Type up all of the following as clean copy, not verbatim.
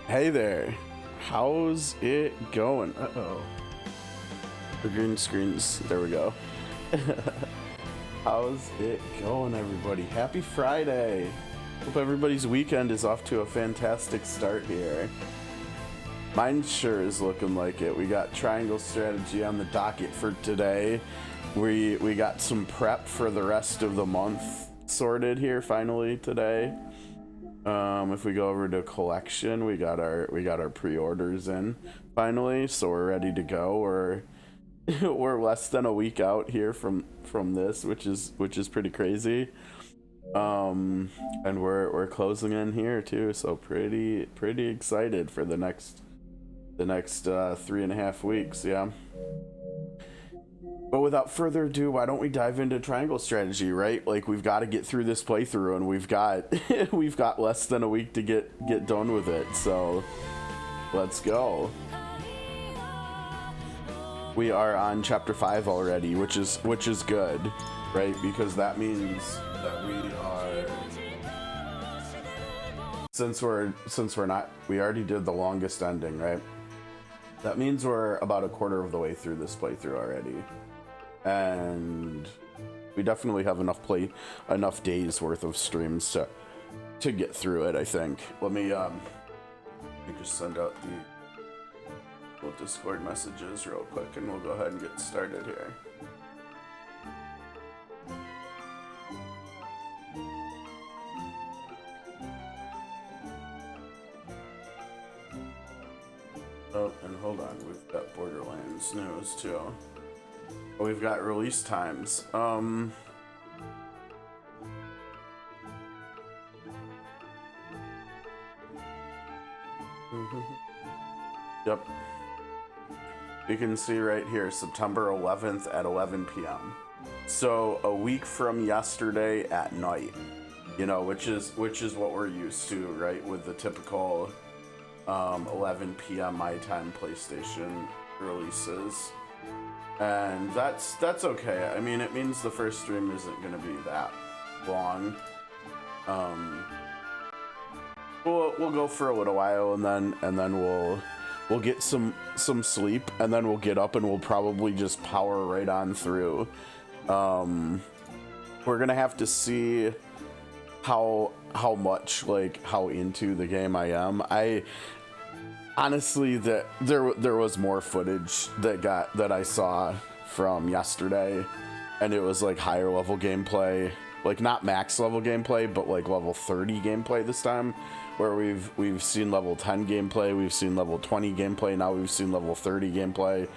Hey there, how's it going? Uh-oh. The green screens, there we go. How's it going, everybody? Happy Friday! Hope everybody's weekend is off to a fantastic start here. Mine sure is looking like it. We got triangle strategy on the docket for today. We got some prep for the rest of the month sorted here finally today. If we go over to collection, we got our pre-orders in finally, so we're ready to go. We're less than a week out here from this, which is pretty crazy. And we're closing in here too, so pretty excited for the next 3.5 weeks. Yeah. But without further ado, why don't we dive into triangle strategy, right? Like, we've got to get through this playthrough, and we've got less than a week to get done with it. So let's go. We are on chapter 5 already, which is good, right? Because that means that we already did the longest ending, right? That means we're about a quarter of the way through this playthrough already. And we definitely have enough days worth of streams to get through it, I think. Let me just send out the little Discord messages real quick, and we'll go ahead and get started here. Oh, and hold on, we've got Borderlands news too. We've got release times. Yep. You can see right here, September 11th at 11 p.m. So a week from yesterday at night, you know, which is what we're used to, right? With the typical 11 p.m. my time PlayStation releases. And that's okay. I mean, it means the first stream isn't going to be that long. We'll go for a little while, and then we'll get some sleep, and then we'll get up and we'll probably just power right on through. We're gonna have to see how much, like, how into the game I am. Honestly, that there was more footage that I saw from yesterday, and it was like higher level gameplay, like not max level gameplay, but like level 30 gameplay this time, where we've seen level 10 gameplay, we've seen level 20 gameplay, now we've seen level 30 gameplay,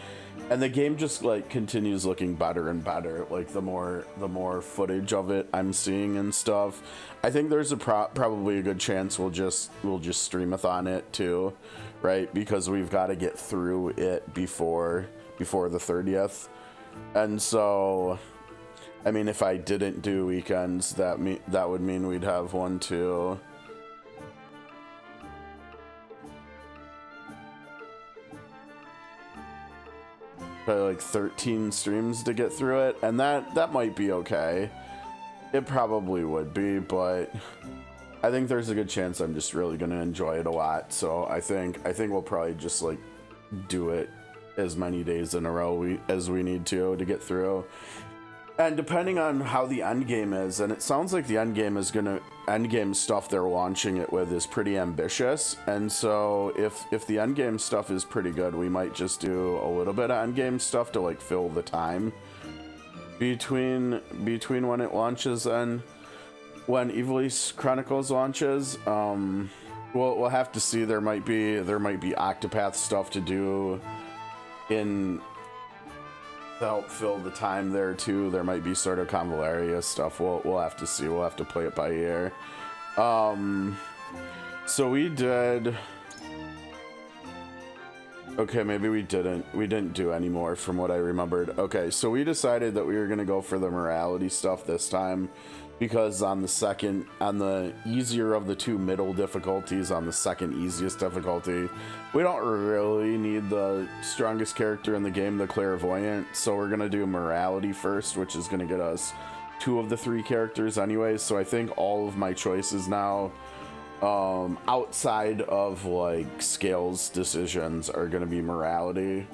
and the game just like continues looking better and better. Like the more footage of it I'm seeing and stuff, I think there's probably a good chance we'll just streamathon it too, right? Because we've got to get through it before the 30th. And so, I mean, if I didn't do weekends, that would mean we'd have probably like 13 streams to get through it, and that might be okay. It probably would be, but I think there's a good chance I'm just really gonna enjoy it a lot. So I think we'll probably just like do it as many days in a row as we need to get through. And depending on how the end game is, and it sounds like the end game stuff they're launching it with is pretty ambitious. And so if the end game stuff is pretty good, we might just do a little bit of end game stuff to like fill the time between when it launches and when Evilise Chronicles launches. We'll have to see. There might be Octopath stuff to do to help fill the time there too. There might be sort of Convalaria stuff. We'll have to see. We'll have to play it by ear. So we did. Okay, maybe we didn't do any more from what I remembered. Okay, so we decided that we were gonna go for the morality stuff this time, because on the easier of the two middle difficulties, on the second easiest difficulty, we don't really need the strongest character in the game, the clairvoyant, so we're gonna do morality first, which is gonna get us 2 of the 3 characters anyways. So I think all of my choices now outside of like scales decisions are going to be morality.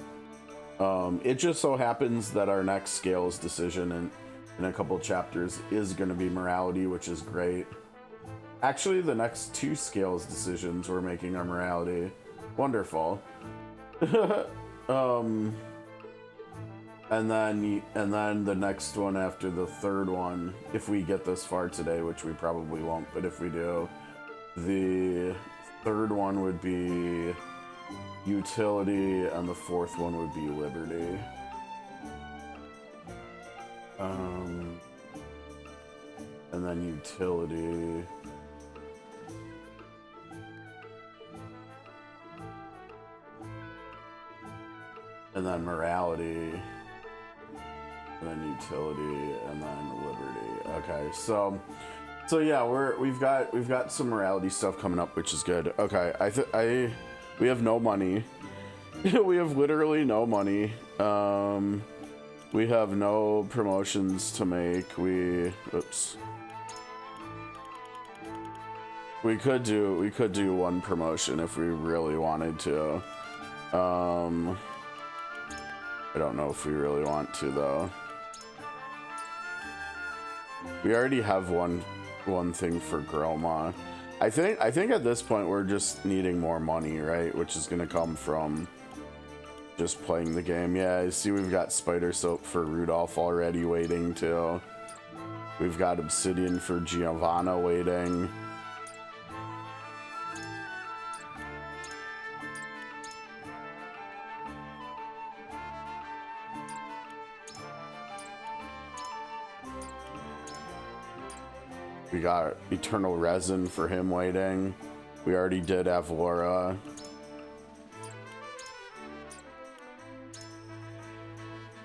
It just so happens that our next scales decision in a couple chapters is going to be morality, which is great. Actually, the next two scales decisions we're making are morality. Wonderful. And then the next one after the third one, if we get this far today, which we probably won't, but if we do, the third one would be utility, and the fourth one would be liberty. And then utility. And then morality. And then utility, and then liberty. Okay, so yeah, we've got some morality stuff coming up, which is good. Okay, we have no money. We have literally no money. We have no promotions to make. We could do one promotion if we really wanted to. I don't know if we really want to though. We already have one thing for Groma. I think at this point we're just needing more money, right? Which is gonna come from just playing the game. Yeah, I see we've got spider soap for Rudolph already waiting too. We've got obsidian for Giovanna waiting. We got eternal resin for him waiting. We already did Avlora.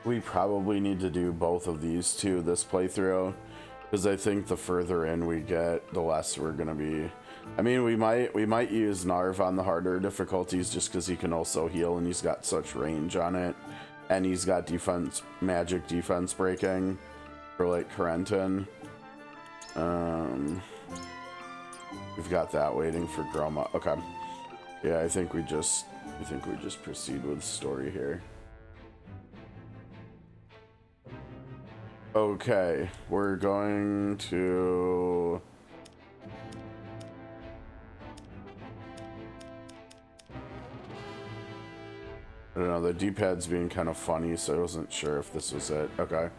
We probably need to do both of these two this playthrough, because I think the further in we get, the less we're gonna be. I mean, we might use Narv on the harder difficulties just because he can also heal and he's got such range on it, and he's got magic defense breaking for like Corentin. We've got that waiting for Groma. Okay. Yeah, I think we just proceed with the story here. Okay, we're going to I don't know, the D-pad's being kind of funny, so I wasn't sure if this was it. Okay.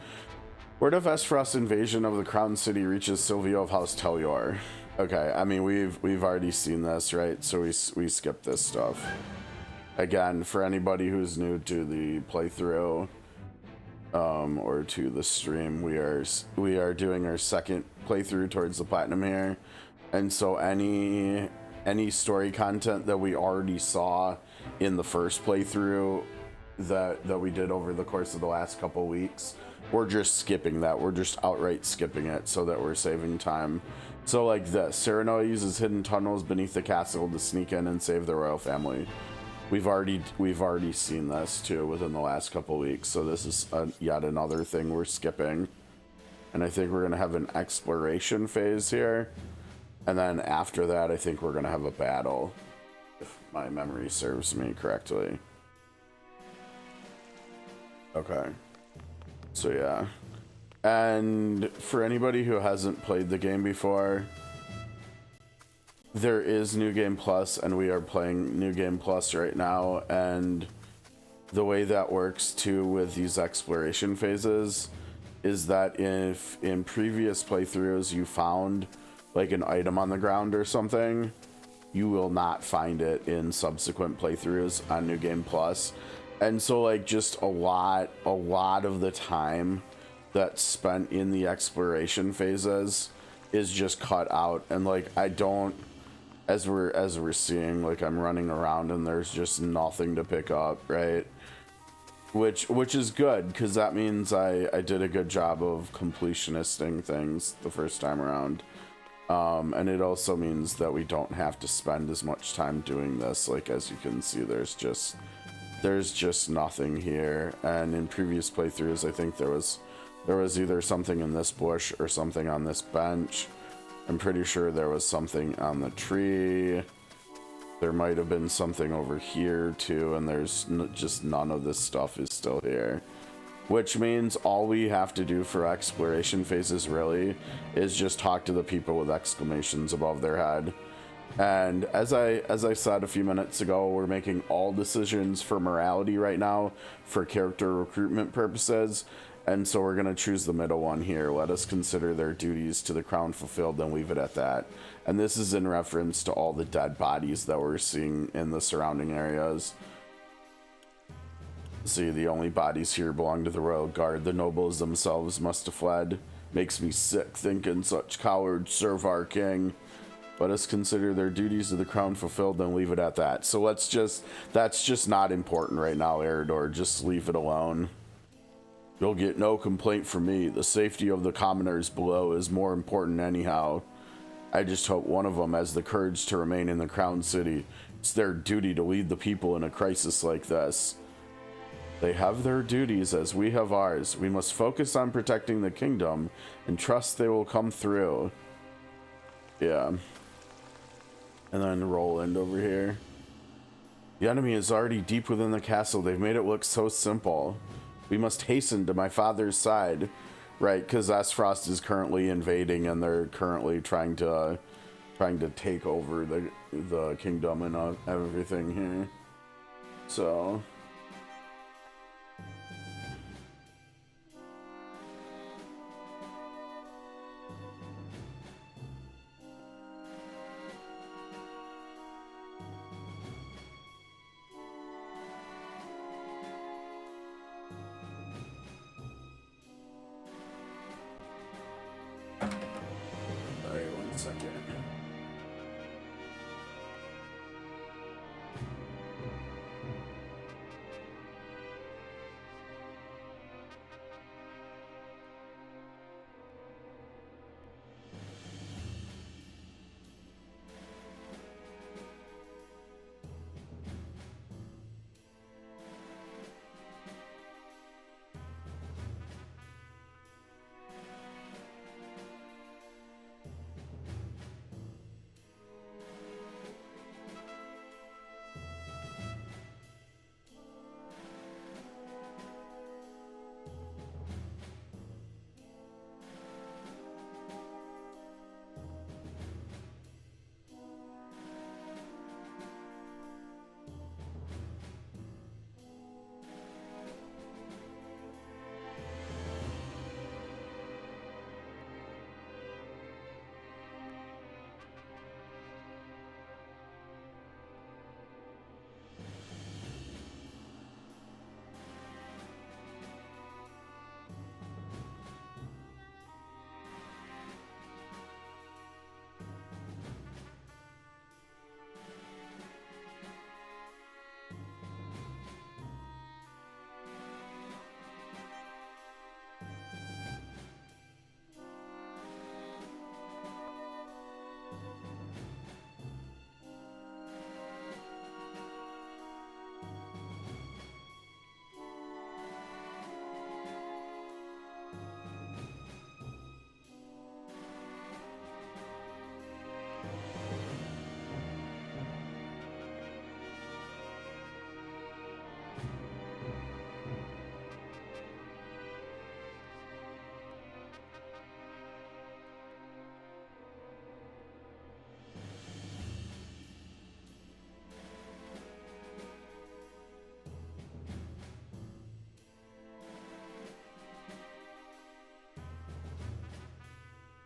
Word of Esfrost invasion of the Crown City reaches Silvio of House Telyor. Okay, I mean we've already seen this, right? So we skipped this stuff. Again, for anybody who's new to the playthrough or to the stream, we are doing our second playthrough towards the platinum here, and so any story content that we already saw in the first playthrough that we did over the course of the last couple weeks, we're just skipping that. We're just outright skipping it so that we're saving time. So like this, Serenoa uses hidden tunnels beneath the castle to sneak in and save the royal family. We've already seen this too within the last couple weeks, so this is yet another thing we're skipping. And I think we're gonna have an exploration phase here, and then after that I think we're gonna have a battle, if my memory serves me correctly. Okay. So yeah, and for anybody who hasn't played the game before, there is New Game Plus, and we are playing New Game Plus right now, and the way that works too with these exploration phases is that if in previous playthroughs you found like an item on the ground or something, you will not find it in subsequent playthroughs on New Game Plus. And so like just a lot of the time that's spent in the exploration phases is just cut out, and like I don't, as we're seeing, like I'm running around and there's just nothing to pick up, right? Which is good, because that means I did a good job of completionisting things the first time around. And it also means that we don't have to spend as much time doing this. Like as you can see, there's just nothing here, and in previous playthroughs I think there was either something in this bush or something on this bench, I'm pretty sure there was something on the tree. There might have been something over here too, and there's just none of this stuff is still here. Which means all we have to do for exploration phases really is just talk to the people with exclamations above their head. And as I said a few minutes ago, we're making all decisions for morality right now for character recruitment purposes. And so we're going to choose the middle one here. Let us consider their duties to the crown fulfilled, then leave it at that. And this is in reference to all the dead bodies that we're seeing in the surrounding areas. See, the only bodies here belong to the royal guard. The nobles themselves must have fled. Makes me sick thinking such cowards serve our king. Let us consider their duties to the crown fulfilled, then leave it at that. So that's just not important right now, Eridor. Just leave it alone. You'll get no complaint from me. The safety of the commoners below is more important anyhow. I just hope one of them has the courage to remain in the crown city. It's their duty to lead the people in a crisis like this. They have their duties as we have ours. We must focus on protecting the kingdom and trust they will come through. Yeah. And then Roland over here. The enemy is already deep within the castle. They've made it look so simple. We must hasten to my father's side. Right, because Aspfrost is currently invading and they're currently trying to take over the kingdom and everything here. So...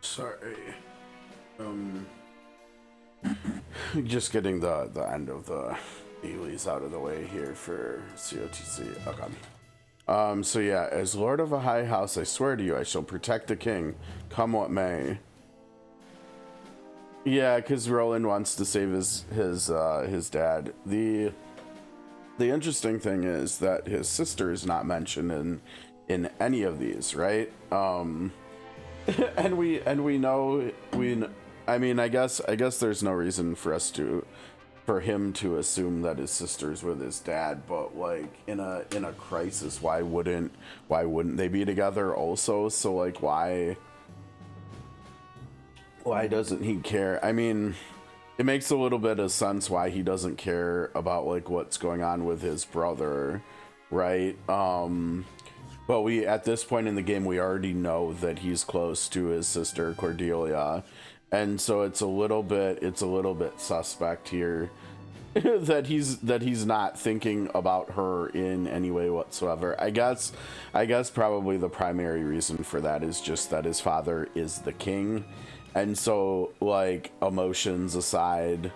Sorry. Just getting the end of the dailies out of the way here for CotC. Okay. So yeah, as Lord of a High House, I swear to you, I shall protect the king, come what may. Yeah, because Roland wants to save his dad. The interesting thing is that his sister is not mentioned in any of these, right? And we know I mean, I guess there's no reason for him to assume that his sister's with his dad, but like in a crisis, why wouldn't they be together also? So like why Why doesn't he care? I mean, it makes a little bit of sense why he doesn't care about like what's going on with his brother, right? But we, at this point in the game, we already know that he's close to his sister Cordelia, and so it's a little bit suspect here that he's not thinking about her in any way whatsoever. I guess probably the primary reason for that is just that his father is the king, and so like emotions aside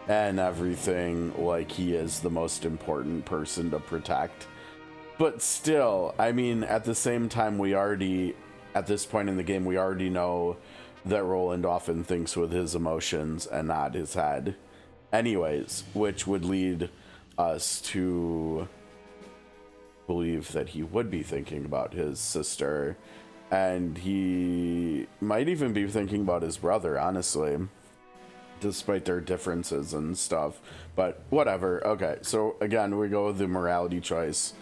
and everything, like he is the most important person to protect. But still, I mean, at the same time, at this point in the game, we already know that Roland often thinks with his emotions and not his head anyways, which would lead us to believe that he would be thinking about his sister, and he might even be thinking about his brother, honestly, despite their differences and stuff. But whatever. Okay, so again, we go with the morality choice.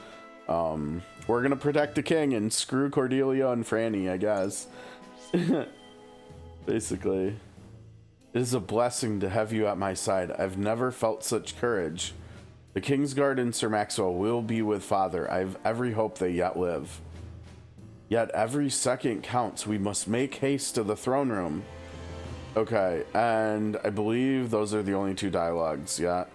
We're gonna protect the king and screw Cordelia and Franny, I guess. Basically. It is a blessing to have you at my side. I've never felt such courage. The Kingsguard and Sir Maxwell will be with Father. I've every hope they yet live. Yet every second counts. We must make haste to the throne room. Okay, and I believe those are the only two dialogues, yeah.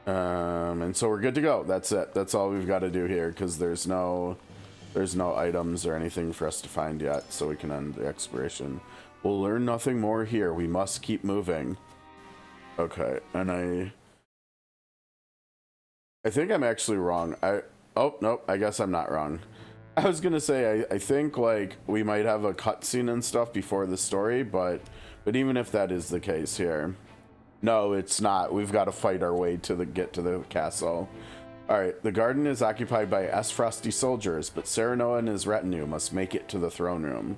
And so we're good to go. That's it. That's all we've got to do here, because there's no items or anything for us to find yet, so we can end the exploration. We'll learn nothing more here. We must keep moving. Okay, and I think I'm actually wrong. Oh, nope, I guess I'm not wrong. I was gonna say, I think, like, we might have a cutscene and stuff before the story, but even if that is the case here... No, it's not. We've got to fight our way to get to the castle. Alright, the garden is occupied by S-Frosty soldiers, but Serenoa and his retinue must make it to the throne room.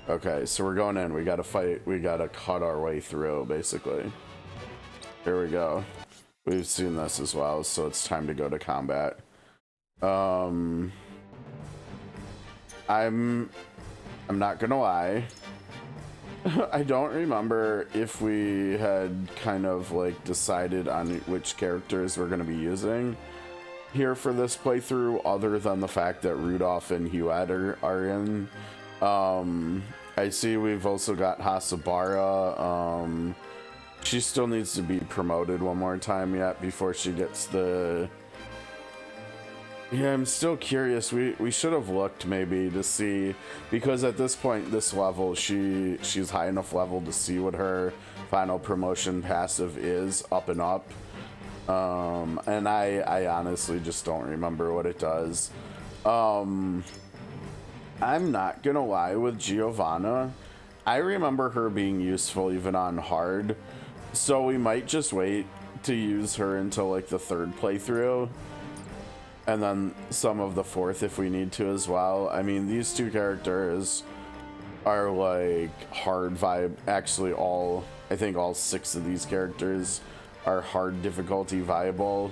Okay, so we're going in. We gotta fight. We gotta cut our way through, basically. Here we go. We've seen this as well, so it's time to go to combat. I'm not gonna lie. I don't remember if we had kind of like decided on which characters we're going to be using here for this playthrough, other than the fact that Rudolph and Huette are in. I see we've also got Hasabara. She still needs to be promoted one more time yet before she gets the... Yeah, I'm still curious. We should have looked maybe to see, because at this point, this level, she's high enough level to see what her final promotion passive is, up and up. And I honestly just don't remember what it does. I'm not gonna lie with Giovanna. I remember her being useful even on hard, so we might just wait to use her until like the third playthrough. And then some of the fourth if we need to as well. I mean, these two characters are like hard vibe. Actually, I think all 6 of these characters are hard difficulty viable.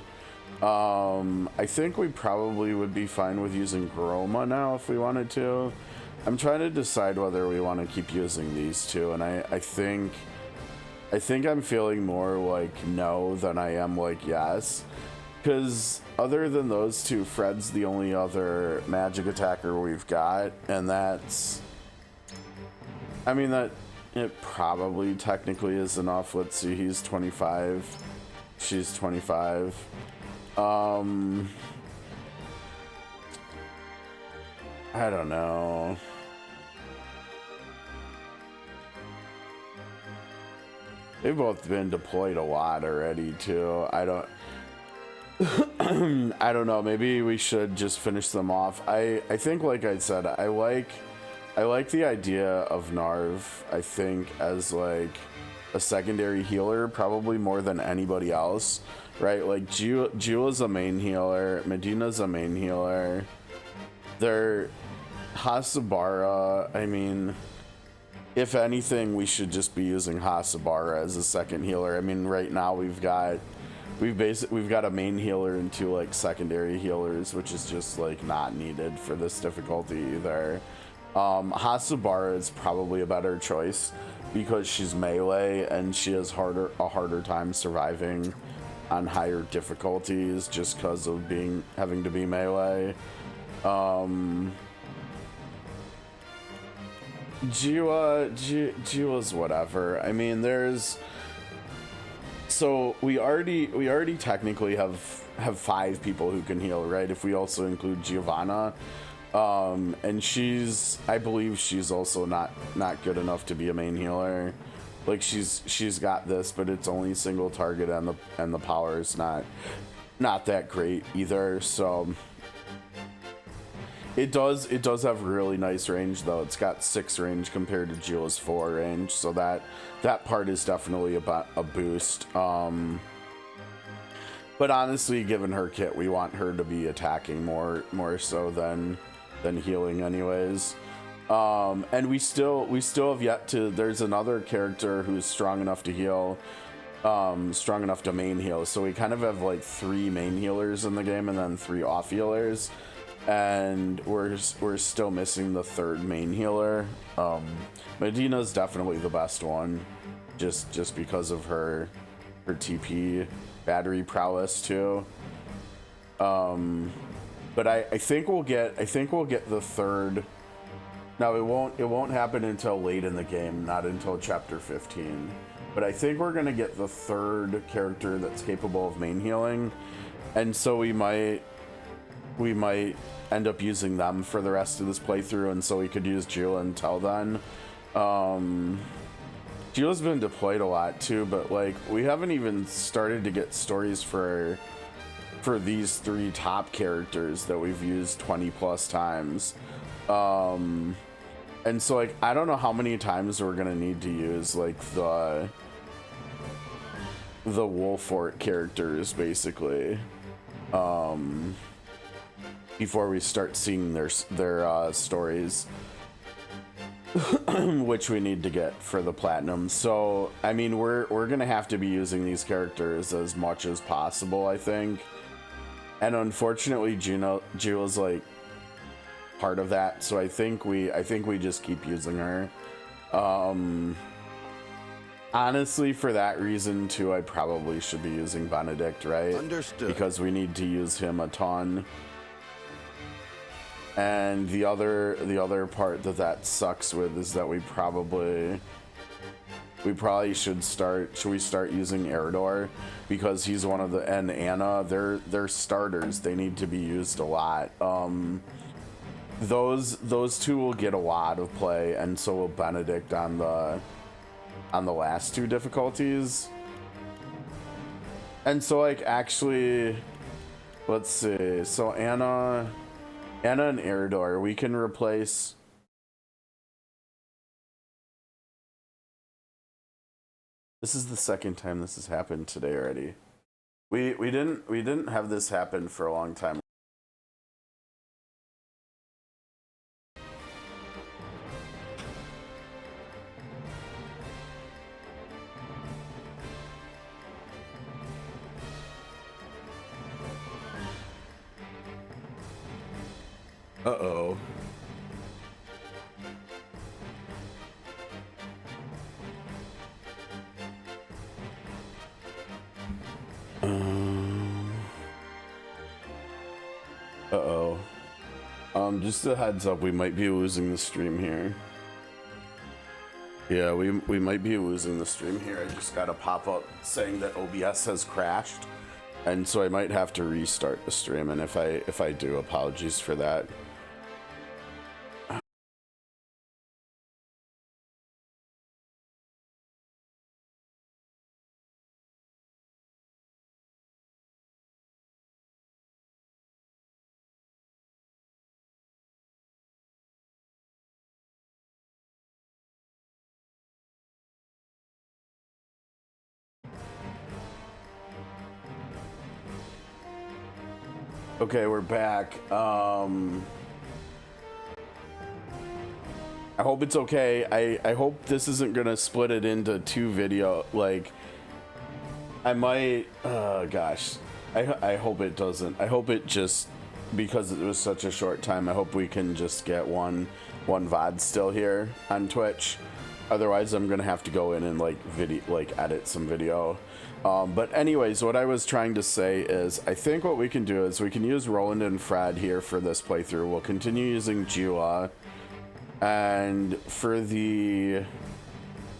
I think we probably would be fine with using Groma now if we wanted to. I'm trying to decide whether we want to keep using these two, and I think I'm feeling more like no than I am like yes. Because other than those two, Fred's the only other magic attacker we've got, and that's... I mean, that it probably technically is enough. Let's see, he's 25. She's 25. I don't know. They've both been deployed a lot already, too. I don't know, maybe we should just finish them off. I think, like I said, I like the idea of Narv, I think, as like a secondary healer, probably more than anybody else, right? Like Jula's a main healer, Medina's a main healer, they're Hasabara. I mean, if anything, we should just be using Hasabara as a second healer. I mean, right now we've got a main healer and 2 like secondary healers, which is just like not needed for this difficulty either. Hasubara is probably a better choice because she's melee and she has a harder time surviving on higher difficulties just because of having to be melee. Jiwa's whatever. I mean, so we already technically have 5 people who can heal, right? If we also include Giovanna. And I believe she's also not good enough to be a main healer. Like she's got this, but it's only single target and the power is not that great either. So it does have really nice range though. It's got 6 range compared to Jila's 4 range, so that part is definitely about a boost. But honestly, given her kit, we want her to be attacking more so than healing anyways. And we still have yet to, there's another character who's strong enough to heal, strong enough to main heal, so we kind of have like 3 main healers in the game and then 3 off healers, and we're still missing the 3rd main healer. Medina's definitely the best one, just because of her TP battery prowess too. But I think we'll get the 3rd. Now it won't happen until late in the game, not until chapter 15. But I think we're gonna get the 3rd character that's capable of main healing, and so we might end up using them for the rest of this playthrough, and so we could use Jila until then. Jila's been deployed a lot too, but like we haven't even started to get stories for these 3 top characters that we've used 20 plus times. And so like I don't know how many times we're gonna need to use like the Wolfort characters basically before we start seeing their stories, which we need to get for the platinum. So I mean we're gonna have to be using these characters as much as possible, I think. And unfortunately, Jila's like part of that, so I think we just keep using her. Honestly, for that reason too, I probably should be using Benedict, right? Understood. Because we need to use him a ton. And the other part that sucks with is that we probably should start using Eridor, because he's one of the, and Anna, they're starters. They need to be used a lot. Those 2 will get a lot of play, and so will Benedict on the last 2 difficulties. And so like actually, let's see. So Anna and Eridor, we can replace. This is the 2nd time this has happened today already. We didn't have this happen for a long time. Uh-oh. Uh-oh. Just a heads up, we might be losing the stream here. Yeah, we might be losing the stream here. I just got a pop-up saying that OBS has crashed, and so I might have to restart the stream, and if I do, apologies for that. Okay, we're back. I hope it's okay. I hope this isn't gonna split it into 2 video. Like, I might. Gosh, I hope it doesn't. I hope it just, because it was such a short time. I hope we can just get one one VOD still here on Twitch. Otherwise, I'm gonna have to go in and like edit some video. But anyways, what I was trying to say is, I think what we can do is we can use Roland and Fred here for this playthrough. We'll continue using Jua, and for the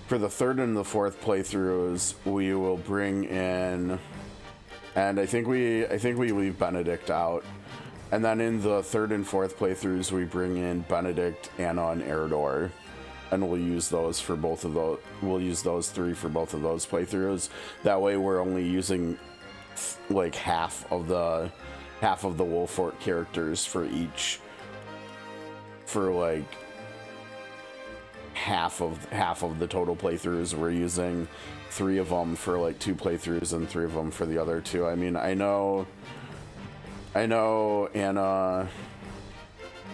third and the fourth playthroughs, we will bring in, and I think we leave Benedict out, and then in the third and fourth playthroughs, we bring in Benedict, Anna, and Eredor. And we'll use those for both of those. We'll use those three for both of those playthroughs. That way, we're only using like half of the Wolfort characters for each. For like half of the total playthroughs, we're using 3 of them for like 2 playthroughs and 3 of them for the other 2. I mean, I know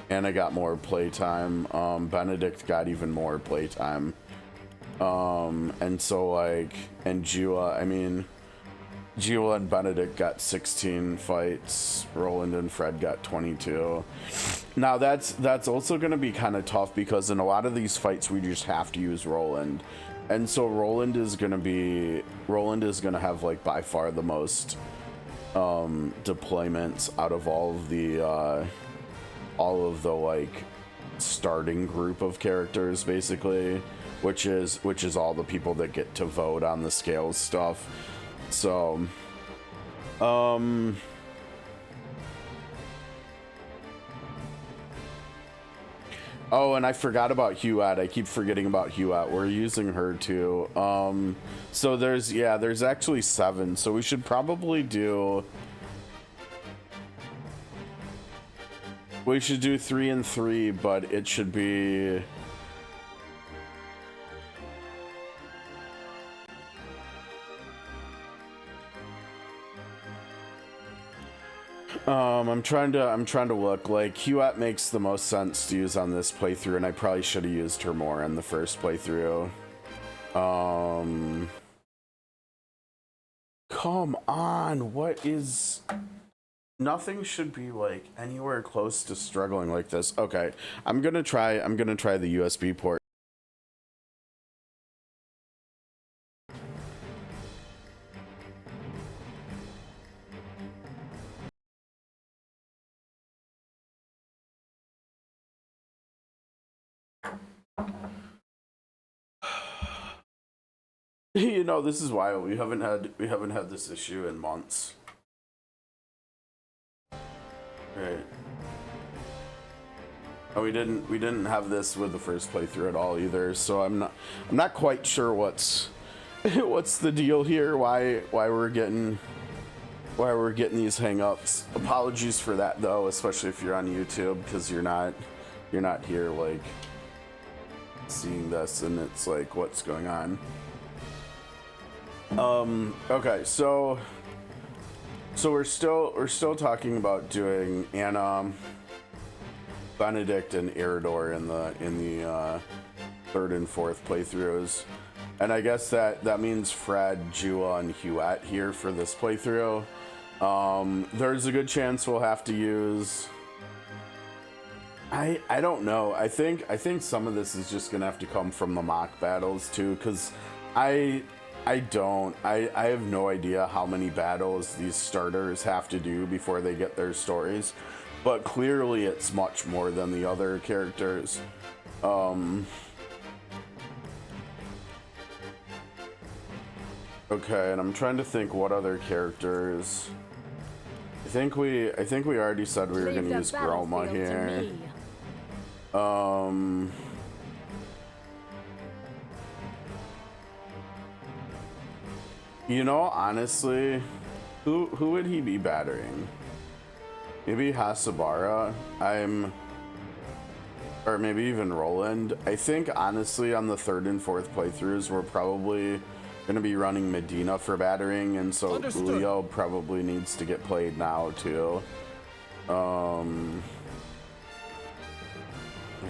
Anna got more playtime. Benedict got even more playtime. And so like, and Jua, I mean, Jua and Benedict got 16 fights. Roland and Fred got 22. Now that's also going to be kind of tough because in a lot of these fights we just have to use Roland. And so Roland is going to have like by far the most deployments out of all of the like starting group of characters, basically, which is all the people that get to vote on the scales stuff. So oh, and I forgot about Huette. I keep forgetting about Huette. We're using her too. So there's actually 7, so we should probably do, we should do 3 and 3, but it should be, I'm trying to look. Like, Huette makes the most sense to use on this playthrough, and I probably should have used her more in the first playthrough. Come on, what is... Nothing should be like anywhere close to struggling like this. Okay, I'm gonna try the USB port. You know, this is wild. We haven't had this issue in months. Right. And we didn't have this with the first playthrough at all either, so I'm not quite sure what's the deal here, why we're getting these hang-ups. Apologies for that though, especially if you're on YouTube, because you're not here like seeing this and it's like, what's going on? Okay, so we're still talking about doing Anna, Benedict, and Eredor in the third and fourth playthroughs, and I guess that means Fred, Jua, and Huette here for this playthrough. There's a good chance we'll have to use. I don't know. I think some of this is just gonna have to come from the mock battles too, because I have no idea how many battles these starters have to do before they get their stories, but clearly it's much more than the other characters. Okay, and I'm trying to think what other characters. I think we already said we were going to use Groma here. You know, honestly, who would he be battering? Maybe Hasabara. Or maybe even Roland. I think honestly on the third and fourth playthroughs we're probably gonna be running Medina for battering, and so Leo probably needs to get played now too. I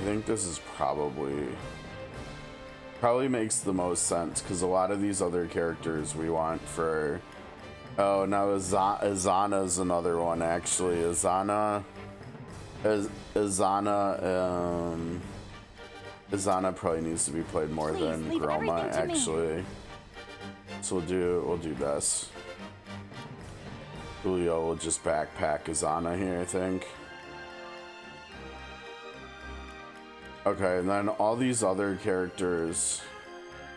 think this is probably makes the most sense, because a lot of these other characters we want for... Oh, now Azana's another one, actually. Azana... Izana probably needs to be played more than Groma, actually. So we'll do this. Julio will just backpack Izana here, I think. Okay, and then all these other characters.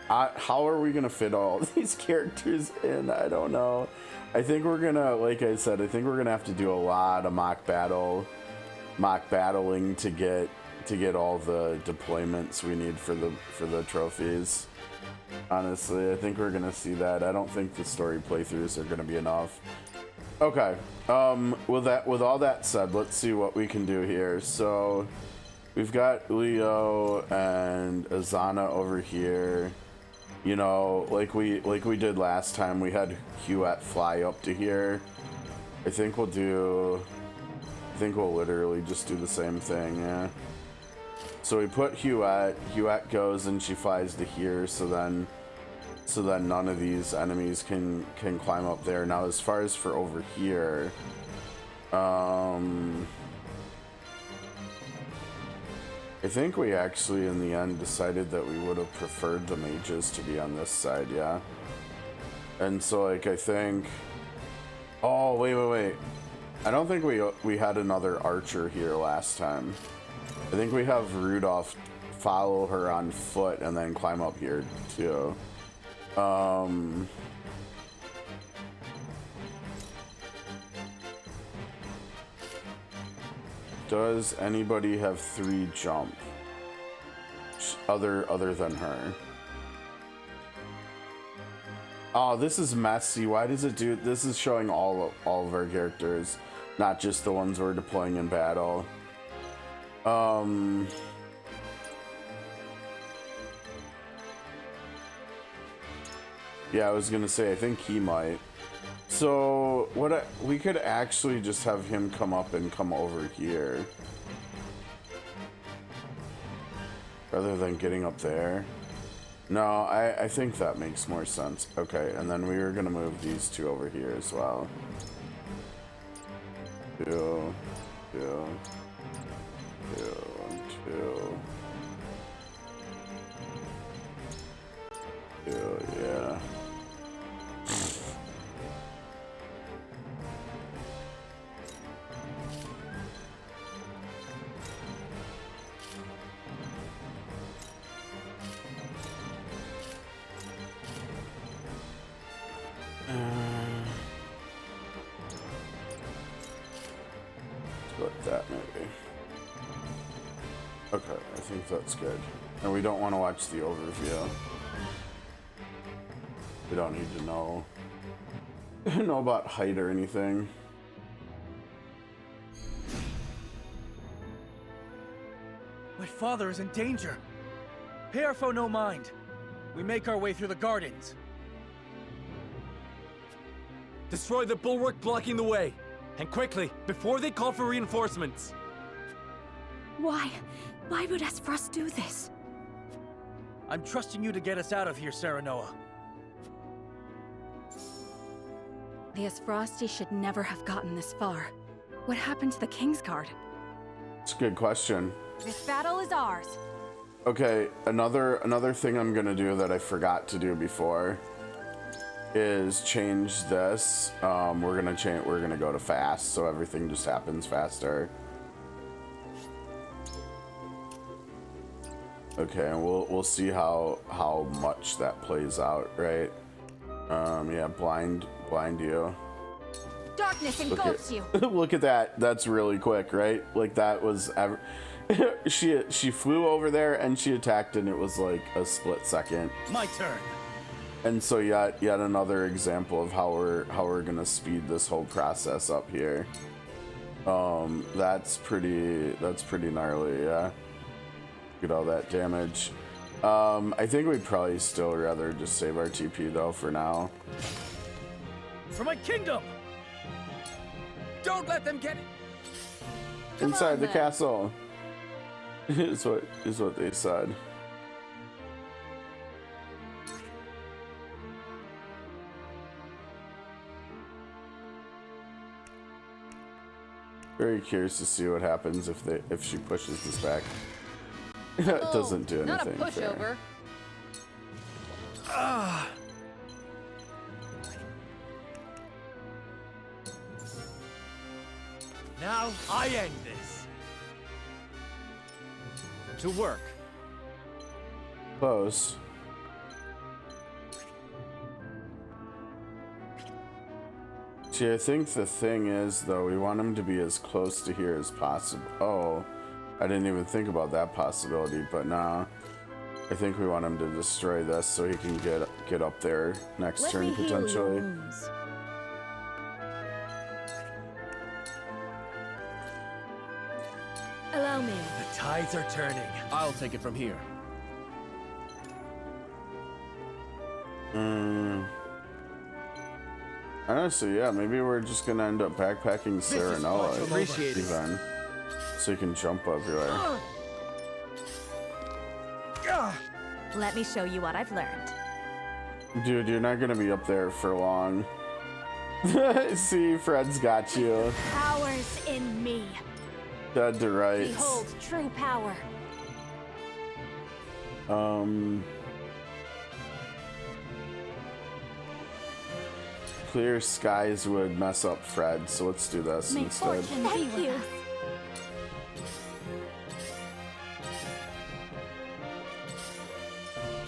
How are we gonna fit all these characters in? I don't know. I think we're gonna, like I said, I think we're gonna have to do a lot of mock battling to get all the deployments we need for the trophies. Honestly, I think we're gonna see that. I don't think the story playthroughs are gonna be enough. Okay. With all that said, let's see what we can do here. So we've got Leo and Izana over here. You know, like we did last time, we had Huette fly up to here. I think we'll literally just do the same thing, yeah. So we put Huette goes and she flies to here, so then none of these enemies can climb up there. Now as far as for over here, I think we actually in the end decided that we would have preferred the mages to be on this side, yeah. And so like I think, oh wait, I don't think we had another archer here last time. I think we have Rudolph follow her on foot and then climb up here too. Does anybody have 3 jump other than her? Oh, this is messy. Why does it do this? Is showing all of our characters, not just the ones we're deploying in battle. Yeah, I was gonna say I think he might. So we could actually just have him come up and come over here rather than getting up there. No, I think that makes more sense. Okay, and then we were gonna move these 2 over here as well. 2, 2, 2, 2. 2, yeah. Like that maybe. Okay, I think that's good. And we don't want to watch the overview. We don't need to know about height or anything. My father is in danger. Pay our foe no mind. We make our way through the gardens. Destroy the bulwark blocking the way. And quickly, before they call for reinforcements. Why? Why would Esfrost do this? I'm trusting you to get us out of here, Serenoa. The Esfrosti should never have gotten this far. What happened to the Kingsguard? It's a good question. This battle is ours. Okay, another thing I'm gonna do that I forgot to do before is change this. We're gonna go to fast, so everything just happens faster. Okay, and we'll see how much that plays out, right? Yeah, blind you. Darkness engulfs you. Look at that. That's really quick, right? Like that was she flew over there and she attacked, and it was like a split second. My turn. And so yet another example of how we're gonna speed this whole process up here. That's pretty gnarly, yeah. Get all that damage. I think we'd probably still rather just save our TP though for now. For my kingdom! Don't let them get it! Inside the castle is what they said. Very curious to see what happens if she pushes this back. It doesn't do Not a anything. fair. pushover. Now I end this. To work. Close. See, I think the thing is, though, we want him to be as close to here as possible. Oh, I didn't even think about that possibility, but nah. I think we want him to destroy this so he can get up there next turn, potentially. Allow me. The tides are turning. I'll take it from here. Honestly, yeah, maybe we're just gonna end up backpacking Serenella Appreciate it. even, so you can jump everywhere. Let me show you what I've learned. Dude, you're not gonna be up there for long. See, Fred's got you. Power's in me. Dead to rights. Behold true power. Clear skies would mess up Fred, so let's do this May instead. fortune be with us.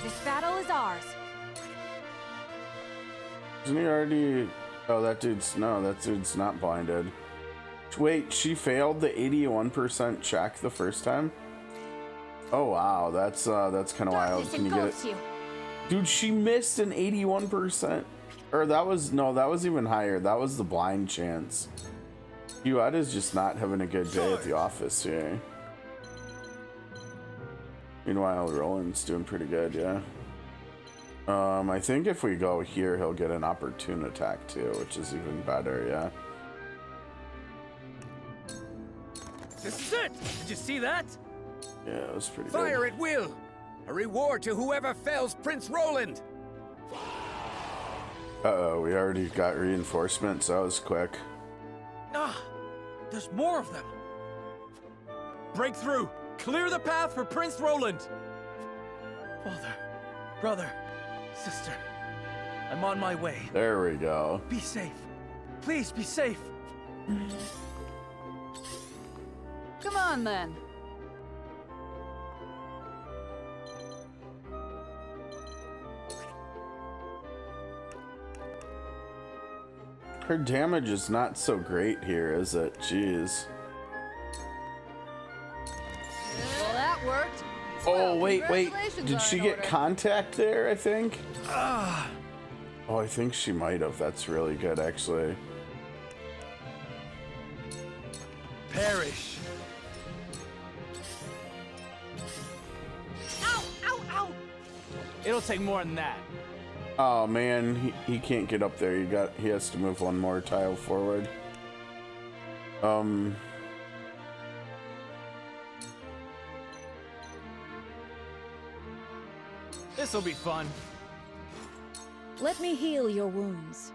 This battle is ours. Isn't he already? Oh, that dude's not blinded. Wait, she failed the 81% check the first time. Oh wow, that's kind of wild. Darkness Can you get it? engulfs you. Dude, she missed an 81%. Or that was even higher. That was the blind chance. Yueta's just not having a good day at the office here. Meanwhile, Roland's doing pretty good, yeah. I think if we go here, he'll get an opportune attack too, which is even better, yeah. This is it! Did you see that? Yeah, it was pretty Fire good. at will! A reward to whoever fells Prince Roland! Uh-oh, we already got reinforcements. That was quick. Ah, there's more of them. Break through. Clear the path for Prince Roland. Father, brother, sister, I'm on my way. There we go. Be safe. Please be safe. Come on, then. Her damage is not so great here, is it? Jeez. Well, that worked. Oh, Well, wait. congratulations Did are she in get order. contact there, I think? Oh, I think she might have. That's really good, actually. Perish. Ow! Ow! Ow! It'll take more than that. Oh, man. He can't get up there. He has to move one more tile forward. This'll be fun. Let me heal your wounds.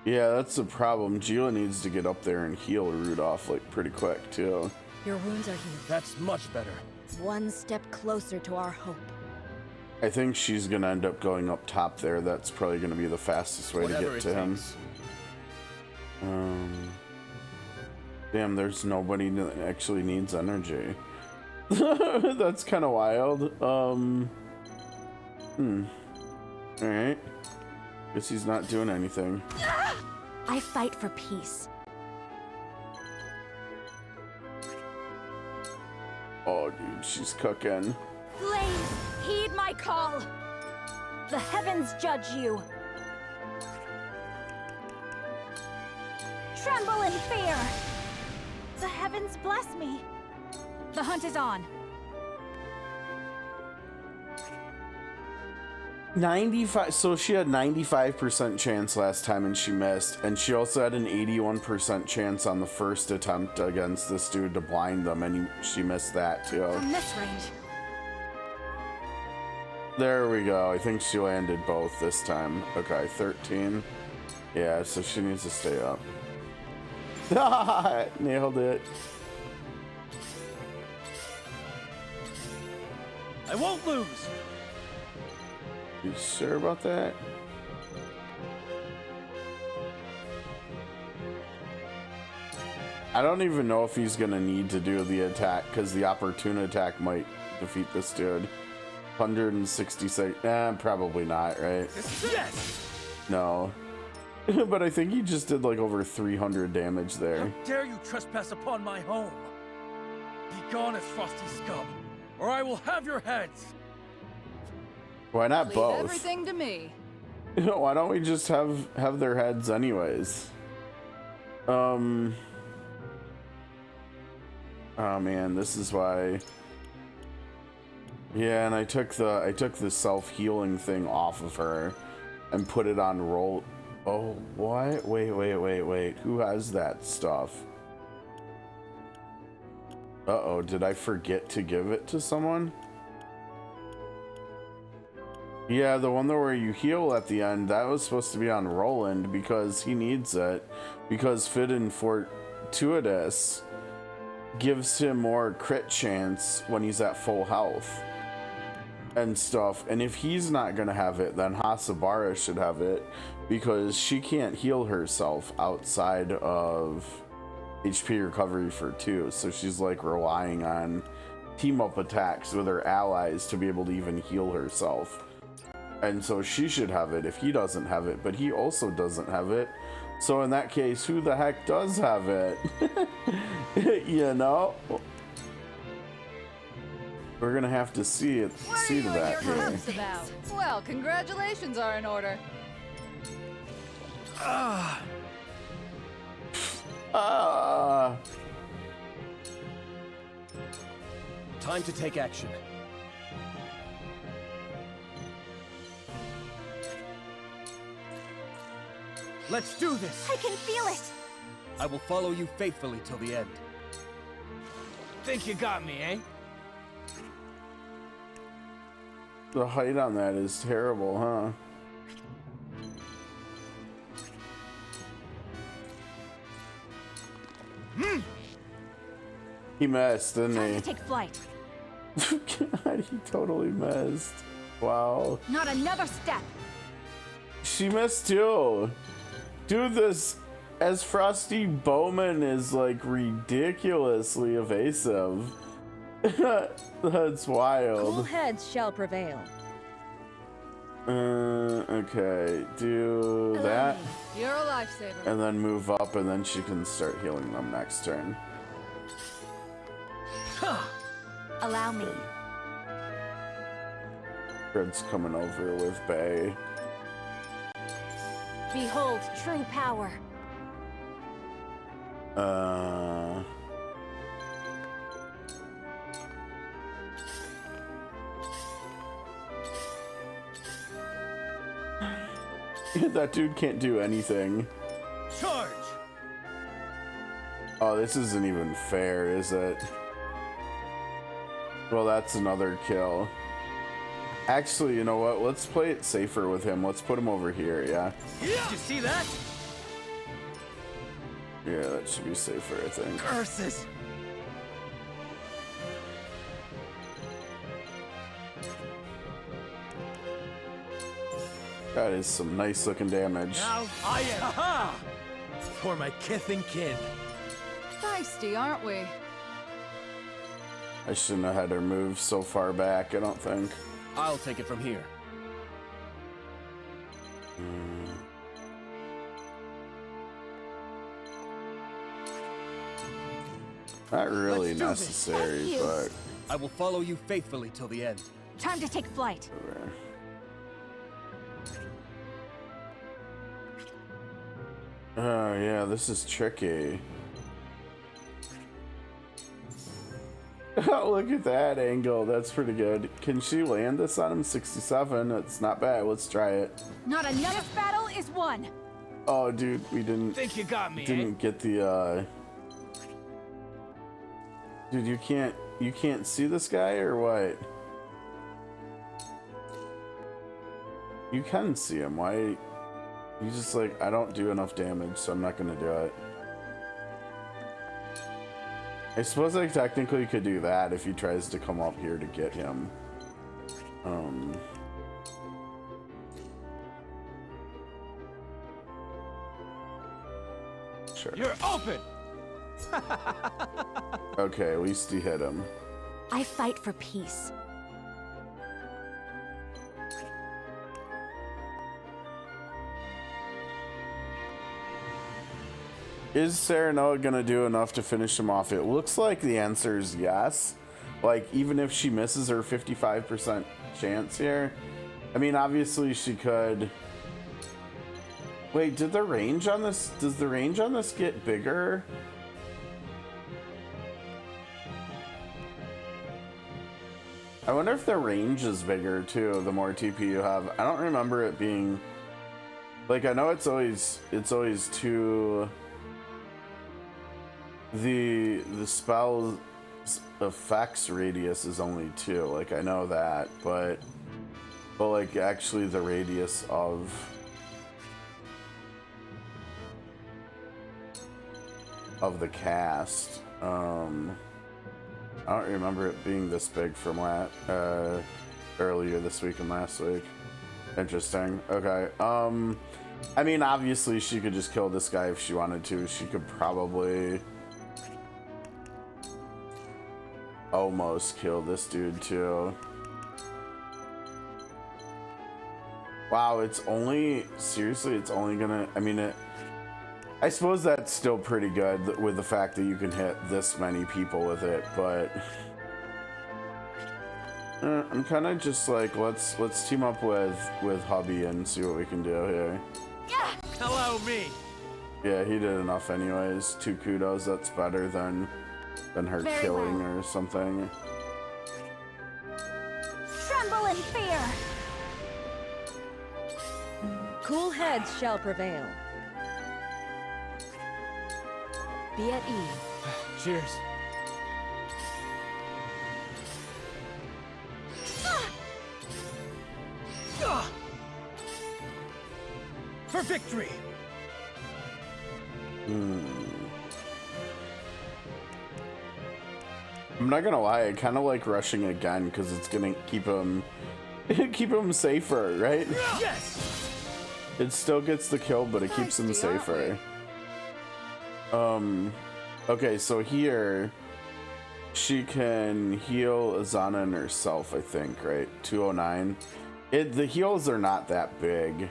Yeah, that's the problem. Gila needs to get up there and heal Rudolph, like, pretty quick, too. Your wounds are healed. That's much better. One step closer to our hope. I think she's gonna end up going up top there. That's probably gonna be the fastest way to get to him. Damn, there's nobody that actually needs energy. That's kind of wild. Alright. Guess he's not doing anything. I fight for peace. Oh, dude, she's cooking. Flames, heed my call. The heavens judge you. Tremble in fear. The heavens bless me. The hunt is on. 95. So she had 95% chance last time and she missed, and she also had an 81% chance on the first attempt against this dude to blind them, and she missed that too. From this range. There we go. I think she landed both this time. Okay, 13. Yeah, so she needs to stay up. Nailed it. I won't lose. You sure about that? I don't even know if he's gonna need to do the attack because the opportune attack might defeat this dude. 166. Probably not, right? Yes! No. But I think he just did like over 300 damage there. How dare you trespass upon my home? Be gone, as frosty scum, or I will have your heads. Why not Leave both? everything to me. Why don't we just have their heads anyways? Oh man, this is why. Yeah, and I took the self-healing thing off of her and put it on roll. Oh, what? Wait. Who has that stuff? Uh-oh, did I forget to give it to someone? Yeah, the one where you heal at the end, that was supposed to be on Roland because he needs it. Because Fit and Fortuitous gives him more crit chance when he's at full health and stuff. And if he's not gonna have it, then Hasabara should have it because she can't heal herself outside of HP recovery for 2. So she's like relying on team up attacks with her allies to be able to even heal herself. And so she should have it if he doesn't have it, but he also doesn't have it. So in that case, who the heck does have it? You know? We're gonna have to see to that here. What's about? Well, congratulations are in order. Time to take action. Let's do this. I can feel it. I will follow you faithfully till the end. Think you got me, eh? The height on that is terrible, huh? He missed, didn't Time he? to take flight. God, he totally missed. Wow. Not another step. She missed too. Dude, this as Frosty Bowman is like ridiculously evasive. That's Cool wild. heads shall prevail. Okay, do that You're a lifesaver. and then move up and then she can start healing them next turn. Allow me. Fred's coming over with Bay. Behold true power. That dude can't do anything. Charge! Oh, this isn't even fair, is it? Well, that's another kill. Actually, you know what? Let's play it safer with him. Let's put him over here, yeah? Did you see that? Yeah, that should be safer, I think. Curses! That is some nice looking damage. Now I am. Ha For my kith and kin. Feisty, aren't we? I shouldn't have had her move so far back, I don't think. I'll take it from here. Not really Let's do this. necessary, Thank you. but I will follow you faithfully till the end. Time to take flight. whatever. Oh yeah, this is tricky. Oh, look at that angle. That's pretty good. Can she land this on him? 67. It's not bad. Let's try it. Not another battle is won. Oh, dude, we didn't Think you got me, eh? didn't get the Dude, you can't see this guy or what? You can see him. Why? He's just like, I don't do enough damage, so I'm not gonna do it. I suppose I technically could do that if he tries to come up here to get him. Sure. You're open! Okay, at least he hit him. I fight for peace. Is Serenoa gonna do enough to finish him off? It looks like the answer is yes. Like, even if she misses her 55% chance here. I mean, obviously she could... Wait, did the range on this... Does the range on this get bigger? I wonder if the range is bigger, too, the more TP you have. I don't remember it being... Like, I know it's always two... The spell's effects radius is only 2, like I know that, but like actually the radius of the cast, I don't remember it being this big from earlier this week and last week. Interesting. Okay. I mean, obviously she could just kill this guy if she wanted to. She could probably almost kill this dude too. Wow, it's only, seriously, it's only gonna, I mean, I suppose that's still pretty good with the fact that you can hit this many people with it, but I'm kind of just like, let's team up with Hubby and see what we can do here. Yeah. Hello, me! Yeah, he did enough anyways. 2 kudos, that's better than her Very killing well. or something. Tremble in fear. Cool heads shall prevail. Be at ease. Cheers. For victory! I'm not gonna lie, I kind of like rushing again because it's gonna keep him safer, right? Yes! It still gets the kill, but it keeps him Feisty, aren't safer. Okay, so here she can heal Azana and herself, I think, right? 209. The heals are not that big.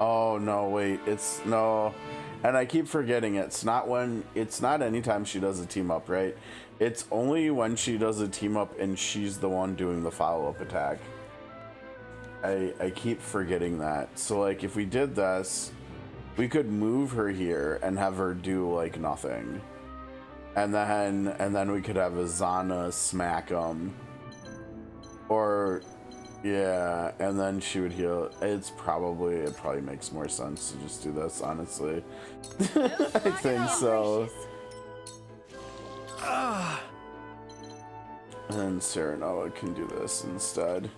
Oh no, wait, no, and I keep forgetting it's not anytime she does a team up, right? It's only when she does a team up and she's the one doing the follow-up attack. I keep forgetting that. So like if we did this, we could move her here and have her do like nothing. And then we could have Azana smack him. Or yeah, and then she would heal. It probably makes more sense to just do this, honestly. I think so. And then Serenoa can do this instead.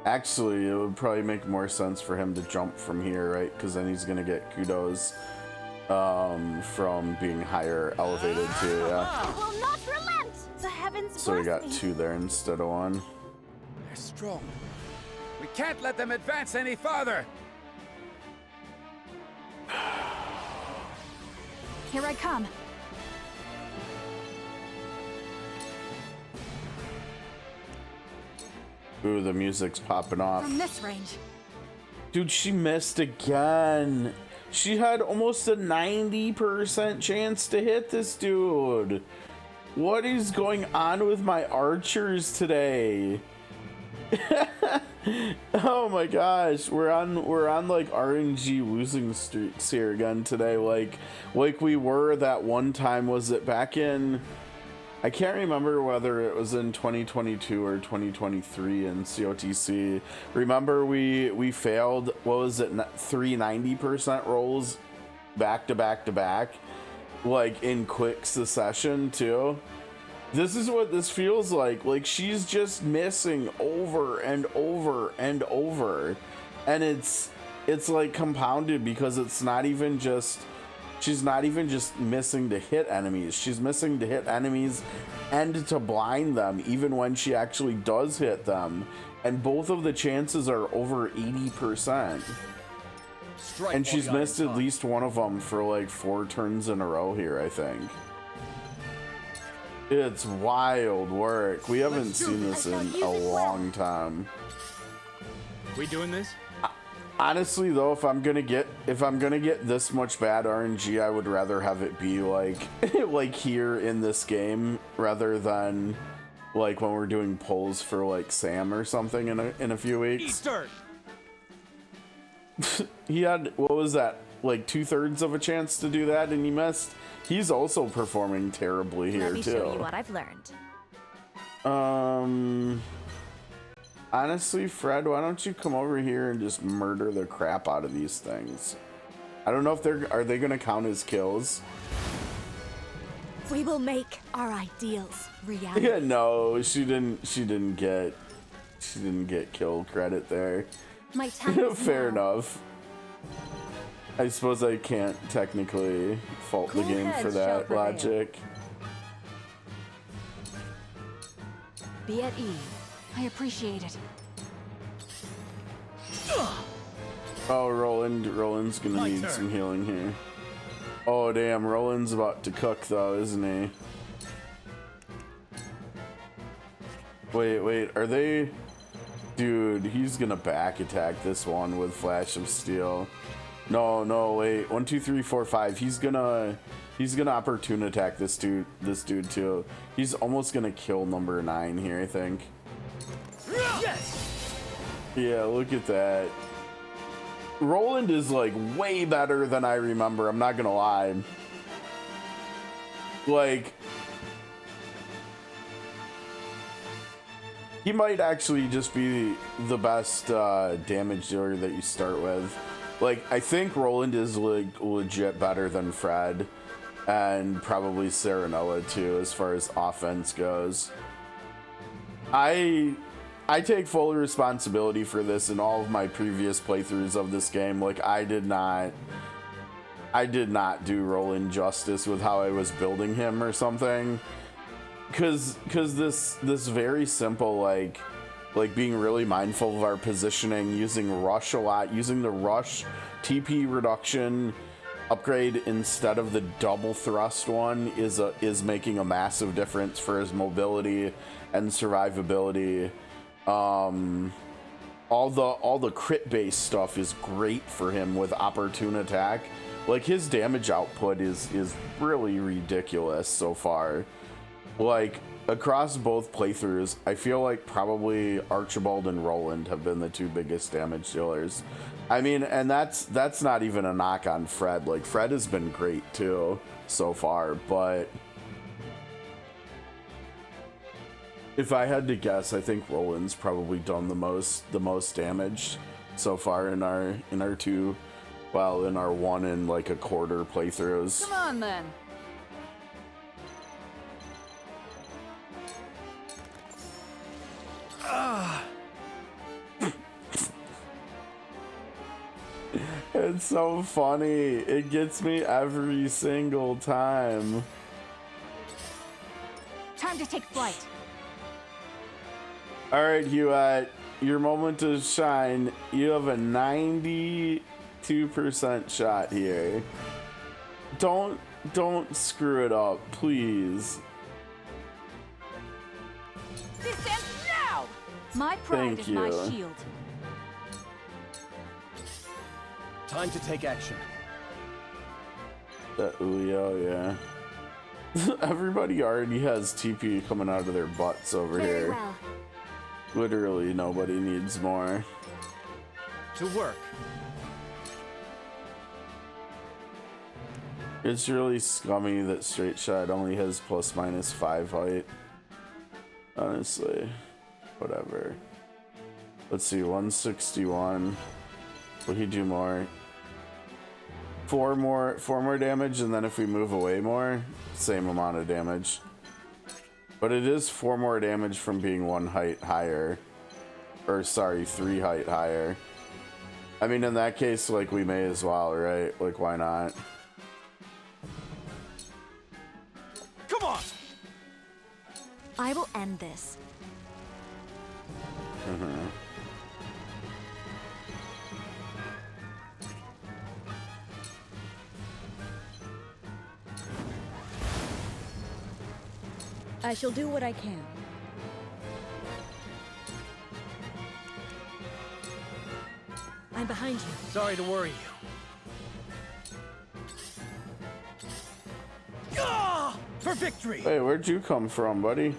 Actually, it would probably make more sense for him to jump from here, right? Because then he's gonna get kudos from being higher elevated too, yeah. It will not relent. The heavens So we bless got me. 2 there instead of 1. They're strong. We can't let them advance any farther. Here I come. Ooh, the music's popping off. From this range. Dude, she missed again. She had almost a 90% chance to hit this dude. What is going on with my archers today? Oh my gosh, we're on like RNG losing streaks here again today, like we were that one time. Was it back in, I can't remember whether it was in 2022 or 2023 in COTC. Remember we failed, what was it, 3 90% rolls back to back to back, like in quick succession too. This is what this feels like she's just missing over and over and over, and it's like compounded because it's not even just She's not even just missing to hit enemies. She's missing to hit enemies and to blind them, even when she actually does hit them. And both of the chances are over 80%. And she's missed at least one of them for like 4 turns in a row here, I think. It's wild work. We haven't seen this in a long time. We doing this? Honestly though, if I'm gonna get this much bad RNG, I would rather have it be like like here in this game rather than like when we're doing polls for like Sam or something in a few weeks. Easter. He had, what was that, like 2/3 of a chance to do that and he missed. He's also performing terribly here. Let me too. show you what I've learned. Honestly, Fred, why don't you come over here and just murder the crap out of these things? I don't know if are they gonna count as kills? We will make our ideals reality. Yeah, no, she didn't get kill credit there. My time is Fair now. enough. I suppose I can't technically fault the game for that logic. Be at ease. I appreciate it. Oh, Roland's gonna need some healing here. Oh damn, Roland's about to cook though, isn't he? Wait, are they? Dude, he's gonna back attack this one with Flash of Steel. No, wait. 1, 2, 3, 4, 5. He's gonna opportune attack this dude too. He's almost gonna kill number 9 here, I think. Yes. Yeah, look at that. Roland is like way better than I remember. I'm not gonna lie. Like, he might actually just be the best damage dealer that you start with. Like, I think Roland is like legit better than Fred and probably Serenella too as far as offense goes. I take full responsibility for this in all of my previous playthroughs of this game. Like, I did not do Roland justice with how I was building him or something. Cause this very simple, like being really mindful of our positioning, using rush a lot, using the rush TP reduction upgrade instead of the double thrust one is making a massive difference for his mobility and survivability. All the crit based stuff is great for him with opportune attack. Like, his damage output is really ridiculous so far. Like, across both playthroughs, I feel like probably Archibald and Roland have been the 2 biggest damage dealers. I mean, and that's not even a knock on Fred. Like, Fred has been great too so far, but if I had to guess, I think Roland's probably done the most damage so far in our 2, well, in our 1 and like a quarter playthroughs. Come on then. It's so funny. It gets me every single time. Time to take flight. All right, Hewitt, your moment to shine. You have a 92% shot here. Don't screw it up, please. This ends now. My pride is my shield. Time to take action. That Ulio, yeah. Everybody already has TP coming out of their butts over Very here. well. Literally nobody needs more. To work. It's really scummy that Straight Shot only has ±5 height. Honestly, whatever. Let's see, 161. Will he do more? 4 more damage, and then if we move away more, same amount of damage. But it is 4 more damage from being 1 height higher. Or sorry, 3 height higher. I mean, in that case, like, we may as well, right? Like, why not? I will end this. I shall do what I can. I'm behind you. Sorry to worry you. Ah! For victory! Hey, where'd you come from, buddy?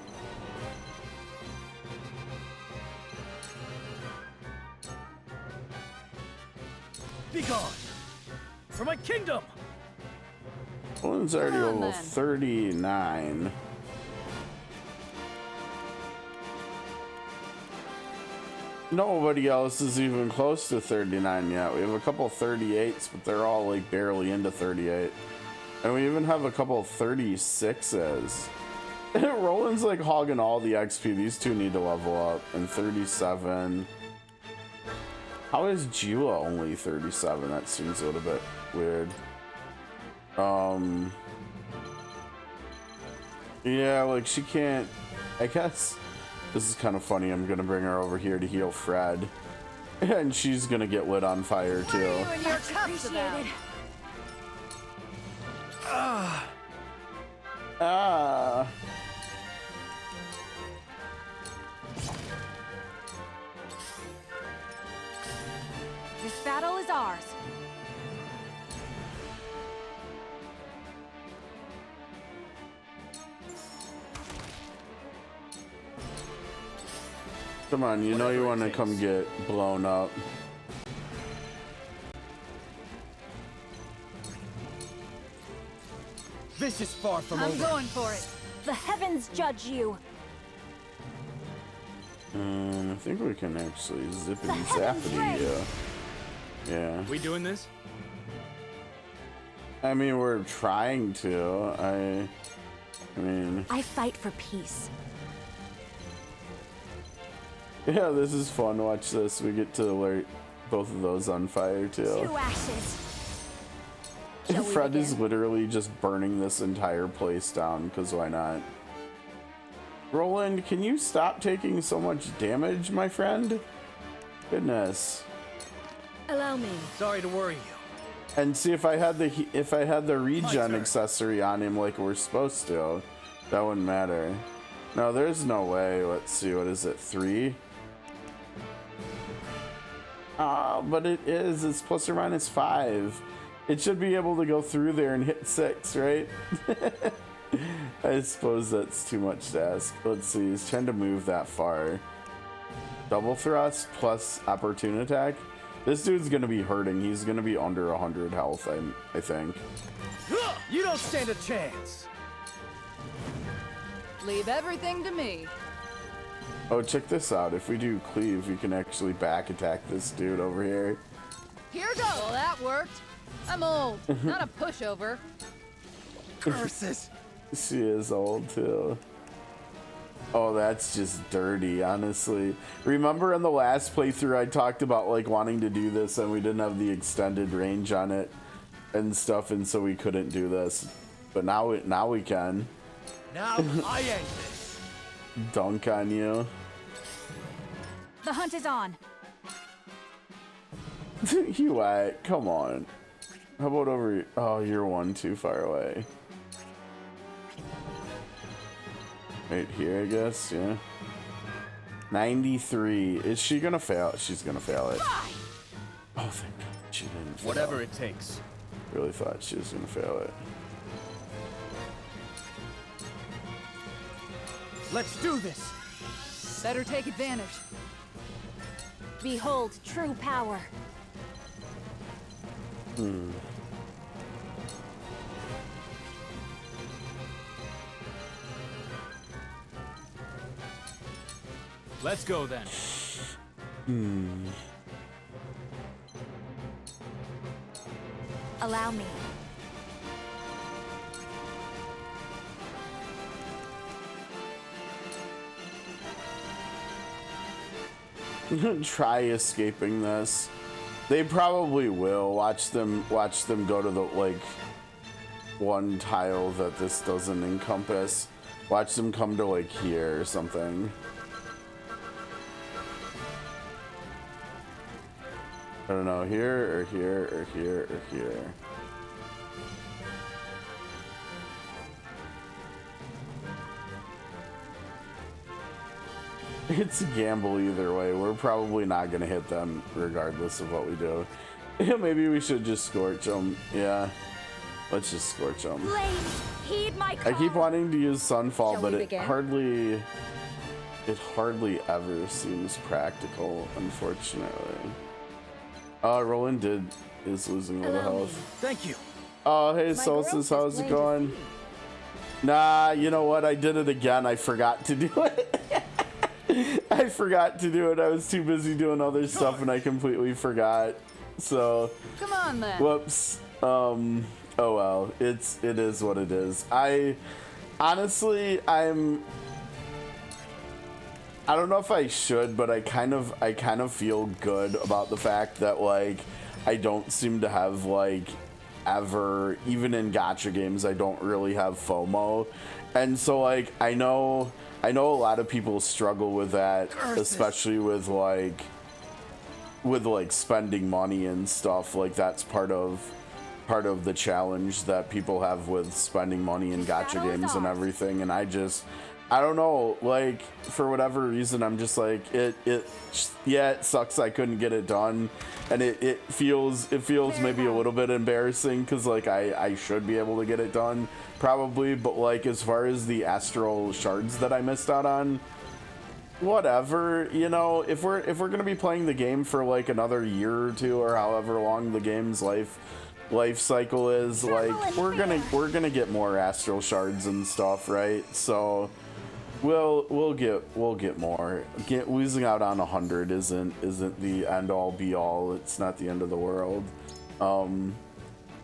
Be gone! For my kingdom! One's already Come on, level then. 39. Nobody else is even close to 39 yet. We have a couple 38s, but they're all like barely into 38. And we even have a couple 36s. Roland's like hogging all the XP. These two need to level up. And 37. How is Jula only 37? That seems a little bit weird. Yeah, like she can't, I guess this is kind of funny. I'm gonna bring her over here to heal Fred, and she's gonna get lit on fire too. And your cups about. Ah. This battle is ours. Come on, you know you want to come get blown up. This is far from I'm over. going for it. The heavens judge you. I think we can actually zip and heavens zappity. reign. Yeah. We doing this? I mean, we're trying to. I mean, I fight for peace. yeah, this is fun. Watch this. We get to light both of those on fire too. Two ashes. Shall we Fred is begin? literally just burning this entire place down, because why not? Roland, can you stop taking so much damage, my friend? Goodness. Allow me. Sorry to worry you. And see, if I had the regen turn. accessory on him like we're supposed to, that wouldn't matter. No, there's no way. Let's see, what is it, 3? But it is. It's plus or minus 5. It should be able to go through there and hit 6, right? I suppose that's too much to ask. Let's see. He's trying to move that far. Double thrust plus opportune attack. This dude's gonna be hurting. He's gonna be under 100 health, I think. You don't stand a chance. Leave everything to me. Oh, check this out. If we do cleave, we can actually back attack this dude over here. Here goes. Well, that worked. I'm old, not a pushover. Curses. She is old too. Oh, that's just dirty, honestly. Remember in the last playthrough I talked about like wanting to do this and we didn't have the extended range on it and stuff, and so we couldn't do this. But now we can. Now I end this. Dunk on you. The hunt is on. You what? Come on. How about over here? Oh, you're one too far away. Right here, I guess, yeah. 93. Is she gonna fail? She's gonna fail it. Oh, thank God she didn't fail. Whatever it takes. Really thought she was gonna fail it. Let's do this. Better take advantage. Behold true power. Let's go then. Allow me. Try escaping this. They probably will. Watch them go to the like one tile that this doesn't encompass. Watch them come to like here or something. I don't know, here or here or here or here. It's a gamble either way. We're probably not gonna hit them regardless of what we do. Maybe we should just scorch them. Yeah, let's just scorch them. Please, heed my call. I keep wanting to use Sunfall, Shall but we it begin? hardly ever seems practical, unfortunately. Roland is losing a little Allow me. health. Thank you. Oh, hey, My Solstice, growth is how's it plain to going? see. Nah, you know what? I did it again. I forgot to do it. I forgot to do it. I was too busy doing other stuff and I completely forgot. So, Come on, then. whoops. Oh well. It is what it is. I honestly, I don't know if I should, but I kind of feel good about the fact that like I don't seem to have like ever, even in gacha games, I don't really have FOMO. And so like I know a lot of people struggle with that, especially with like spending money and stuff. Like that's part of the challenge that people have with spending money in gacha games and everything. And I don't know, like for whatever reason I'm just like it sucks I couldn't get it done, and it feels maybe a little bit embarrassing because like I should be able to get it done probably, but like as far as the astral shards that I missed out on, whatever, you know, if we're gonna be playing the game for like another year or two or however long the game's life cycle is, like we're gonna get more astral shards and stuff, right? So we'll get more. Losing out on 100 isn't the end all be all. It's not the end of the world.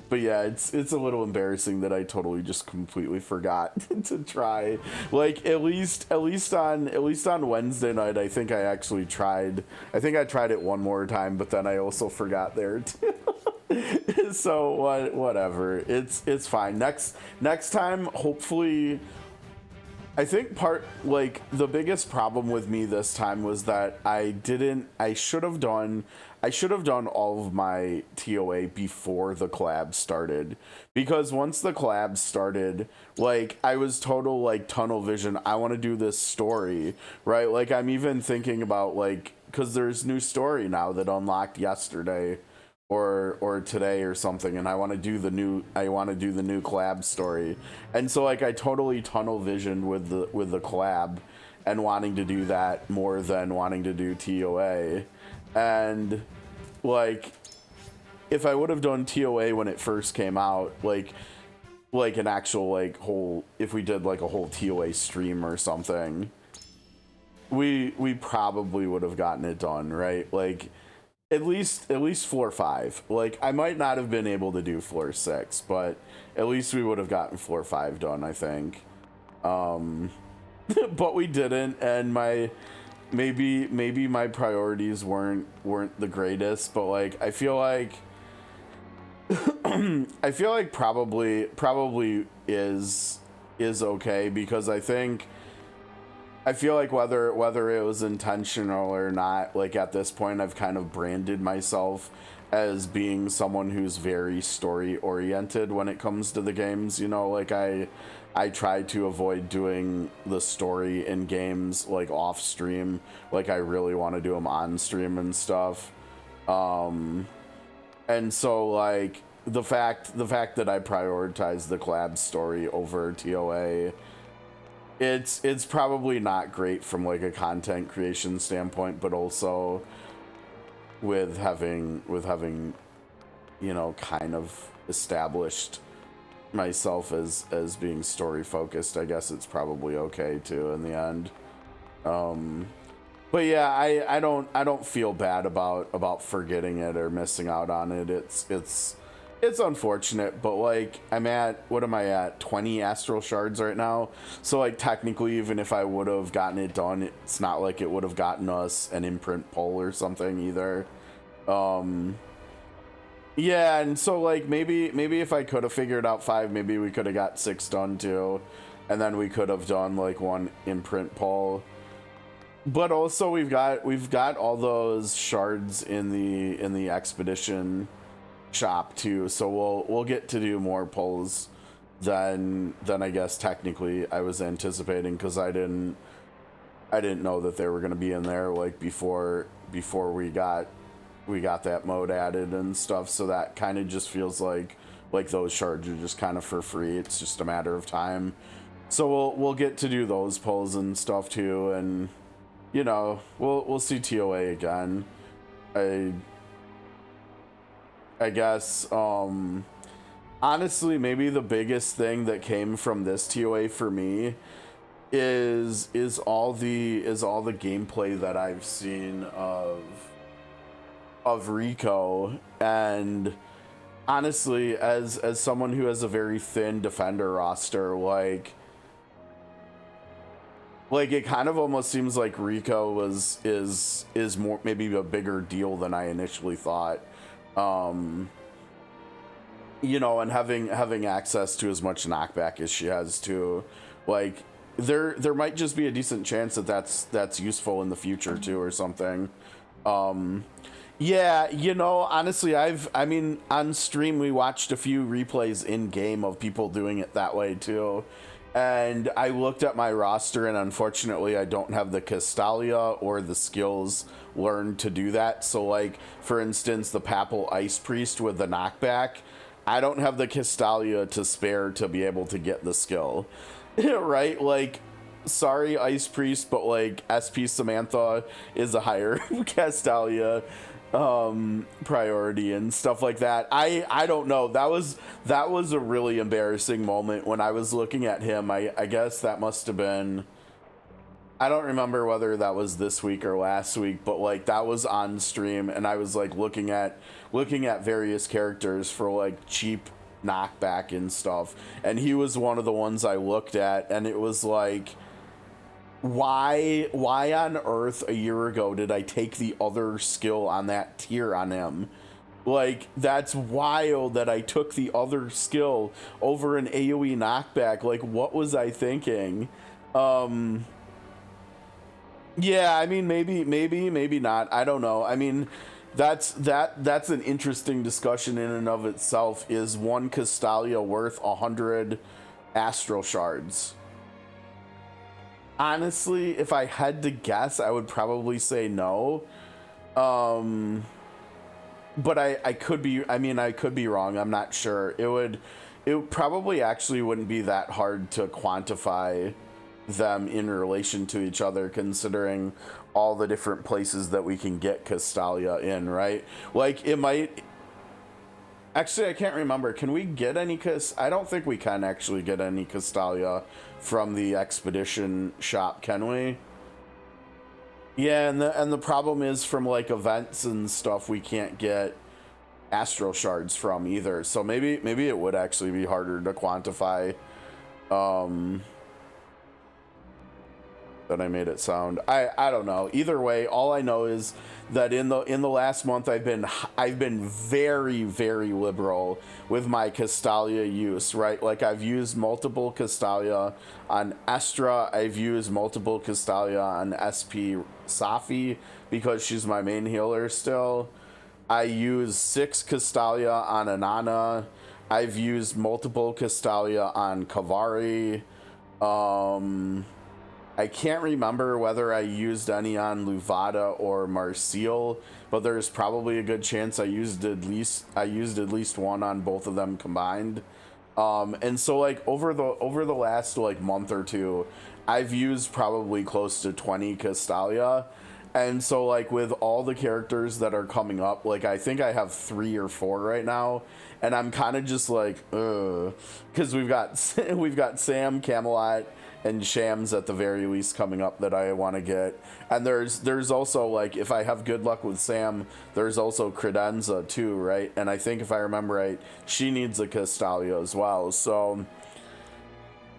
But yeah, it's a little embarrassing that I totally just completely forgot to try. Like at least on Wednesday night, I think I actually tried. I think I tried it one more time, but then I also forgot there too. So whatever. It's fine. Next time, hopefully. I think the biggest problem with me this time was that I should have done all of my TOA before the collab started, because once the collab started, like I was total like tunnel vision. I want to do this story, right? Like I'm even thinking about like, cause there's new story now that unlocked yesterday or today or something, and I want to do the new collab story. And so like I totally tunnel visioned with the collab and wanting to do that more than wanting to do TOA. And like if I would have done TOA when it first came out, like an actual like whole, if we did like a whole TOA stream or something, we probably would have gotten it done, right? Like at least floor 5. Like I might not have been able to do floor 6, but at least we would have gotten floor 5 done, I think. But we didn't, and maybe my priorities weren't the greatest, but like I feel like probably is okay, because I feel like whether it was intentional or not, like at this point I've kind of branded myself as being someone who's very story oriented when it comes to the games, you know, like I try to avoid doing the story in games like off stream. Like I really want to do them on stream and stuff. And so like the fact that I prioritize the collab story over TOA, it's probably not great from like a content creation standpoint, but also with having you know kind of established myself as being story focused, I guess it's probably okay too in the end. But yeah, I don't feel bad about forgetting it or missing out on it. It's unfortunate, but like what am I at 20 astral shards right now, so like technically even if I would have gotten it done, it's not like it would have gotten us an imprint pull or something either. Yeah, and so like maybe if I could have figured out 5, maybe we could have got 6 done too. and then we could have done like one imprint pull. But also we've got all those shards in the expedition shop too, so we'll get to do more pulls than I guess technically I was anticipating, because I didn't know that they were going to be in there like before we got that mode added and stuff. So that kind of just feels like those shards are just kind of for free. It's just a matter of time. So we'll get to do those pulls and stuff too, and you know, we'll see TOA again. I guess honestly, maybe the biggest thing that came from this TOA for me is all the gameplay that I've seen of Rico. And honestly, as someone who has a very thin defender roster, like it kind of almost seems like Rico is more, maybe a bigger deal than I initially thought. You know, and having access to as much knockback as she has too, like there might just be a decent chance that that's useful in the future too, or something. Yeah, you know, honestly, I mean, on stream we watched a few replays in game of people doing it that way too. And I looked at my roster, and unfortunately I don't have the Castalia or the skills learned to do that. So like, for instance, the Papal Ice Priest with the knockback, I don't have the Castalia to spare to be able to get the skill. Right? Like, sorry, Ice Priest, but like SP Samantha is a higher Castalia priority and stuff like that. I don't know. That was a really embarrassing moment when I was looking at him. I guess that must have been, I don't remember whether that was this week or last week, but like that was on stream, and I was like looking at various characters for like cheap knockback and stuff, and he was one of the ones I looked at, and it was like, why on earth a year ago did I take the other skill on that tier on him? Like, that's wild that I took the other skill over an AoE knockback. Like, what was I thinking? Yeah, I mean, maybe not. I don't know. I mean, that's an interesting discussion in and of itself. Is one Castalia worth 100 Astral Shards? Honestly, if I had to guess, I would probably say no. But I could be, I mean, I could be wrong. I'm not sure. It probably actually wouldn't be that hard to quantify them in relation to each other, considering all the different places that we can get Castalia in, right? Like, it might, actually, I can't remember. Can we get any I don't think we can actually get any Castalia from the expedition shop, can we? Yeah, and the problem is, from like events and stuff, we can't get Astral Shards from either. So maybe it would actually be harder to quantify than I made it sound. I don't know. Either way, all I know is that in the last month I've been very, very liberal with my Castalia use, right? Like, I've used multiple Castalia on Estra, I've used multiple Castalia on SP Safi because she's my main healer still. I use 6 Castalia on Anana. I've used multiple Castalia on Kavari. I can't remember whether I used any on Luvada or Marseille, but there's probably a good chance I used at least one on both of them combined. And so like over the last like month or two, I've used probably close to 20 Castalia. And so like with all the characters that are coming up, like I think I have 3 or 4 right now, and I'm kind of just like, because we've got Sam, Camelot, and Shams at the very least coming up that I want to get. And there's also, like, if I have good luck with Sam, there's also Credenza too, right? And I think if I remember right, she needs a Castalia as well. So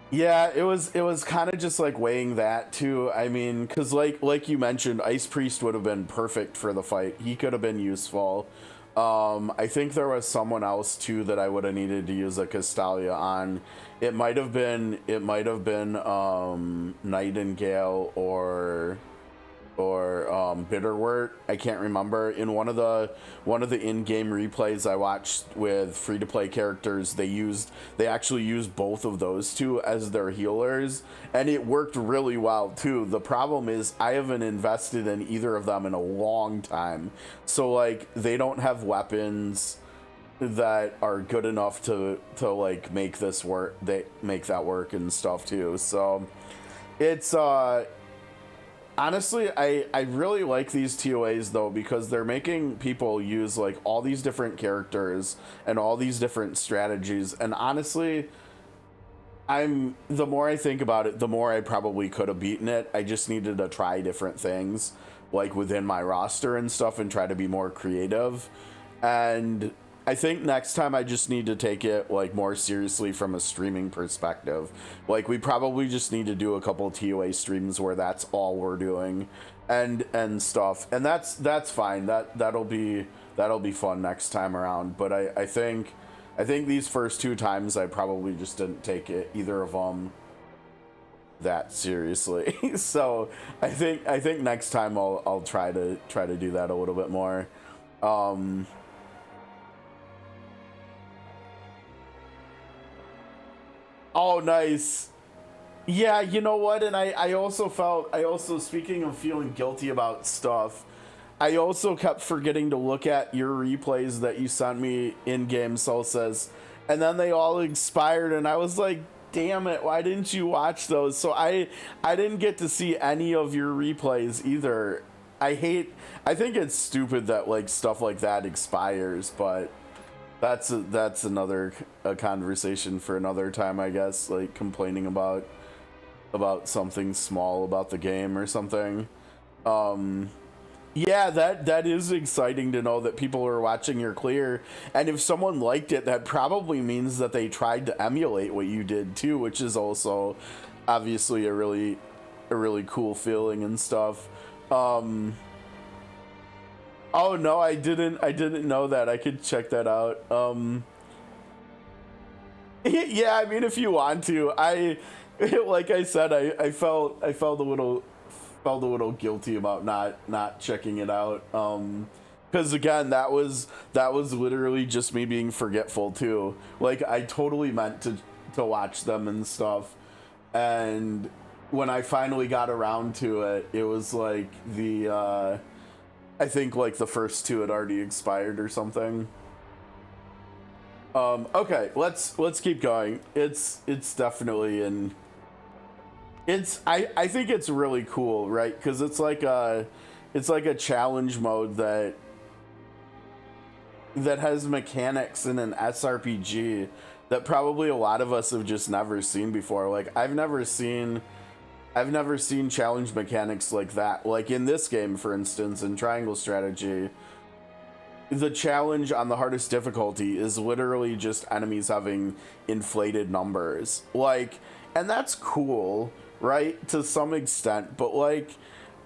yeah, it was kind of just like weighing that too. I mean, because like you mentioned, Ice Priest would have been perfect for the fight. He could have been useful. I think there was someone else too that I would have needed to use a Castalia on. It might have been Nightingale or Bitterwort. I can't remember. In one of the in-game replays I watched with free-to-play characters, they actually used both of those two as their healers, and it worked really well too. The problem is I haven't invested in either of them in a long time, so like they don't have weapons that are good enough to like make this work. They make that work and stuff too. So it's honestly, I really like these TOAs though, because they're making people use like all these different characters and all these different strategies. And honestly, the more I think about it, the more I probably could have beaten it. I just needed to try different things like within my roster and stuff and try to be more creative. And I think next time I just need to take it like more seriously from a streaming perspective. Like we probably just need to do a couple TOA streams where that's all we're doing and stuff. And that's fine. That'll be fun next time around. But I think these first two times I probably just didn't take either of them that seriously. So I think next time I'll try to do that a little bit more. Oh, nice. Yeah, you know what? And I also speaking of feeling guilty about stuff, I also kept forgetting to look at your replays that you sent me in-game, Solstice, and then they all expired, and I was like, damn it, why didn't you watch those? So I didn't get to see any of your replays either. I think it's stupid that like stuff like that expires, but that's another conversation for another time, I guess, like complaining about something small about the game or something. Yeah, that is exciting to know that people are watching your clear, and if someone liked it, that probably means that they tried to emulate what you did too, which is also obviously a really cool feeling and stuff. Oh no, I didn't know that. I could check that out. Yeah, I mean, if you want to, like I said, I felt a little guilty about not checking it out. Because again, that was literally just me being forgetful too. Like I totally meant to watch them and stuff, and when I finally got around to it, it was like I think like the first two had already expired or something. Okay, let's keep going. It's definitely I think it's really cool, right? Because it's like a challenge mode that has mechanics in an srpg that probably a lot of us have just never seen before. Like I've never seen challenge mechanics like that. Like in this game, for instance, in Triangle Strategy, the challenge on the hardest difficulty is literally just enemies having inflated numbers. Like, and that's cool, right? To some extent, but like,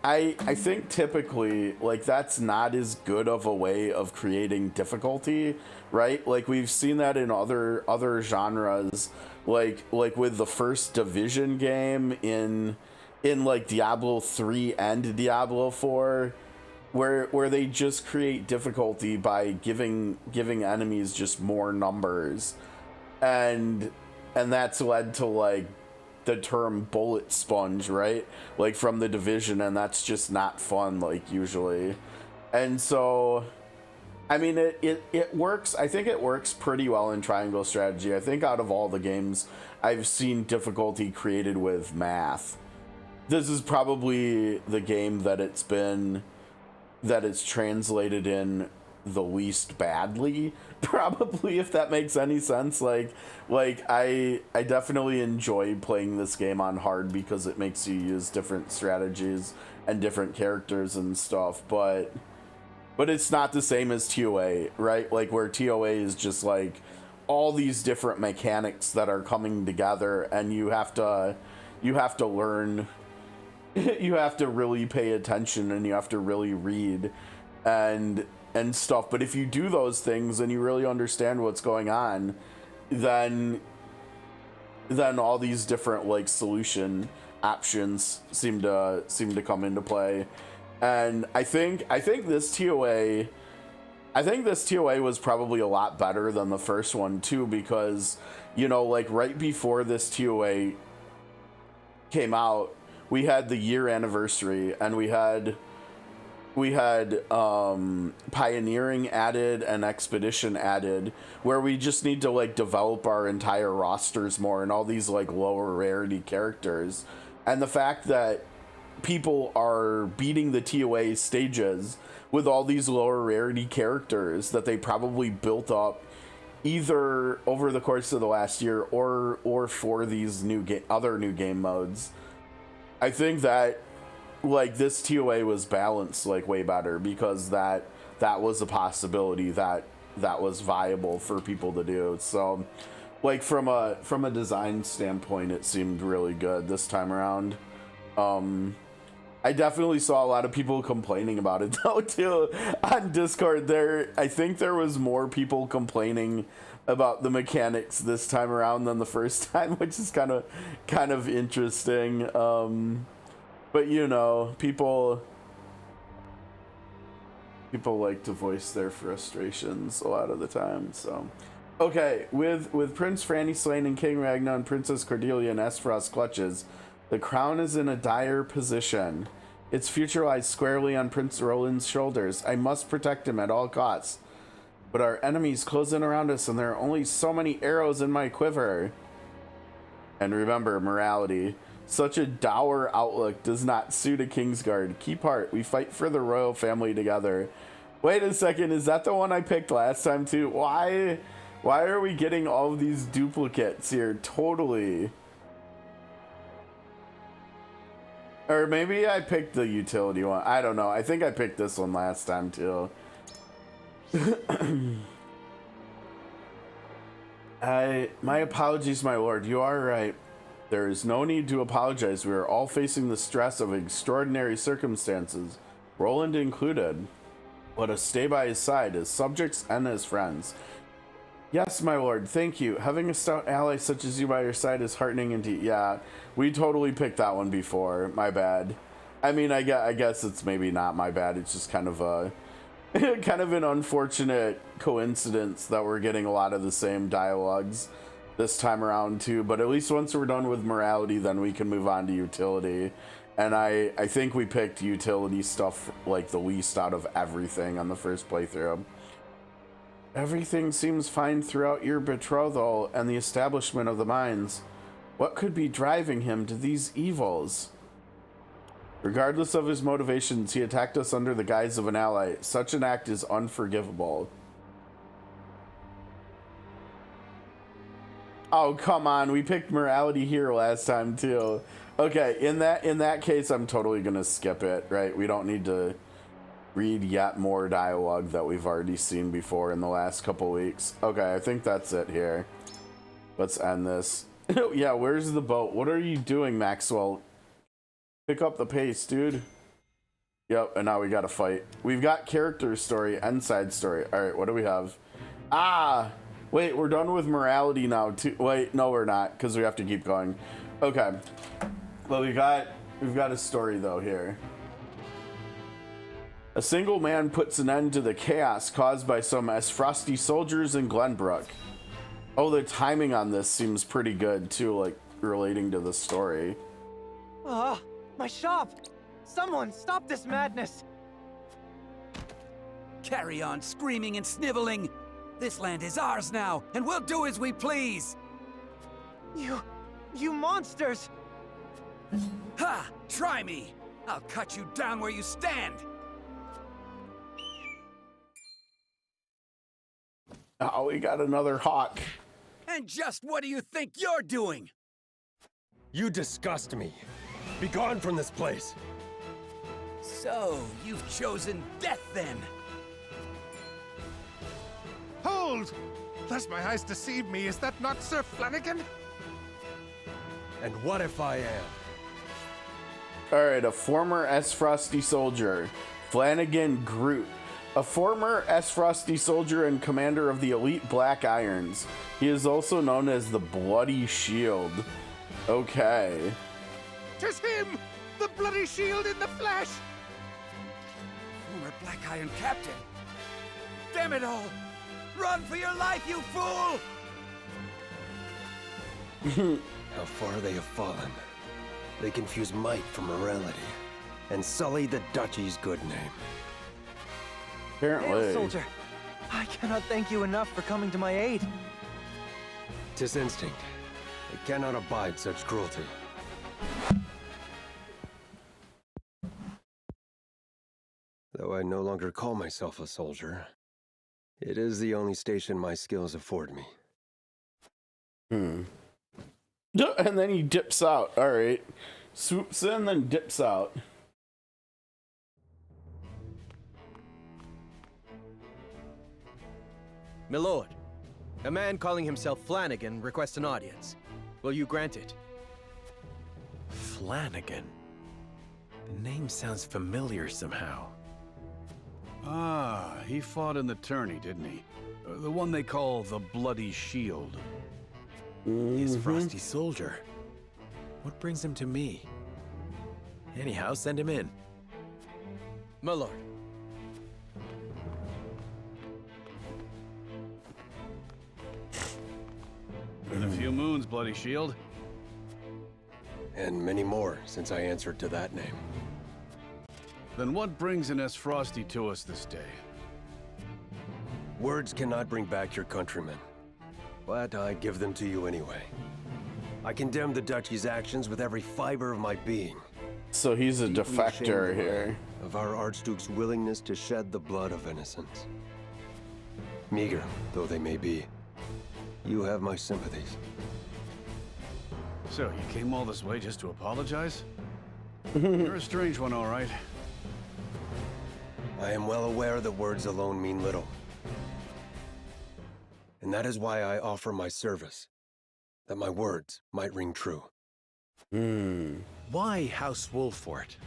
I think typically, like, that's not as good of a way of creating difficulty, right? Like, we've seen that in other genres, like with the first Division game in like Diablo 3 and Diablo 4, where they just create difficulty by giving enemies just more numbers, and that's led to like the term bullet sponge, right? Like from the Division, and that's just not fun, like usually. And so I mean, it works. I think it works pretty well in Triangle Strategy. I think out of all the games I've seen difficulty created with math, this is probably the game that it's translated in the least badly, probably, if that makes any sense. Like I definitely enjoy playing this game on hard because it makes you use different strategies and different characters and stuff, but it's not the same as TOA, right? Like where TOA is just like all these different mechanics that are coming together, and you have to learn, you have to really pay attention, and you have to really read. and stuff. But if you do those things and you really understand what's going on, then all these different like solution options seem to come into play. And I think this TOA was probably a lot better than the first one too, because, you know, like right before this TOA came out, we had the year anniversary, and we had pioneering added and expedition added, where we just need to like develop our entire rosters more and all these like lower rarity characters. And the fact that people are beating the TOA stages with all these lower rarity characters that they probably built up either over the course of the last year or for these other new game modes, I think that like this TOA was balanced like way better, because that was a possibility that was viable for people to do. So like from a design standpoint, it seemed really good this time around. I definitely saw a lot of people complaining about it though too on Discord. I think there was more people complaining about the mechanics this time around than the first time, which is kind of interesting. But you know, people like to voice their frustrations a lot of the time. So okay, with Prince Franny slain and King Ragnar and Princess Cordelia in Aesfrost clutches, the crown is in a dire position. Its future lies squarely on Prince Roland's shoulders. I must protect him at all costs. But our enemies close in around us, and there are only so many arrows in my quiver. And remember, morality. Such a dour outlook does not suit a Kingsguard. Keep heart. We fight for the royal family together. Wait a second, is that the one I picked last time too? Why are we getting all of these duplicates here? Totally. Or maybe I picked the utility one. I don't know. I think I picked this one last time too. My apologies, my lord. You are right. There is no need to apologize. We are all facing the stress of extraordinary circumstances, Roland included. Let us stay by his side, as subjects and as friends. Yes, my lord, thank you. Having a stout ally such as you by your side is heartening indeed. Yeah, we totally picked that one before. My bad. I mean, I guess it's maybe not my bad. It's just kind of a kind of an unfortunate coincidence that we're getting a lot of the same dialogues this time around too. But at least once we're done with morality, then we can move on to utility. And I think we picked utility stuff like the least out of everything on the first playthrough. Everything seems fine throughout your betrothal and the establishment of the mines. What could be driving him to these evils? Regardless of his motivations, he attacked us under the guise of an ally. Such an act is unforgivable. Oh, come on. We picked morality here last time too. Okay, in that case, I'm totally gonna skip it, right? We don't need to read yet more dialogue that we've already seen before in the last couple weeks. Okay, I think that's it here. Let's end this. Yeah, where's the boat? What are you doing, Maxwell? Pick up the pace, dude. Yep, and now we gotta fight. We've got character story and side story. All right, what do we have? Ah, wait, we're done with morality now too. Wait, no, we're not, because we have to keep going. Okay, well, we've got a story though here. A single man puts an end to the chaos caused by some Aesfrosti soldiers in Glenbrook. Oh, the timing on this seems pretty good too, like relating to the story. Ah, my shop! Someone stop this madness! Carry on screaming and sniveling. This land is ours now, and we'll do as we please. You monsters! Ha! Try me! I'll cut you down where you stand! Oh, we got another hawk. And just what do you think you're doing? You disgust me. Be gone from this place. So, you've chosen death then? Hold! Lest my eyes deceive me, is that not Sir Flanagan? And what if I am? Alright, a former Aesfrosti soldier, Flanagan Groot, A former Srpg soldier and commander of the elite Black Irons. He is also known as the Bloody Shield. Okay. 'Tis him! The bloody shield in the flesh! Former Black Iron Captain! Damn it all! Run for your life, you fool! How far they have fallen. They confuse might for morality and sully the duchy's good name. Apparently. Hail, soldier! I cannot thank you enough for coming to my aid. 'Tis instinct. I cannot abide such cruelty. Though I no longer call myself a soldier, it is the only station my skills afford me. And then he dips out. All right. Swoops in, then dips out. My lord, a man calling himself Flanagan requests an audience. Will you grant it? Flanagan. The name sounds familiar somehow. Ah, he fought in the tourney, didn't he? The one they call the Bloody Shield. He's Frosty Soldier. What brings him to me? Anyhow, send him in. My lord. Been a few moons, Bloody Shield. And many more since I answered to that name. Then what brings an Frosty to us this day? Words cannot bring back your countrymen, but I give them to you anyway. I condemn the duchy's actions with every fiber of my being. So he's a defector here. Of our Archduke's willingness to shed the blood of innocents. Meager though they may be, you have my sympathies. So, you came all this way just to apologize? You're a strange one, all right. I am well aware that words alone mean little. And that is why I offer my service, that my words might ring true. Why House Wolfort?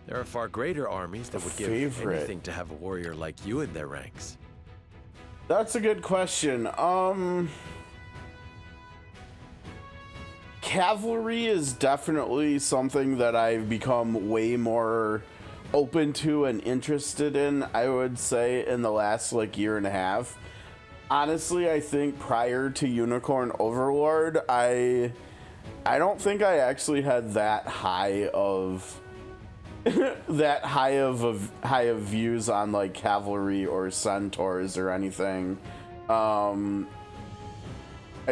There are far greater armies that would give anything to have a warrior like you in their ranks. That's a good question. Cavalry is definitely something that I've become way more open to and interested in, I would say, in the last like year and a half. Honestly, I think prior to Unicorn Overlord, I don't think I actually had that high of high of views on like cavalry or centaurs or anything. I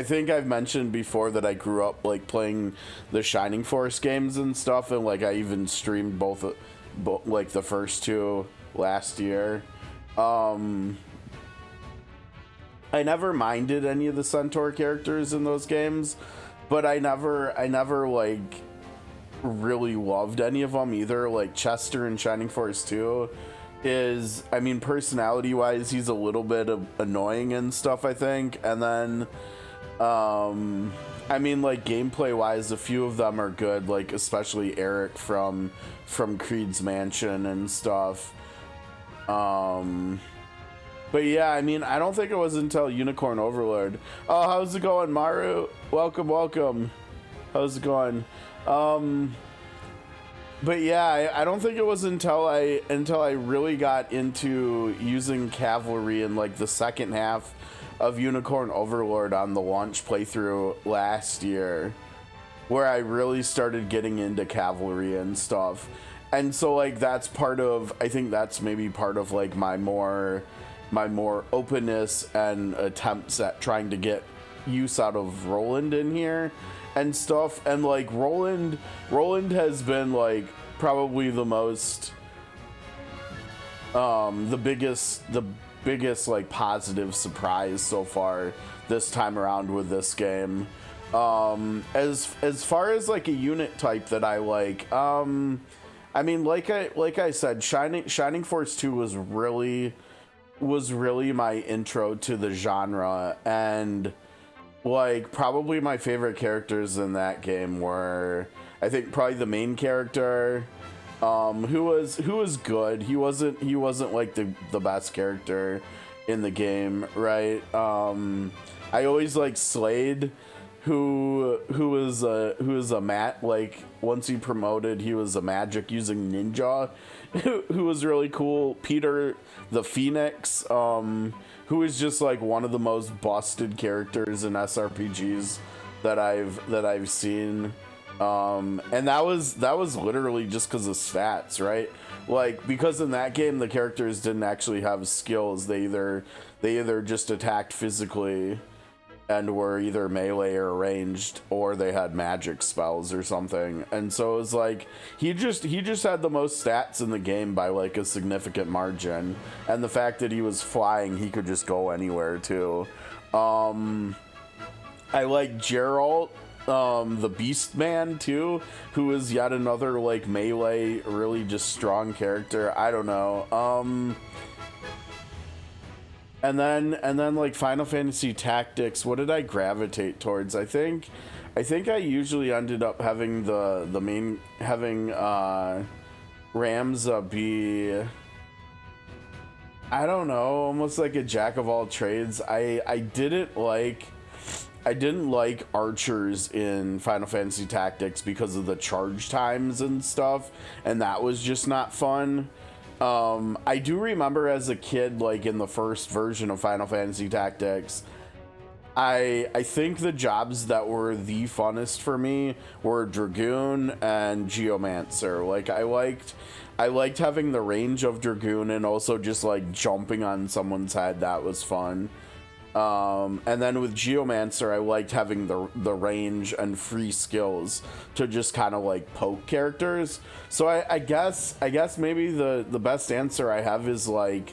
think I've mentioned before that I grew up like playing the Shining Force games and stuff, and like I even streamed both like the first two last year. I never minded any of the centaur characters in those games, but I never like really loved any of them either. Like Chester in Shining Force 2 is, I mean, personality wise he's a little bit annoying and stuff, I think, and then I mean, like gameplay wise a few of them are good, like especially Eric from Creed's Mansion and stuff. But yeah, I mean, I don't think it was until Unicorn Overlord. Oh, how's it going, Maru? Welcome. How's it going? But yeah, I don't think it was until I really got into using cavalry in like the second half of Unicorn Overlord on the launch playthrough last year, where I really started getting into cavalry and stuff. And so like that's part of, I think that's maybe part of like my more openness and attempts at trying to get use out of Roland in here and stuff. And like Roland has been like probably the most the biggest like positive surprise so far this time around with this game. As far as like a unit type that I like, I mean, like I said, Shining Force 2 was really my intro to the genre, and like probably my favorite characters in that game were, I think, probably the main character, who was good. He wasn't like the best character in the game, right? I always like Slade, who was a mat, like once he promoted, he was a magic using ninja, who was really cool. Peter the Phoenix, who is just like one of the most busted characters in SRPGs that I've seen. And that was literally just because of stats, right? Like, because in that game the characters didn't actually have skills. They either just attacked physically and were either melee or ranged, or they had magic spells or something. And so it was like he just had the most stats in the game by like a significant margin. And the fact that he was flying, he could just go anywhere too. I like Geralt, the Beast Man too, who is yet another like melee, really just strong character. I don't know. And then like Final Fantasy Tactics, what did I gravitate towards? I think I usually ended up having the main, having Ramza be, I don't know, almost like a jack of all trades. I didn't like archers in Final Fantasy Tactics because of the charge times and stuff, and that was just not fun. I do remember as a kid, like in the first version of Final Fantasy Tactics, I think the jobs that were the funnest for me were Dragoon and Geomancer. Like I liked having the range of Dragoon and also just like jumping on someone's head. That was fun. And then with Geomancer, I liked having the range and free skills to just kind of like poke characters. So I guess maybe the best answer I have is like,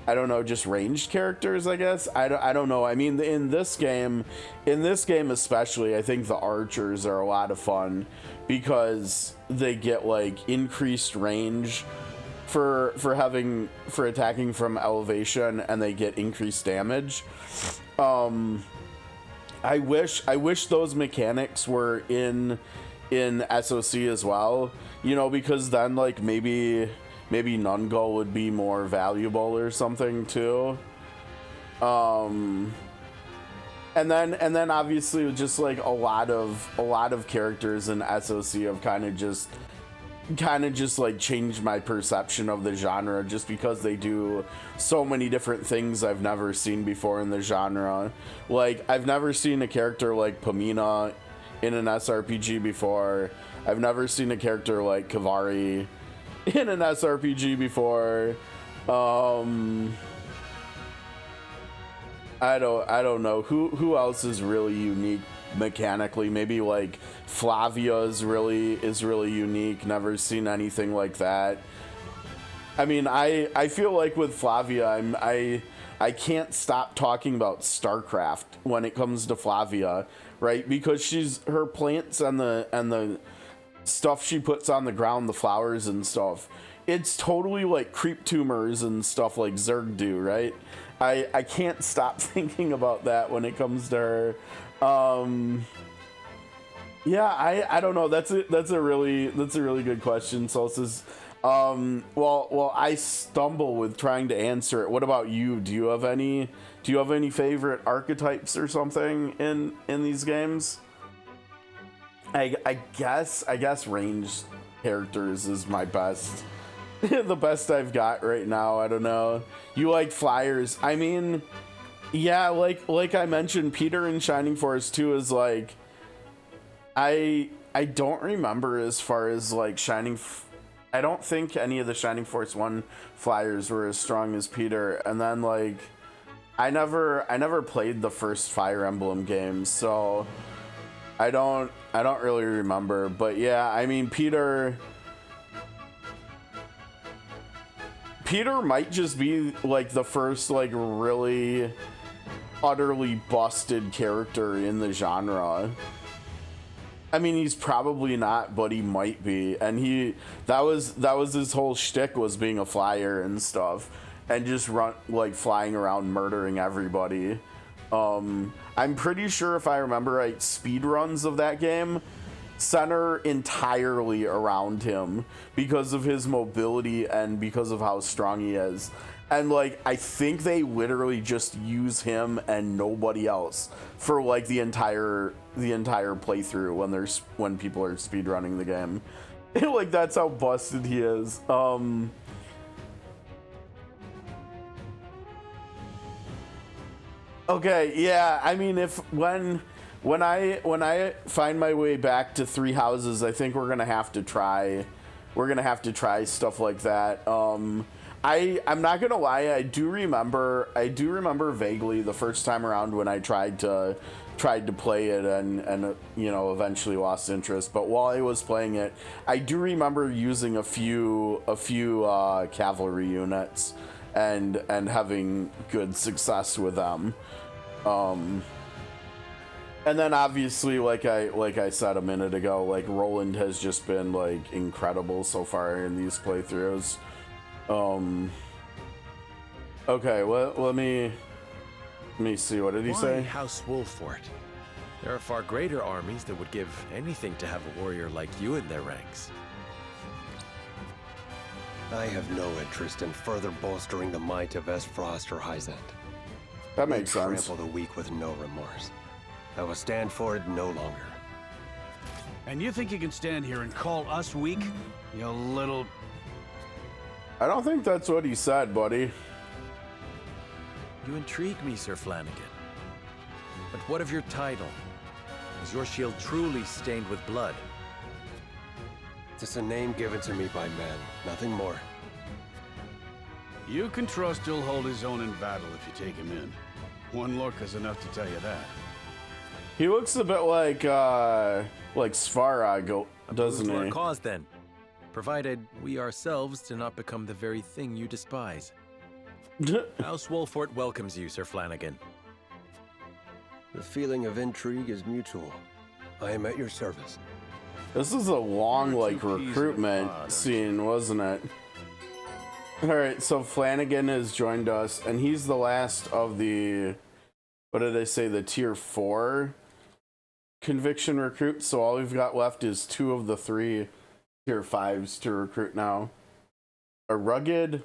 I don't know, just ranged characters, I guess. I don't know. I mean, in this game especially, I think the archers are a lot of fun because they get like increased range for attacking from elevation, and they get increased damage. I wish those mechanics were in SOC as well, you know, because then like maybe Nungo would be more valuable or something too. And then obviously just like a lot of characters in SOC have kind of just like changed my perception of the genre, just because they do so many different things I've never seen before in the genre. Like I've never seen a character like Pamina in an SRPG before. I've never seen a character like Kavari in an SRPG before. I don't know who else is really unique mechanically. Maybe like Flavia is really unique. Never seen anything like that. I mean, I feel like with Flavia, I can't stop talking about StarCraft when it comes to Flavia, right? Because her plants and the stuff she puts on the ground, the flowers and stuff, it's totally like creep tumors and stuff like Zerg do, right? I can't stop thinking about that when it comes to her. Yeah, I don't know. That's a really good question, Solstice. Well, I stumble with trying to answer it. What about you? Do you have any favorite archetypes or something in these games? I guess ranged characters is my best. The best I've got right now. I don't know. You like flyers? I mean, yeah, like I mentioned, Peter in Shining Force 2 is like, I don't remember as far as like I don't think any of the Shining Force 1 flyers were as strong as Peter. And then like I never played the first Fire Emblem games, so I don't really remember. But yeah, I mean, Peter might just be like the first like really utterly busted character in the genre. I mean, he's probably not, but he might be. And that was his whole shtick, was being a flyer and stuff, and just flying around murdering everybody. I'm pretty sure, if I remember right, speed runs of that game, center entirely around him because of his mobility and because of how strong he is. And like, I think they literally just use him and nobody else for like the entire playthrough when people are speedrunning the game. Like, that's how busted he is. Okay, yeah, I mean, when I find my way back to 3 houses, I think we're gonna have to try stuff like that. I'm not gonna lie, I do remember vaguely the first time around when I tried to play it and you know, eventually lost interest. But while I was playing it, I do remember using a few cavalry units and having good success with them. And then obviously, like I said a minute ago, like Roland has just been like incredible so far in these playthroughs. Okay, well, let me see. What did he say? House Wolfort? There are far greater armies that would give anything to have a warrior like you in their ranks. I have no interest in further bolstering the might of Frost or Hyzant. That makes sense. Trample the weak with no remorse. I will stand for it no longer. And you think you can stand here and call us weak? You little... I don't think that's what he said, buddy. You intrigue me, Sir Flanagan. But what of your title? Is your shield truly stained with blood? It's a name given to me by men, nothing more. You can trust he'll hold his own in battle if you take him in. One look is enough to tell you that. He looks a bit like Svarog, doesn't he? To our cause, then. Provided we ourselves do not become the very thing you despise. House Wolfort welcomes you, Sir Flanagan. The feeling of intrigue is mutual. I am at your service. This is a long, like, recruitment scene, wasn't it? Alright, so Flanagan has joined us, and he's the last of the, what did I say, the tier 4 conviction recruits, so all we've got left is 2 of the 3 tier 5s to recruit now. A rugged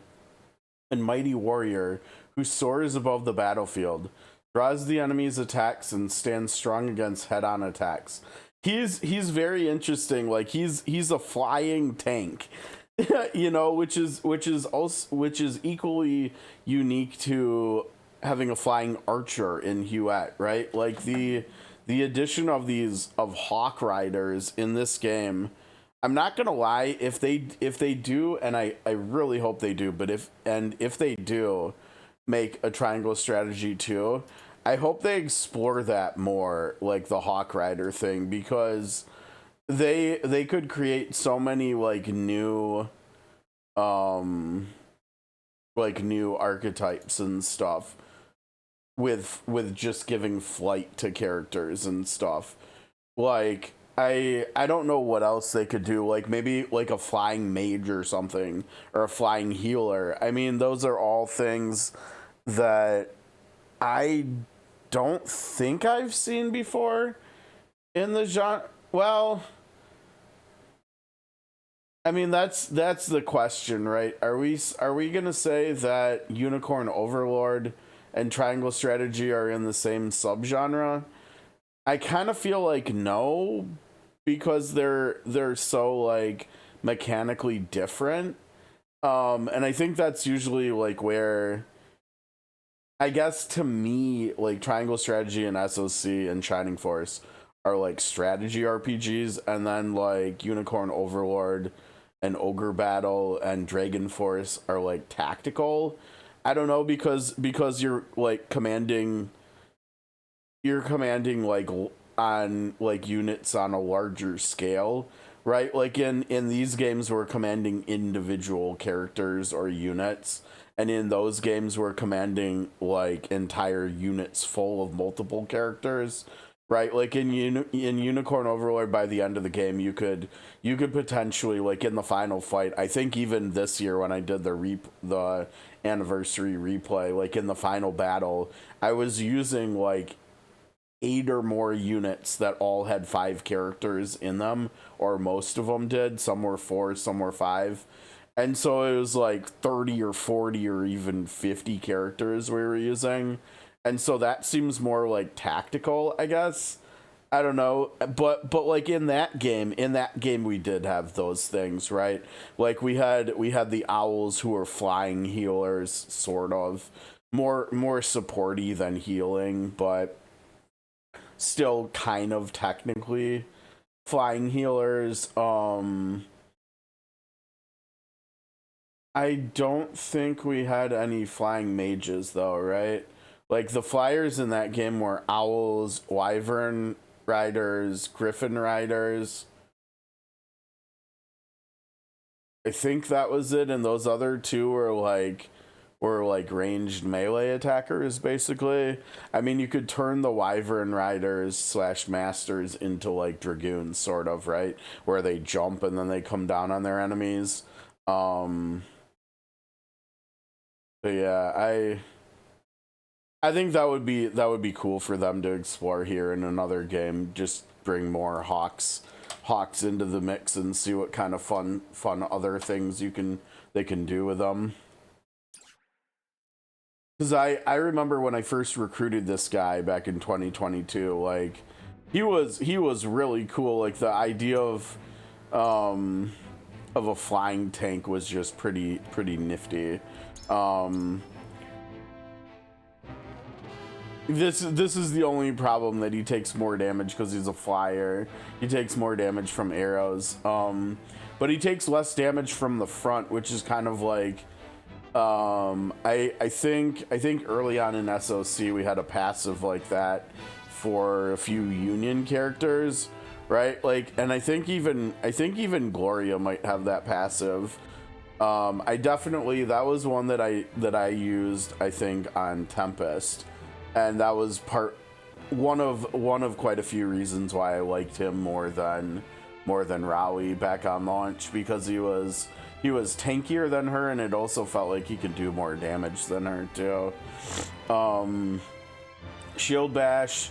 and mighty warrior who soars above the battlefield, draws the enemy's attacks, and stands strong against head-on attacks. He's very interesting. Like, he's a flying tank, you know, which is equally unique to having a flying archer in Huet, right? Like the addition of Hawk Riders in this game. I'm not gonna lie, if they do, and I really hope they do, but if they do make a triangle strategy too, I hope they explore that more, like the Hawk Rider thing, because they could create so many like new archetypes and stuff with just giving flight to characters and stuff. Like, I don't know what else they could do, like maybe like a flying mage or something, or a flying healer. I mean, those are all things that I don't think I've seen before in the genre. Well, I mean, that's the question, right? Are we gonna say that Unicorn Overlord and Triangle Strategy are in the same subgenre? I kind of feel like no, because they're so like mechanically different. And I think that's usually like where, I guess to me, like Triangle Strategy and SOC and Shining Force are like strategy RPGs, and then like Unicorn Overlord and Ogre Battle and Dragon Force are like tactical. I don't know, because you're like commanding like on like units on a larger scale, right? Like in these games we're commanding individual characters or units, and in those games we're commanding like entire units full of multiple characters, right? Like in Unicorn Overlord, by the end of the game you could potentially, like in the final fight, I think even this year when I did the anniversary replay, like in the final battle I was using like 8 or more units that all had 5 characters in them, or most of them did. Some were 4, some were 5. And so it was like 30 or 40 or even 50 characters we were using. And so that seems more like tactical, I guess. I don't know, but like in that game we did have those things, right? Like we had the owls who were flying healers, sort of more supporty than healing, but still kind of technically flying healers. I don't think we had any flying mages though, right? Like the flyers in that game were owls, wyvern riders, griffin riders. I think that was it, and those other two were like ranged melee attackers, basically. I mean, you could turn the wyvern riders / masters into like dragoons, sort of, right? Where they jump and then they come down on their enemies. But yeah, I think that would be cool for them to explore here in another game. Just bring more hawks into the mix and see what kind of fun other things they can do with them. Because I remember when I first recruited this guy back in 2022, like he was really cool. Like the idea of a flying tank was just pretty nifty. This is the only problem, that he takes more damage because he's a flyer. He takes more damage from arrows, but he takes less damage from the front, which is kind of like I think early on in SOC we had a passive like that for a few Union characters, right? Like, and I think even Gloria might have that passive. That was one that I used, I think, on Tempest. And that was one of quite a few reasons why I liked him more than Rowley back on launch, because he was tankier than her, and it also felt like he could do more damage than her too. Shield bash.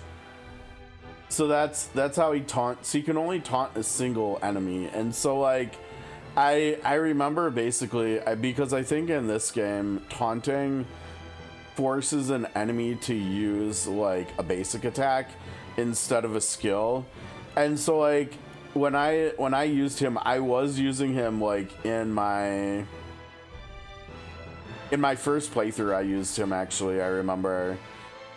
So that's how he taunts. He can only taunt a single enemy, and so like I remember basically, because I think in this game taunting forces an enemy to use like a basic attack instead of a skill. And so like when I used him, I was using him like in my first playthrough. I used him, actually, I remember,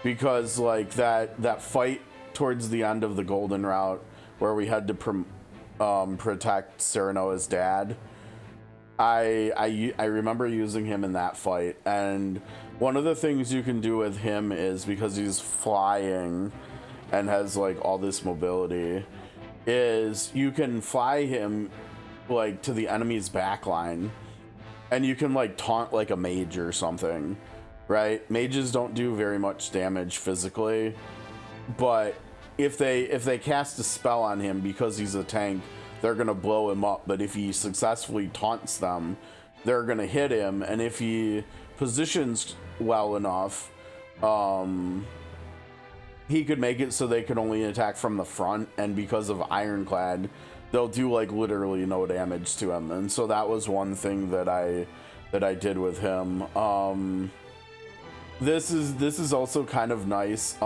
because like that fight towards the end of the Golden Route where we had to protect Serenoa's dad, I remember using him in that fight. And one of the things you can do with him is, because he's flying and has like all this mobility, is you can fly him like to the enemy's back line, and you can like taunt like a mage or something, right? Mages don't do very much damage physically, but if they cast a spell on him, because he's a tank, they're gonna blow him up. But if he successfully taunts them, they're gonna hit him, and if he positions well enough, he could make it so they could only attack from the front, and because of Ironclad, they'll do like literally no damage to him. And so that was one thing that I did with him. This is also kind of nice.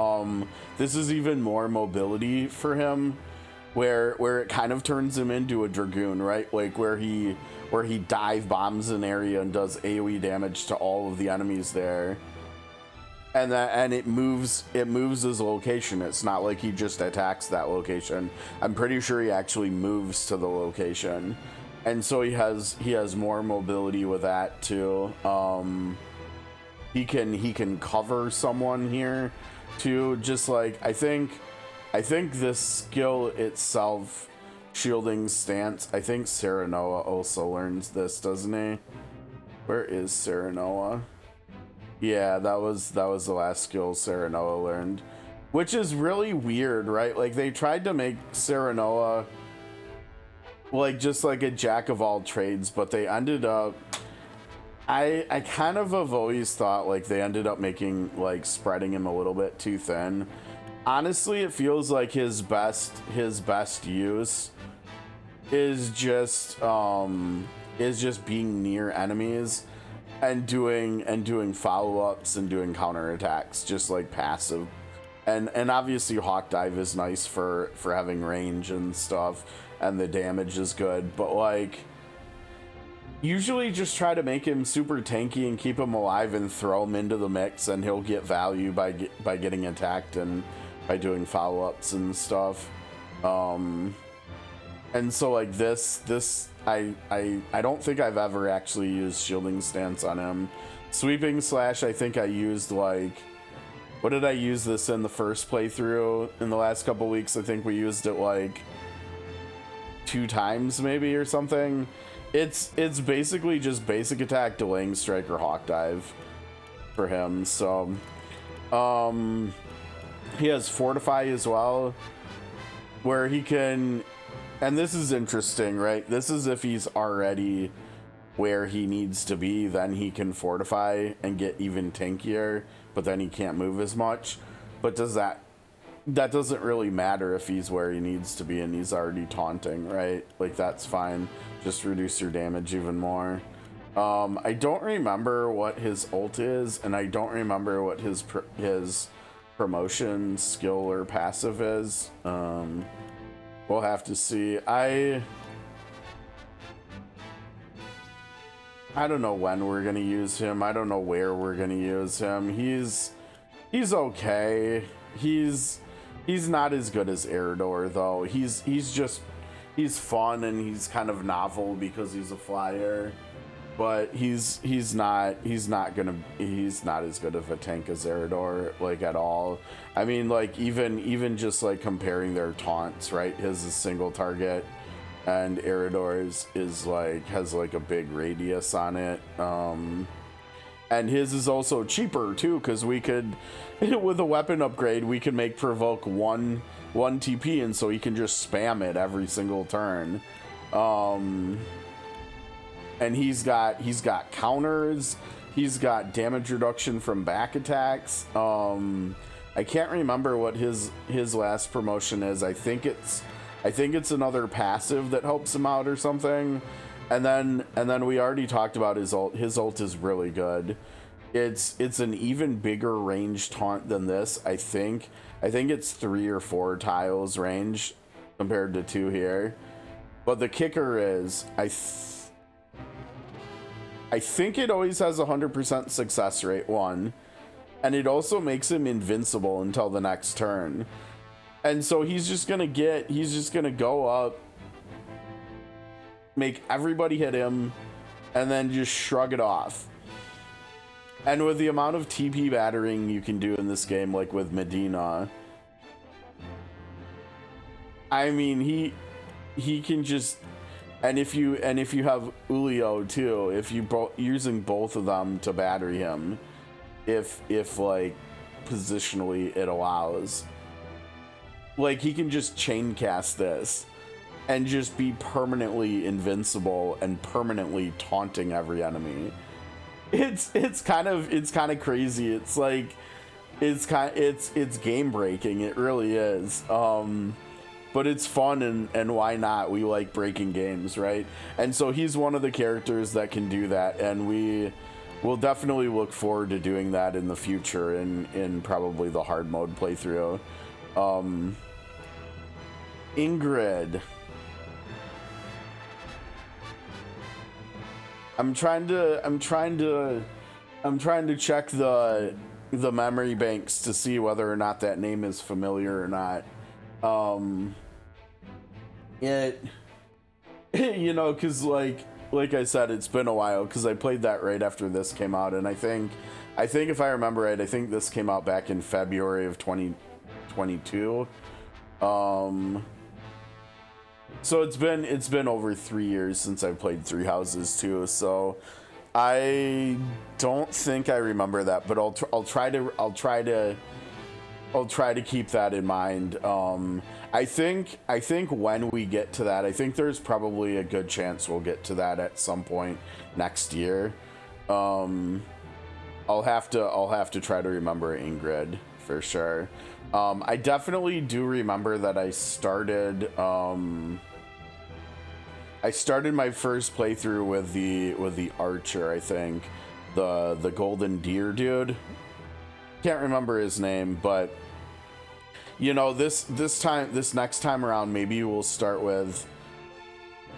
This is even more mobility for him, where it kind of turns him into a dragoon, right? Like where he dive bombs an area and does AoE damage to all of the enemies there. And it moves his location. It's not like he just attacks that location. I'm pretty sure he actually moves to the location. And so he has more mobility with that too. He can cover someone here too. Just like I think this skill itself, shielding stance, I think Serenoa also learns this, doesn't he? Where is Serenoa? Yeah, that was the last skill Serenoa learned, which is really weird, right? Like they tried to make Serenoa like just like a jack of all trades, but they ended up, I kind of have always thought like they ended up making, like, spreading him a little bit too thin, honestly, it feels like his best use is just being near enemies and doing follow-ups and doing counterattacks, just like passive. And obviously Hawk Dive is nice for having range and stuff, and the damage is good, but like usually just try to make him super tanky and keep him alive and throw him into the mix, and he'll get value by getting attacked and by doing follow-ups and stuff. And so like this I don't think I've ever actually used shielding stance on him. Sweeping slash, I think I used like, what did I use this in the first playthrough in the last couple weeks? I think we used it like 2 times maybe or something. It's basically just basic attack, delaying strike, or Hawk Dive for him. So he has Fortify as well, where he can, and this is interesting, right? This is if he's already where he needs to be, then he can Fortify and get even tankier, but then he can't move as much. But that doesn't really matter if he's where he needs to be and he's already taunting, right? Like, that's fine. Just reduce your damage even more. I don't remember what his ult is, and I don't remember what his promotion skill or passive is. We'll have to see. I don't know when we're gonna use him. I don't know where we're gonna use him. He's okay. He's not as good as Eridor though. He's fun and he's kind of novel because he's a flyer, but he's not as good of a tank as Eridor, like, at all. I mean, like, even just like comparing their taunts, right? His is single target and Eridor's is like, has like a big radius on it. And his is also cheaper too, because we could, with a weapon upgrade, we can make provoke one TP, and so he can just spam it every single turn. And he's got counters, he's got damage reduction from back attacks. I can't remember what his last promotion is. I think it's another passive that helps him out or something. And then we already talked about his ult. His ult is really good. It's an even bigger range taunt than this. I think it's 3 or 4 tiles range compared to 2 here. But the kicker is, I think it always has 100% success rate, 1, and it also makes him invincible until the next turn. And so he's just gonna go up, make everybody hit him, and then just shrug it off. And with the amount of TP battering you can do in this game, like with Medina, I mean, he can just, and if you have Ulio too, if you using both of them to batter him, if like positionally it allows, like, he can just chain cast this and just be permanently invincible and permanently taunting every enemy. It's kind of crazy. It's like, it's game breaking. It really is. But it's fun, and why not? We like breaking games, right? And so he's one of the characters that can do that, and we will definitely look forward to doing that in the future in probably the hard mode playthrough. Ingrid. I'm trying to check the memory banks to see whether or not that name is familiar or not. You know, because like I said, it's been a while, because I played that right after this came out, and I think if I remember right, I think this came out back in February of 2022. So it's been over 3 years since I played Three Houses too. So I don't think I remember that, but I'll try to keep that in mind. I think when we get to that, I think there's probably a good chance we'll get to that at some point next year. I'll have to try to remember Ingrid for sure. I definitely do remember that I started my first playthrough with the archer, I think. The golden deer dude. Can't remember his name, but you know, this next time around, maybe we'll start with,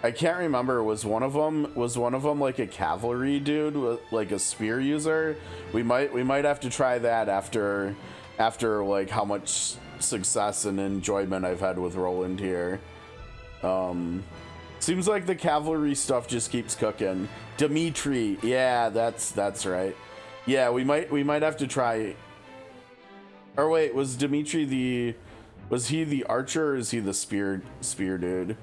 I can't remember, was one of them like a cavalry dude, like a spear user? We might have to try that after like how much success and enjoyment I've had with Roland here. Seems like the cavalry stuff just keeps cooking. Dimitri, yeah, that's right. Yeah, we might have to try. Or wait, was Dimitri was he the archer or is he the spear dude?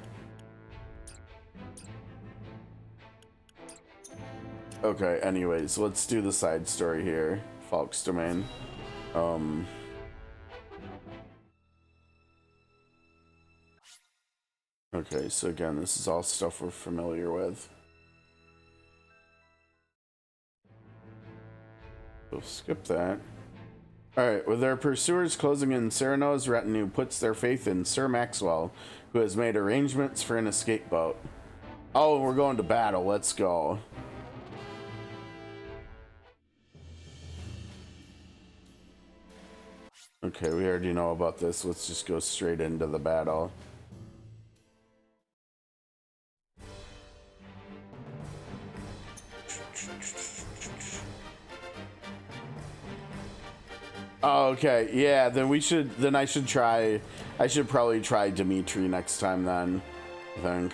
Okay, anyways, let's do the side story here. Falk's Domain. Okay, so again, this is all stuff we're familiar with. We'll skip that. Alright, with their pursuers closing in, Cyrano's retinue puts their faith in Sir Maxwell, who has made arrangements for an escape boat. Oh, we're going to battle. Let's go. Okay, we already know about this. Let's just go straight into the battle. Oh, okay, yeah, then I should probably try Dimitri next time then, I think.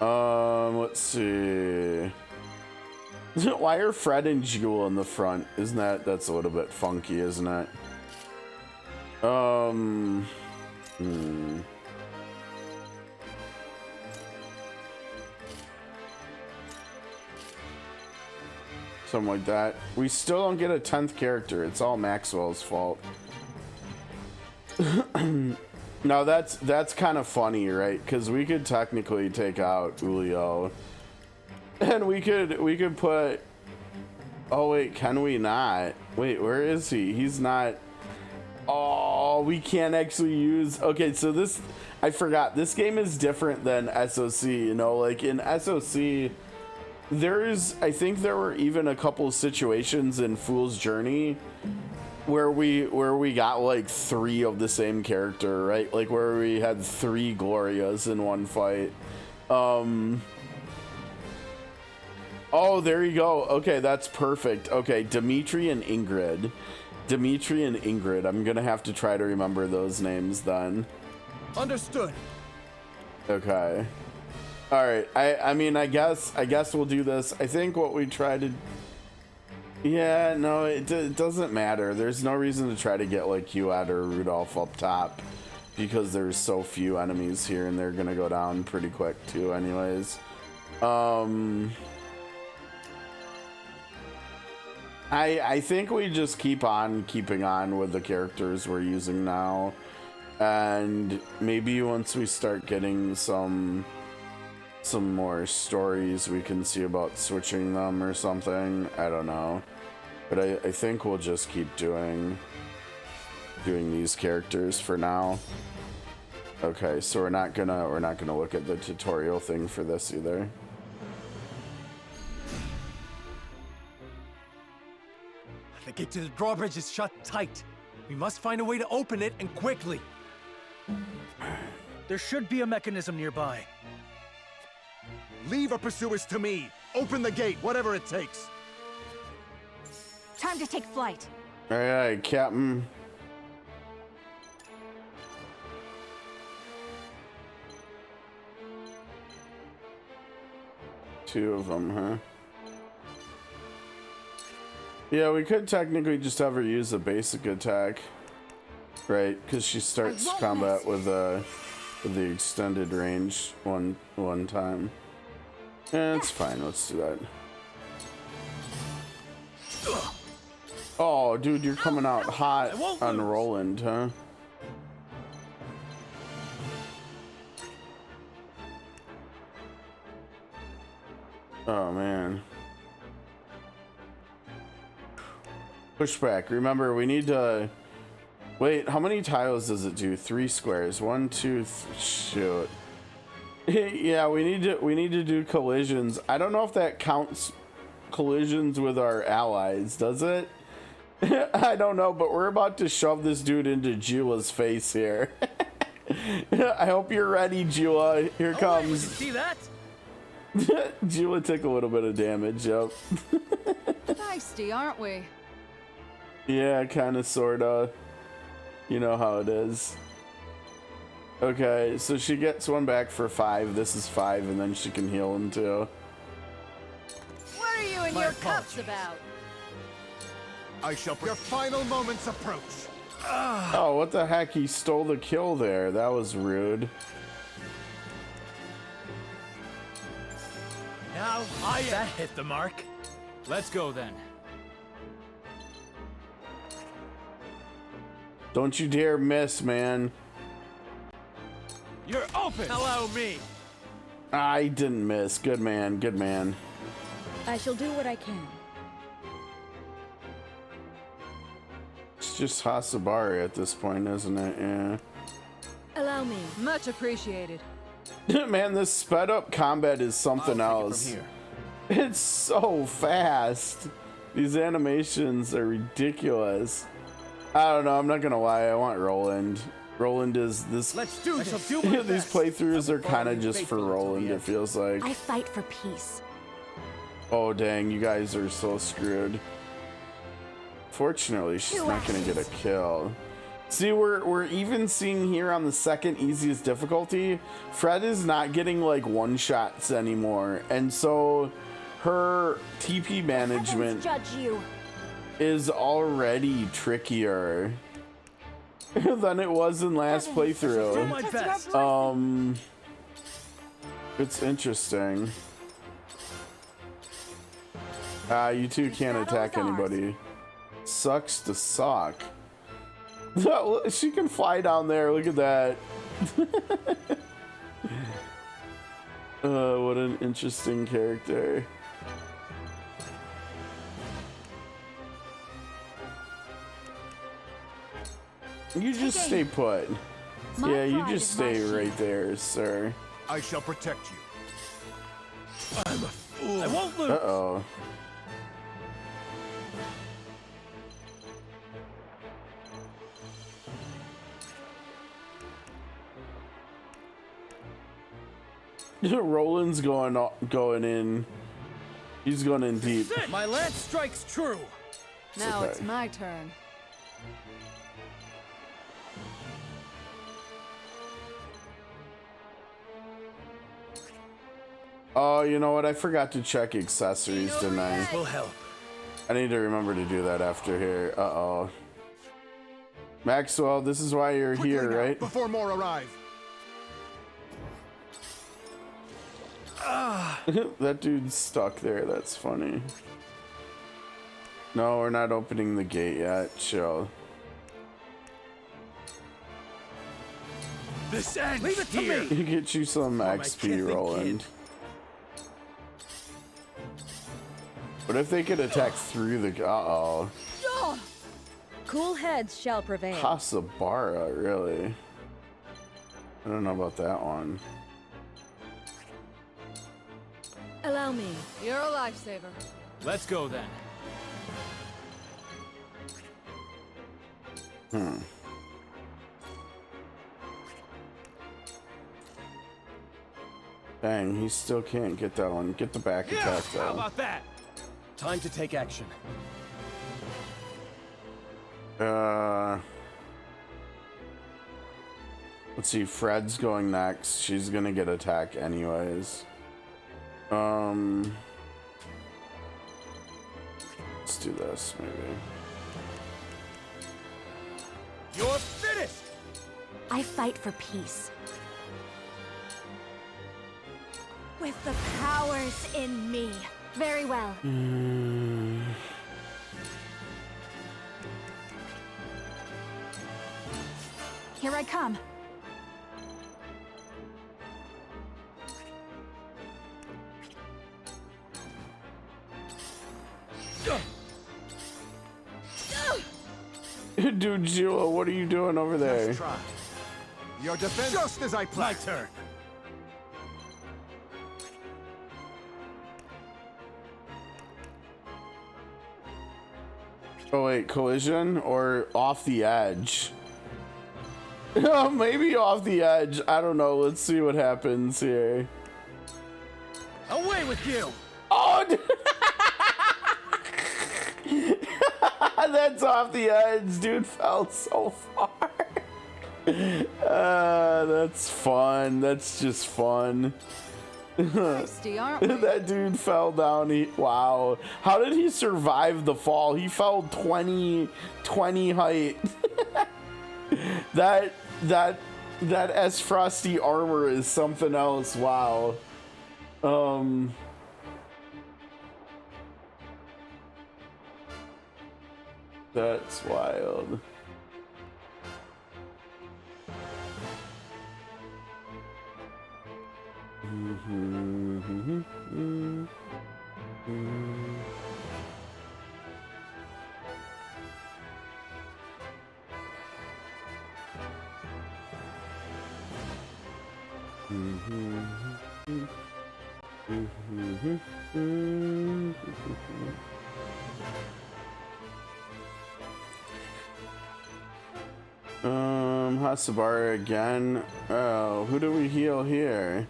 Let's see. Why are Fred and Jewel in the front? That's a little bit funky, isn't it? Something like that. We still don't get a 10th character. It's all Maxwell's fault. Now that's kind of funny, right? Because we could technically take out Ulio, and we could put. Oh wait, can we not? Wait, where is he? He's not. Oh, we can't actually use. Okay, so this, I forgot. This game is different than SOC. You know, like in SOC. I think there were even a couple of situations in Fool's Journey where we got like 3 of the same character, right? Like where we had 3 Glorias in one fight. Oh, there you go. Okay, that's perfect. Okay, Dimitri and Ingrid. I'm gonna have to try to remember those names then. Understood. Okay. All right. I mean, I guess we'll do this. I think what we try to. Yeah, no, it doesn't matter. There's no reason to try to get like Huad or Rudolph up top because there's so few enemies here, and they're gonna go down pretty quick too, anyways. I think we just keep on keeping on with the characters we're using now, and maybe once we start getting some more stories, we can see about switching them or something. I don't know, but I think we'll just keep doing these characters for now. Okay, so we're not gonna look at the tutorial thing for this either. The gate to the drawbridge is shut tight. We must find a way to open it, and quickly. There should be a mechanism nearby. Leave our pursuers to me. Open the gate, whatever it takes. Time to take flight. All right, Captain. Two of them, huh? Yeah, we could technically just have her use a basic attack, right? Because she starts combat with the extended range one time. Yeah, it's fine. Let's do that. Oh, dude, you're coming out hot on Roland, huh? Oh man. Pushback. Remember, we need to... Wait, how many tiles does it do? 3 squares. 1, 2, shoot. Yeah, we need to do collisions. I don't know if that counts collisions with our allies, does it? I don't know, but we're about to shove this dude into Jula's face here. I hope you're ready, Jula. Here comes. See that? Jula took a little bit of damage, yep. Feisty, aren't we? Yeah, kind of, sort of. You know how it is. Okay, so she gets one back for 5. This is 5, and then she can heal him too. What are you and your cups about? I shall. Your final moments approach. Oh, what the heck? He stole the kill there. That was rude. Now that hit the mark. Let's go then. Don't you dare miss, man. You're open. Allow me. I didn't miss. Good man. Good man. I shall do what I can. It's just Hasabari at this point, isn't it? Yeah. Allow me. Much appreciated. Man, this sped up combat is something else. It's so fast. These animations are ridiculous. I don't know. I'm not gonna lie. I want Roland. Roland is this. Let's do this. These playthroughs are kind of just for Roland. It feels like. I fight for peace. Oh dang! You guys are so screwed. Fortunately, she's not gonna get a kill. See, we're even seeing here on the second easiest difficulty, Fred is not getting like one-shots anymore, and so her TP management is already trickier than it was in last playthrough. It's interesting. You two can't attack anybody. Sucks to suck. She can fly down there. Look at that. What an interesting character. You just stay put. Yeah, you just stay right there, sir. I shall protect you. I'm a fool. I won't lose. Uh-oh. Roland's going in. He's going in deep. My lance strikes true. Now it's my turn. Oh, you know what? I forgot to check accessories, didn't I? Will help. I need to remember to do that after here. Uh-oh. Maxwell, this is why you're here, right? Before more arrive. That dude's stuck there. That's funny. No, we're not opening the gate yet. Chill. This ends. Leave it to me. Get you some XP, Roland. What if they could attack through the... Uh-oh. Cool heads shall prevail. Hasabara, really? I don't know about that one. Allow me. You're a lifesaver. Let's go then. Dang, he still can't get that one. Get the back attack, though. How about that? Time to take action. Let's see. Fred's going next. She's gonna get attack anyways. Let's do this, maybe. You're finished! I fight for peace. With the powers in me. Very well. Here I come. Dude, Jula, what are you doing over there? Let's try. Your defense. Just as I planned. My turn. Oh wait, collision or off the edge? Maybe off the edge. I don't know. Let's see what happens here. Away with you! Oh, that's off the edge. Dude fell so far. That's fun. That's just fun. Tasty, aren't we? That dude fell down. Wow. How did he survive the fall? He fell 20 height. that S Frosty armor is something else. Wow. That's wild. Hasabara again. Oh, who do we heal here?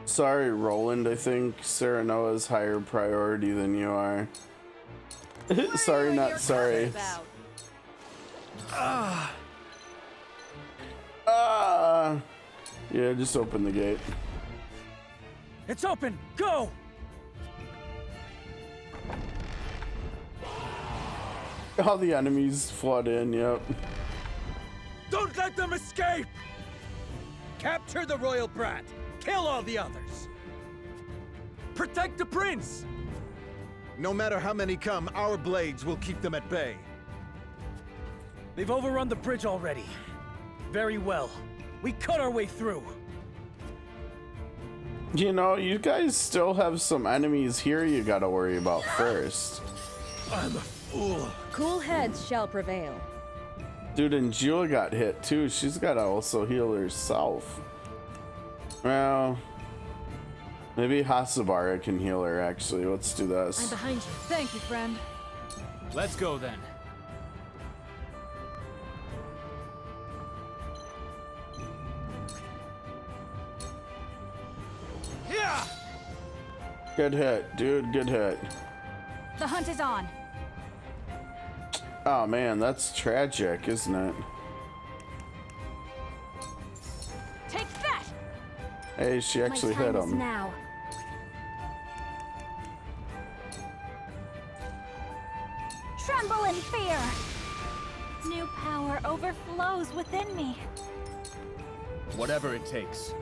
Sorry, Roland. I think Serenoa's higher priority than you are. Sorry, not sorry. Yeah, just open the gate. It's open. Go. All the enemies flood in. Yep. Don't let them escape! Capture the royal brat! Kill all the others! Protect the prince! No matter how many come, our blades will keep them at bay. They've overrun the bridge already. Very well. We cut our way through. You know, you guys still have some enemies here you gotta worry about first. I'm a fool. Cool heads shall prevail. Dude, and Jewel got hit too. She's gotta also heal herself. Well, maybe Hasabara can heal her actually. Let's do this. I'm behind you. Thank you, friend. Let's go then. Yeah! Good hit, dude. Good hit. The hunt is on. Oh man, that's tragic, isn't it? Take that! Hey, she actually hit him. Now. Tremble in fear! New power overflows within me. Whatever it takes.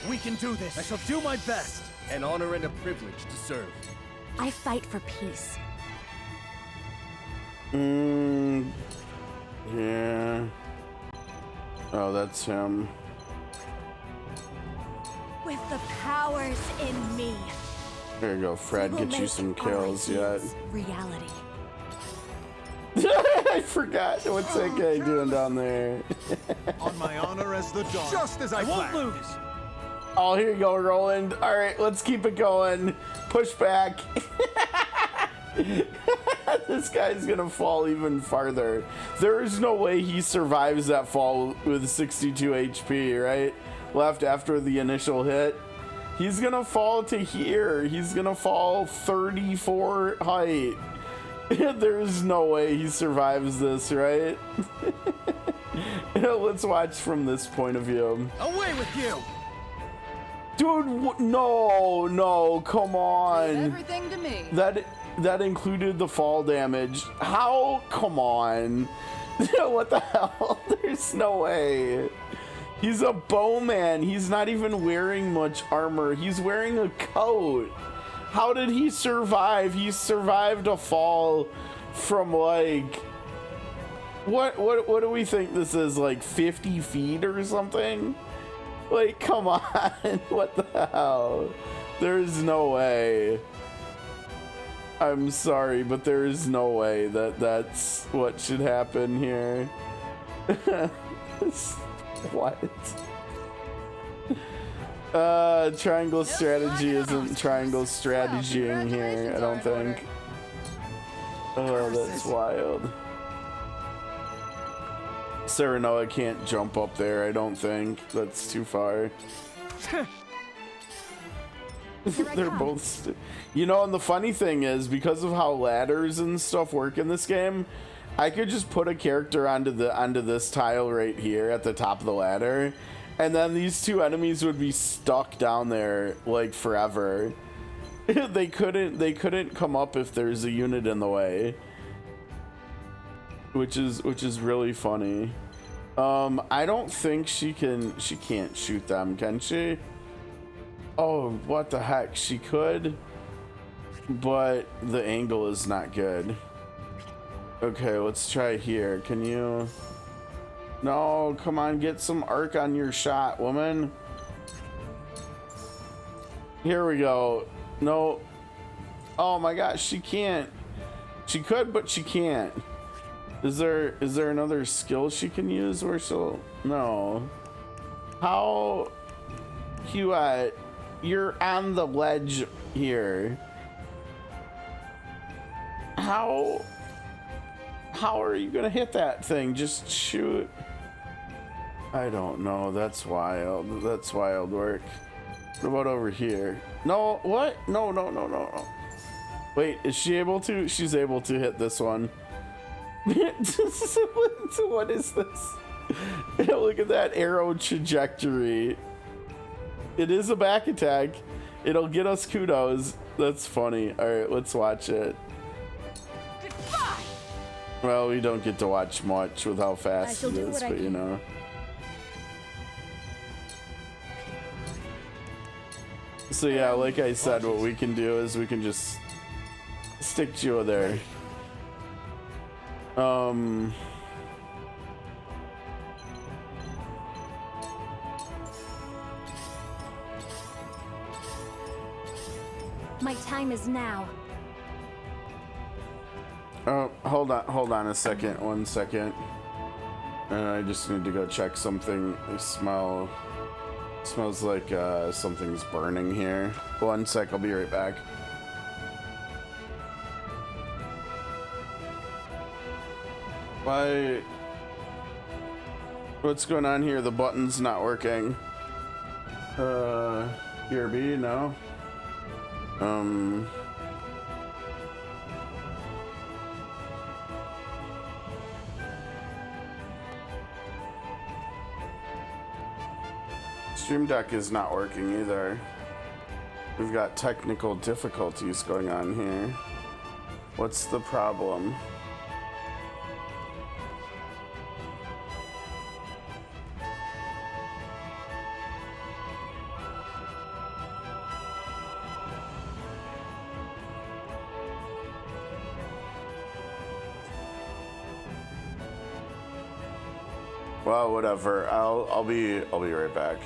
We can do this. I shall do my best. An honor and a privilege to serve. I fight for peace. Yeah. Oh, that's him. With the powers in me. There you go, Fred. We will Get you make some our kills yet. ideas reality. I forgot. What's that guy doing down there? On my honor as the dawn. Just as I won't planned. lose. Oh, here you go, Roland. All right, let's keep it going. Push back. This guy's gonna fall even farther. There is no way he survives that fall with 62 HP, right? Left after the initial hit. He's gonna fall to here. He's gonna fall 34 height. There's no way he survives this, right? Let's watch from this point of view. Away with you! Dude, no, come on. Everything to me. That included the fall damage. How? Come on. What the hell? There's no way. He's a bowman. He's not even wearing much armor. He's wearing a coat. How did he survive? He survived a fall from like What do we think this is, like 50 feet or something? Like, come on. What the hell? There's no way. I'm sorry, but there is no way that that's what should happen here. What? Triangle strategy isn't triangle strategying here, I don't think. Oh, that's wild. Serenoa can't jump up there, I don't think. That's too far. They're both... You know, and the funny thing is, because of how ladders and stuff work in this game, I could just put a character onto this tile right here at the top of the ladder, and then these two enemies would be stuck down there like forever. They couldn't come up if there's a unit in the way, which is really funny. I don't think she can't shoot them, can she? Oh, what the heck? She could, but the angle is not good. Okay, let's try here. Can you? No, come on, get some arc on your shot, woman. Here we go. No. Oh my gosh, she can't. She could, but she can't. Is there another skill she can use where she'll... No. How... Hewitt, you're on the ledge here. How are you gonna hit that thing? Just shoot. I don't know. That's wild. That's wild work. What about over here? No, what? No. Wait, is she able to? She's able to hit this one. What is this? Look at that arrow trajectory. It is a back attack. It'll get us kudos. That's funny. All right, let's watch it. Goodbye. Well, we don't get to watch much with how fast it is, but you know. So yeah, like I said, what we can do is we can just stick Geo there. My time is now. Oh, hold on a second. 1 second. I just need to go check something. I smells like something's burning here. 1 sec, I'll be right back. Why? What's going on here? The button's not working. Jrpgs, no. Stream Deck is not working either. We've got technical difficulties going on here. What's the problem? Well, whatever. I'll be right back.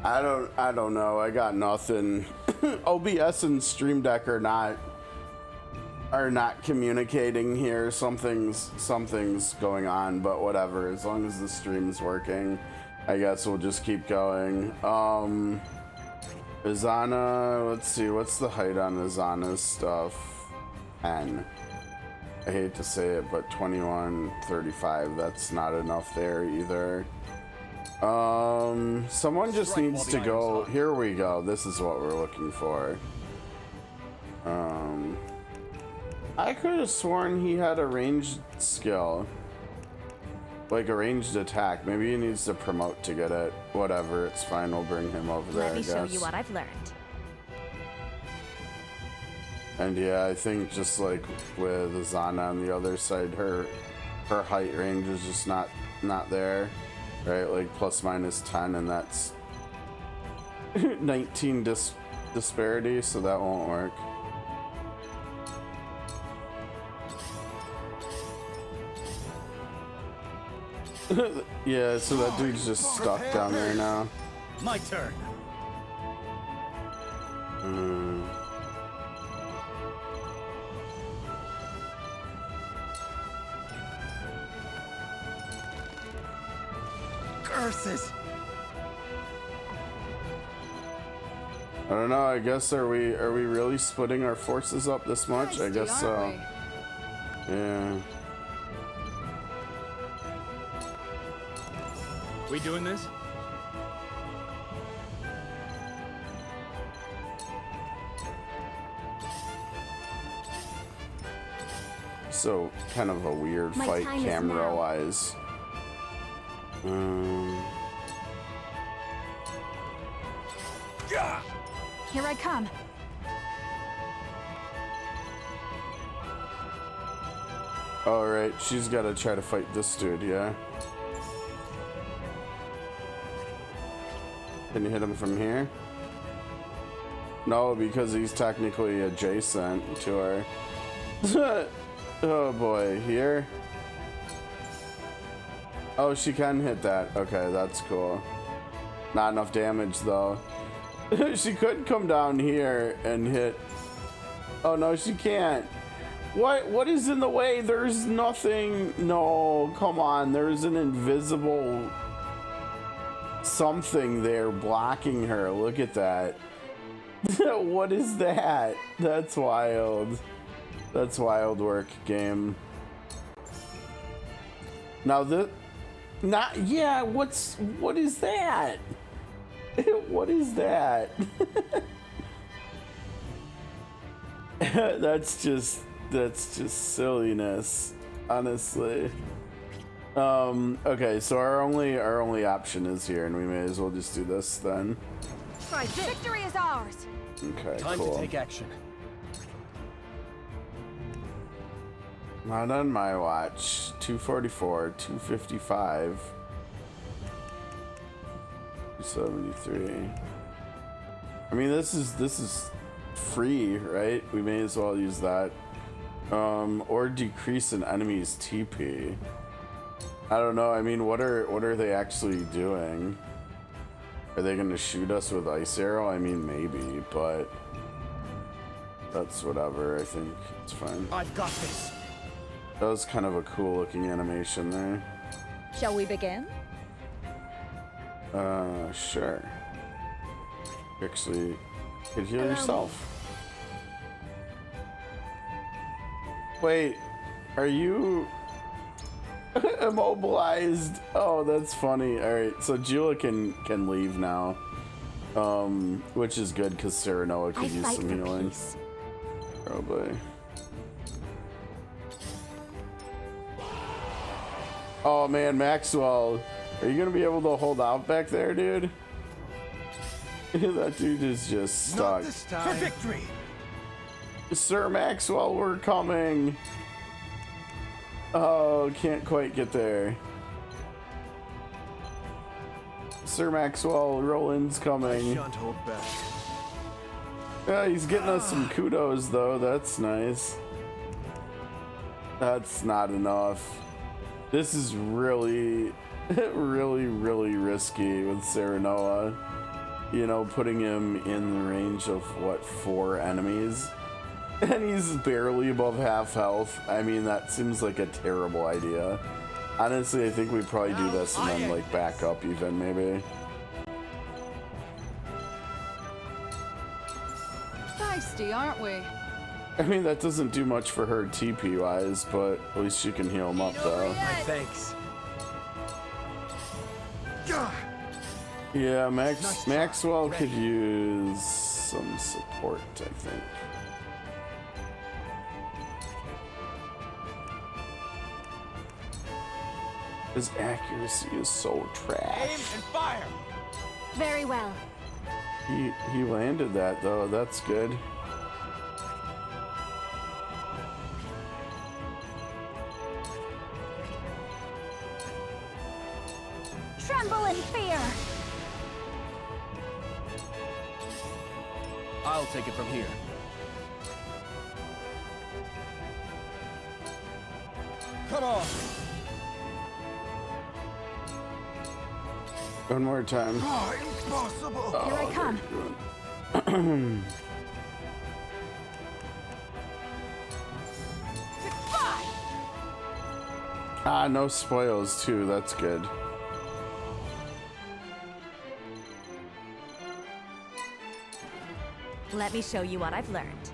I don't know. I got nothing. OBS and Stream Deck are not communicating here. Something's going on, but whatever. As long as the stream's working, I guess we'll just keep going. Izana, let's see, what's the height on Izana's stuff? 10. I hate to say it, but 2135, that's not enough there either. Someone just needs to go. Here we go. This is what we're looking for. I could have sworn he had a ranged skill. Like a ranged attack. Maybe he needs to promote to get it. Whatever, it's fine. We'll bring him over there, I guess. Let me show you what I've learned. And yeah, I think just like with Izana on the other side, her height range is just not there. Right, like plus minus 10, and that's 19 disparity, so that won't work. Yeah, so that dude's just stuck down there now. My turn. Curses. I don't know. I guess are we really splitting our forces up this much? I guess so. Yeah. We doing this? So kind of a weird fight camera wise. Here I come. All right, she's got to try to fight this dude, yeah. Can you hit him from here? No, because he's technically adjacent to her. Oh boy, here? Oh, she can hit that. Okay, that's cool. Not enough damage though. She could come down here and hit. Oh no, she can't. What is in the way? There's nothing. No, come on. There's an invisible something there blocking her. Look at that. What is that? That's wild. That's wild work, game. Now yeah, what is that? What is that? That's just silliness, honestly. Okay, so our only option is here, and we may as well just do this then. Right, victory is ours. Okay, Time cool. to take action. Not on my watch. 244, 255, 273. I mean, this is free, right? We may as well use that. Or decrease an enemy's TP. I don't know. I mean, what are they actually doing? Are they gonna shoot us with ice arrow? I mean, maybe, but that's whatever. I think it's fine. I've got this. That was kind of a cool looking animation there. Shall we begin? Sure. Actually, you could heal yourself. Wait, are you immobilized? Oh, that's funny. All right, so Jula can leave now, which is good because Serenoa could use some healing. Probably. Oh man, Maxwell, are you gonna be able to hold out back there, dude? That dude is just stuck. Not this time. For victory. Sir Maxwell, we're coming. Oh, can't quite get there. Sir Maxwell, Roland's coming. I shan't hold back. Yeah, he's getting us some kudos though. That's nice. That's not enough. This is really, really risky with Serenoa. you know, putting him in the range of what, 4 enemies, and he's barely above half health. I mean, that seems like a terrible idea. Honestly, I think we probably do this and then like back up even maybe. Feisty, aren't we? I mean, that doesn't do much for her TP wise, but at least she can heal him up though. Thanks. Yeah, Maxwell could use some support, I think. His accuracy is so trash. Aim and fire. Very well. He landed that though. That's good. Tremble in fear. I'll take it from here. Come on. One more time. Oh, impossible. Here I come. Ah, no spoils too. That's good. Let me show you what I've learned.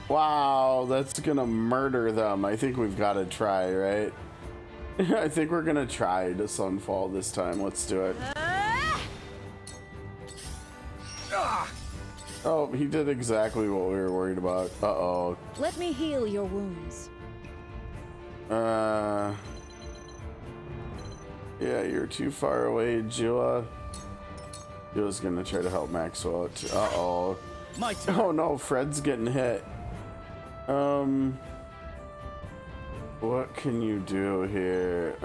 Wow, that's gonna murder them. I think we've got to try, right? I think we're gonna try to Sunfall this time. Let's do it. Oh, he did exactly what we were worried about. Uh-oh. Let me heal your wounds. Yeah, you're too far away, Jilla. Jilla's gonna try to help Maxwell out too. Uh-oh. My turn. Oh no, Fred's getting hit. What can you do here?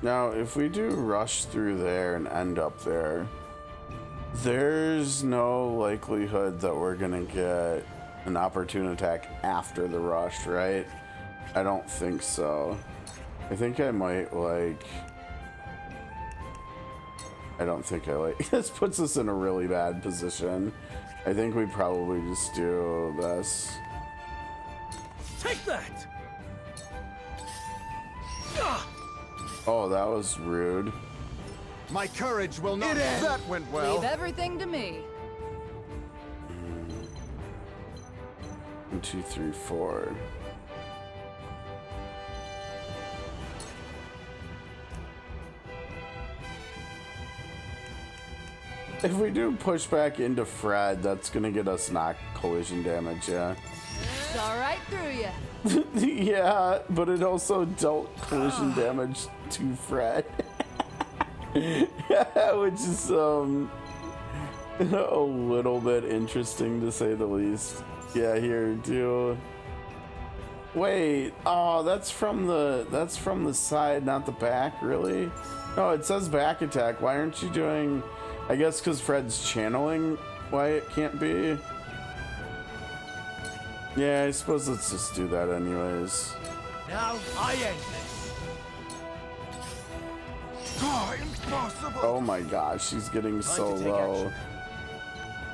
Now, if we do rush through there and end up there, there's no likelihood that we're gonna get an opportune attack after the rush, right? I don't think so. I think I might like... I don't think I like... This puts us in a really bad position. I think we probably just do this. Take that! Oh, that was rude. My courage will not. That went well. Leave everything to me. 1, 2, 3, 4. If we do push back into Fred, that's gonna get us knock collision damage, yeah. Saw right through you. Yeah, but it also dealt collision damage to Fred. Which is a little bit interesting to say the least. Yeah, here, do... Wait, oh, that's from the side, not the back, really? No, it says back attack. Why aren't you doing... I guess because Fred's channeling why it can't be. Yeah, I suppose let's just do that anyways. Now I end this. Oh, impossible. Oh my gosh, she's getting so low.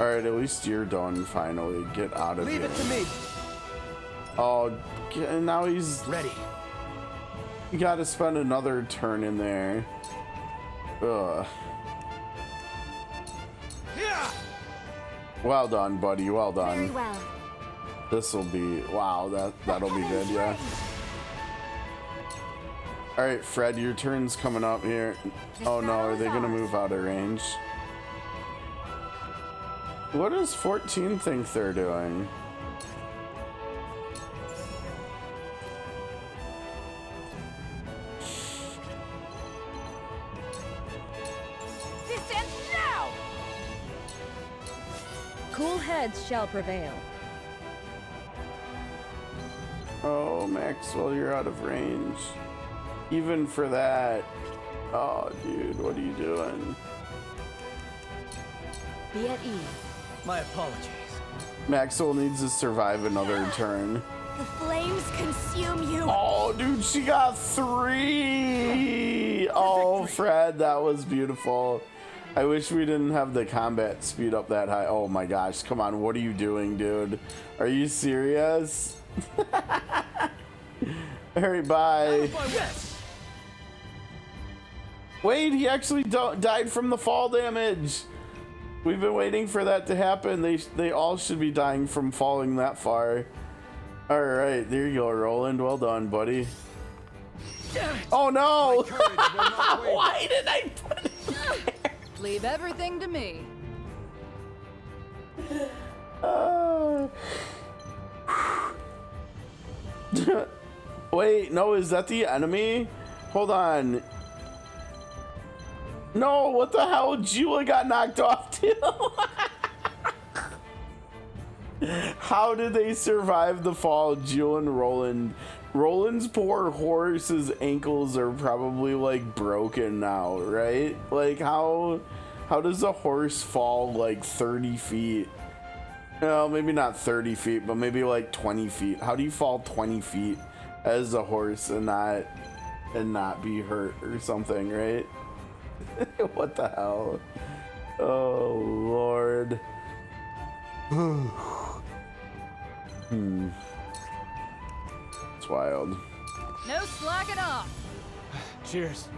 Alright, at least you're done finally. Get out of here. Leave it to me. Oh, now he's ready. You gotta spend another turn in there. Ugh. Yeah. Well done, buddy. Well done. Very well. This will be wow. That'll be good. Yeah. All right, Fred, your turn's coming up here. Oh no, are they gonna move out of range? What does 14 think they're doing? This ends now. Cool heads shall prevail. Oh, Maxwell, you're out of range. Even for that. Oh, dude, what are you doing? Be at ease. My apologies. Maxwell needs to survive another turn. The flames consume you. Oh, dude, she got 3. Oh, Fred, that was beautiful. I wish we didn't have the combat speed up that high. Oh my gosh, come on, what are you doing, dude? Are you serious? Alright, bye. Wait, he actually died from the fall damage. We've been waiting for that to happen. They all should be dying from falling that far. Alright, there you go, Roland. Well done, buddy. Oh no! Why did I put it there? Leave everything to me. Wait, no, is that the enemy? Hold on. No, what the hell? Jula got knocked off too. How did they survive the fall, Jula and Roland? Roland's poor horse's ankles are probably like broken now, right? Like how does a horse fall like 30 feet? Well, maybe not 30 feet, but maybe like 20 feet. How do you fall 20 feet as a horse and not be hurt or something, right? What the hell? Oh Lord. It's wild. No slacking off. Cheers.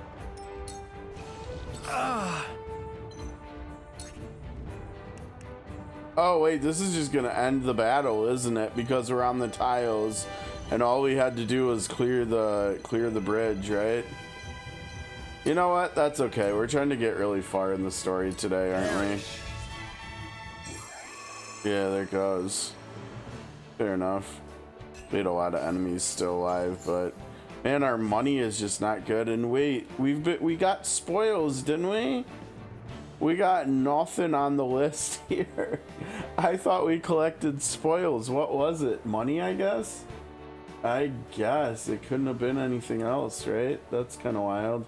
Oh wait, this is just gonna end the battle, isn't it? Because we're on the tiles, and all we had to do was clear the bridge, right? You know what? That's okay. We're trying to get really far in the story today, aren't we? Yeah, there it goes. Fair enough. We had a lot of enemies still alive, but man, our money is just not good. And wait, we got spoils, didn't we? We got nothing on the list here. I thought we collected spoils. What was it? Money, I guess? I guess it couldn't have been anything else, right? That's kind of wild.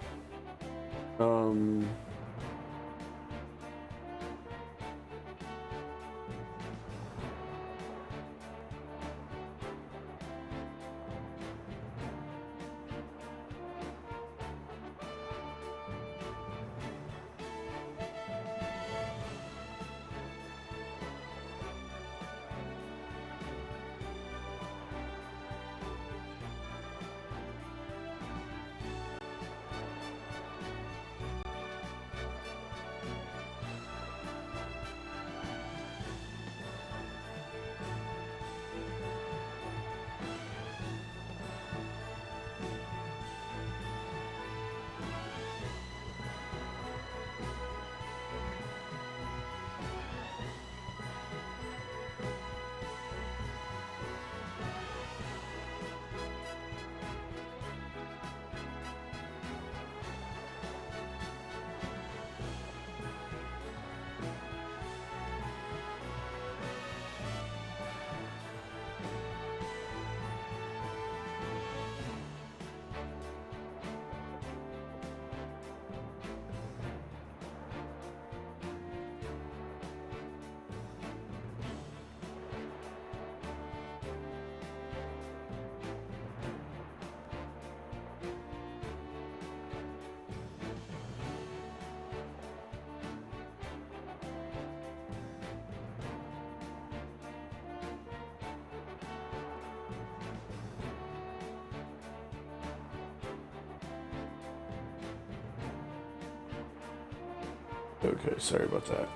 Okay, sorry about that.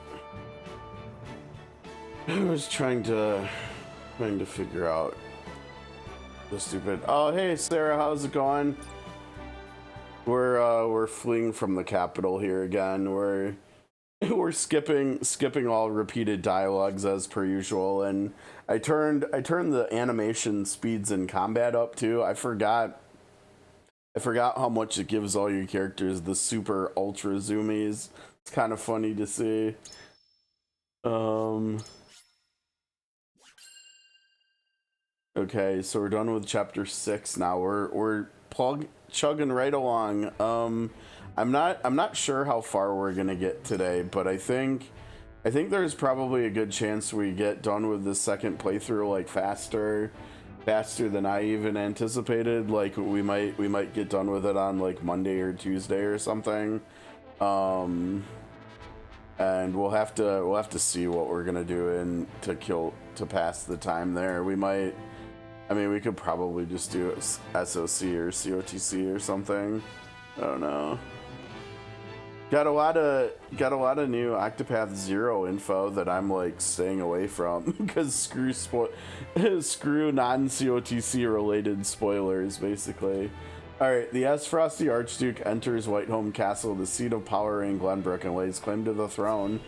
I was trying to figure out the stupid. Oh, hey Sarah, how's it going? We're fleeing from the capital here again. We're skipping all repeated dialogues as per usual, and I turned the animation speeds in combat up too. I forgot how much it gives all your characters the super ultra zoomies. It's kind of funny to see. Okay, so we're done with chapter 6 now. We're chugging right along. I'm not sure how far we're gonna get today, but I think I think there's probably a good chance we get done with the second playthrough like faster than I even anticipated. Like we might get done with it on like Monday or Tuesday or something. And we'll have to see what we're gonna do to pass the time there. We could probably just do SOC or COTC or something. I don't know. Got a lot of new Octopath Zero info that I'm like staying away from because screw non-COTC related spoilers, basically. All right, the Frosty Archduke enters Whiteholm Castle, the seat of power in Glenbrook, and lays claim to the throne,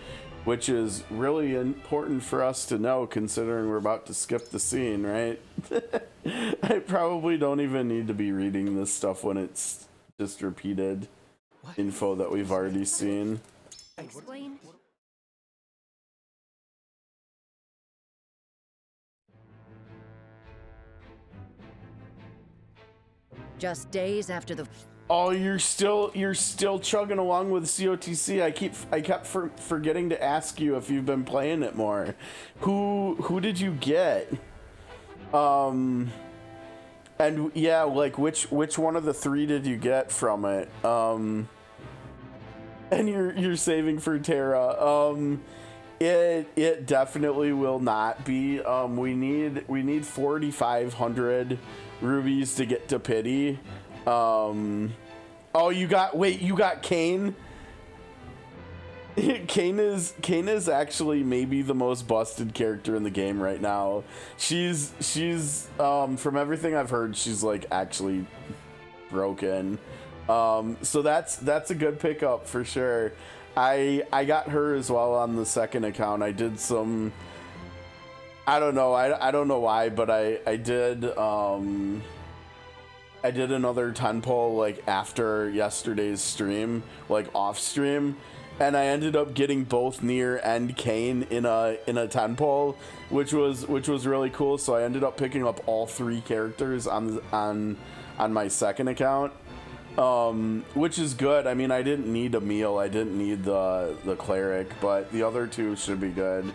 which is really important for us to know considering we're about to skip the scene, right? I probably don't even need to be reading this stuff when it's just repeated info that we've already seen. Explain. Just days after the... Oh, you're still chugging along with COTC. I kept forgetting to ask you if you've been playing it more. Who did you get? And yeah, like which one of the three did you get from it? And you're saving for Terra. It definitely will not be. We need 4,500 rubies to get to pity. Oh, you got Kane. Kane is actually maybe the most busted character in the game right now. She's from everything I've heard, she's like actually broken. So that's a good pickup for sure. I got her as well on the second account. I did some, I don't know why, but I did another 10 pull like after yesterday's stream, like off stream, and I ended up getting both Nier and Kane in a 10 pull, which was really cool. So I ended up picking up all three characters on my second account, which is good. I mean, I didn't need a meal, I didn't need the cleric, but the other two should be good.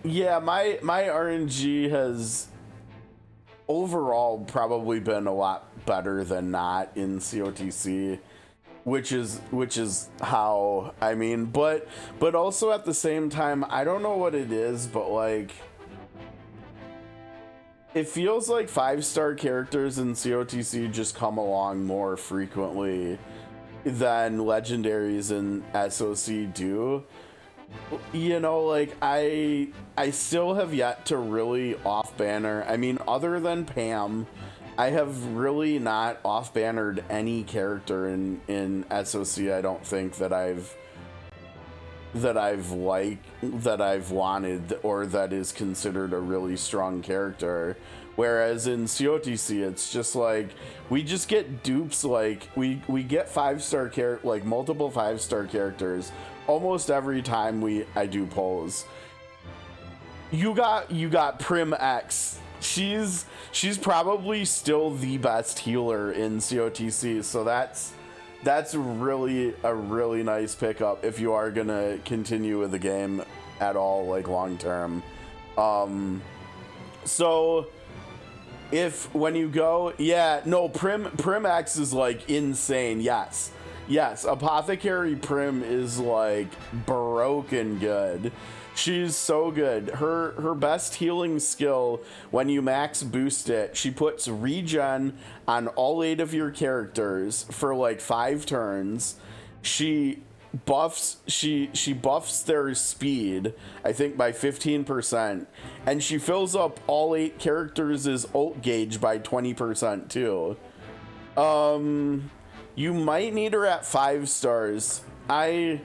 Yeah, my RNG has overall probably been a lot better than not in COTC, which is how, I mean, but also at the same time, I don't know what it is, but like it feels like 5-star characters in COTC just come along more frequently than legendaries in SOC do. You know, like I still have yet to really off banner. I mean, other than Pam, I have really not off bannered any character in SOC. I don't think that I've wanted or that is considered a really strong character. Whereas in COTC, it's just like we just get dupes. Like we get 5-star like multiple 5-star characters almost every time I do polls. You got Prim X. She's probably still the best healer in COTC, so that's really a really nice pickup if you are gonna continue with the game at all, like long term. So if when you go, yeah, no, Prim X is like insane. Yes, Apothecary Prim is like broken good. She's so good. Her best healing skill, when you max boost it, she puts regen on all 8 of your characters for like 5 turns. She buffs their speed, I think by 15%, and she fills up all 8 characters' ult gauge by 20% too. You might need her at 5 stars. The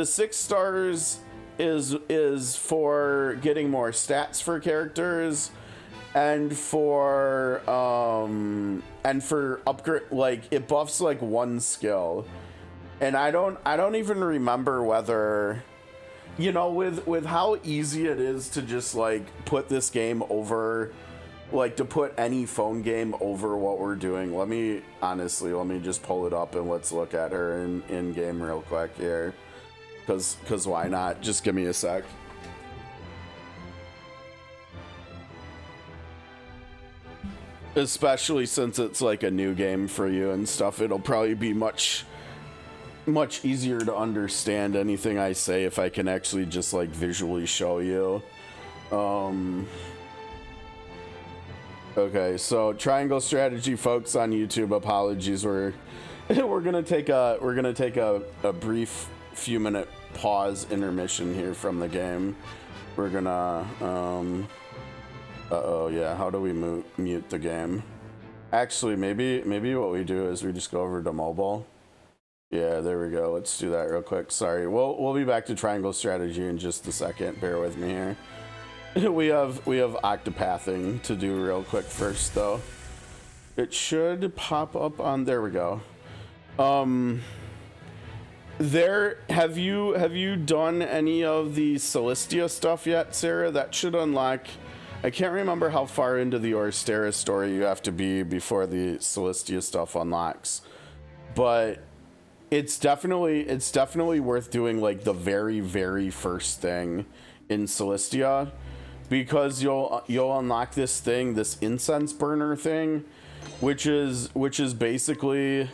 6 stars is for getting more stats for characters and for upgrade, like it buffs like 1 skill. And I don't even remember whether, you know, with how easy it is to just like put this game over like to put any phone game over what we're doing. Let me just pull it up and let's look at her in game real quick here. Cause why not? Just give me a sec. Especially since it's like a new game for you and stuff, it'll probably be much easier to understand anything I say if I can actually just like visually show you. Okay, so Triangle Strategy folks on YouTube, apologies. We're gonna take a brief few minute pause intermission here from the game. We're gonna yeah, how do we mute the game? Actually, maybe what we do is we just go over to mobile. Yeah, there we go. Let's do that real quick. Sorry, we'll be back to Triangle Strategy in just a second. Bear with me here. we have octopathing to do real quick first, though. It should pop up on. There we go. Have you done any of the Celestia stuff yet, Sarah? That should unlock. I can't remember how far into the Orstera story you have to be before the Celestia stuff unlocks, but it's definitely worth doing like the very first thing in Celestia, because you'll unlock this thing, this incense burner thing, which is basically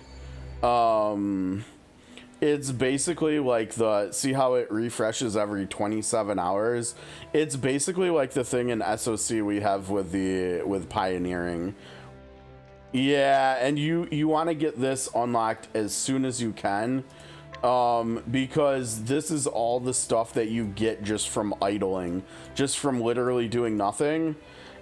it's basically like see how it refreshes every 27 hours. It's basically like the thing in SOC we have with pioneering. Yeah, and you want to get this unlocked as soon as you can, because this is all the stuff that you get just from idling, just from literally doing nothing.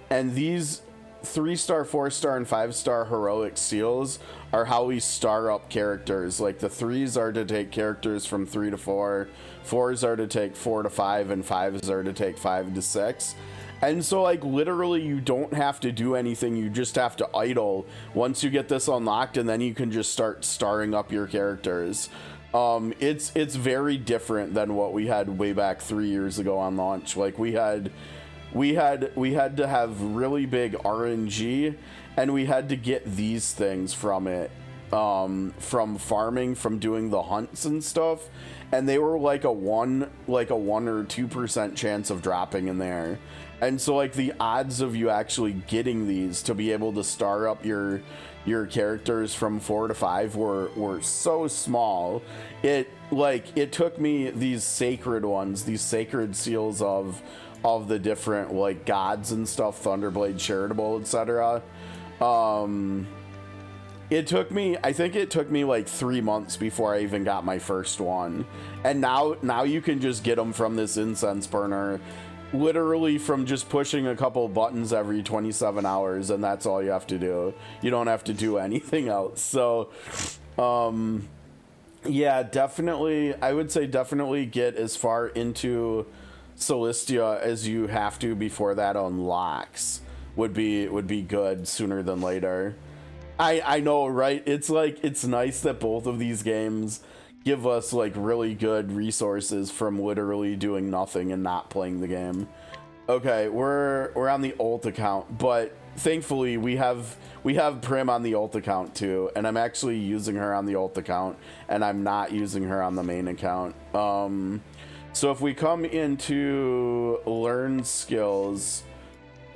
And these 3-star, 4-star, and 5-star heroic seals are how we star up characters. Like the 3s are to take characters from 3 to 4, 4s are to take 4 to 5, and 5s are to take 5 to 6. And so like literally you don't have to do anything, you just have to idle once you get this unlocked, and then you can just start starring up your characters. It's very different than what we had way back 3 years ago on launch. Like we had to have really big RNG, and we had to get these things from it, from farming, from doing the hunts and stuff, and they were like a 1 or 2% chance of dropping in there. And so like the odds of you actually getting these to be able to star up your characters from 4 to 5 were so small. It took me these sacred ones, these sacred seals of the different like gods and stuff, Thunderblade, Charitable, etc. I think it took me like 3 months before I even got my first one. And now you can just get them from this incense burner, literally from just pushing a couple buttons every 27 hours, and that's all you have to do. You don't have to do anything else. So yeah, definitely, I would say definitely get as far into Celestia as you have to before that unlocks. Would be good sooner than later. I know, right? It's like, it's nice that both of these games give us like really good resources from literally doing nothing and not playing the game. Okay, we're on the alt account, but thankfully we have Prim on the alt account too, and I'm actually using her on the alt account, and I'm not using her on the main account. So if we come into learn skills,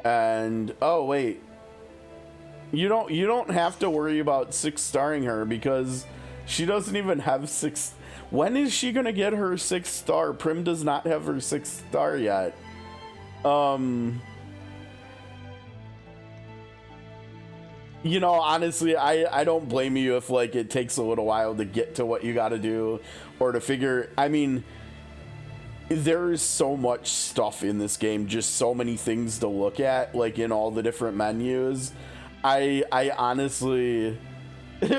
and oh wait, you don't have to worry about 6-starring her, because she doesn't even have 6. When is she gonna get her 6th star? Prim does not have her 6th star yet. You know, honestly, I don't blame you if like it takes a little while to get to what you gotta do, or to figure. I mean, there's so much stuff in this game, just so many things to look at, like in all the different menus. I honestly,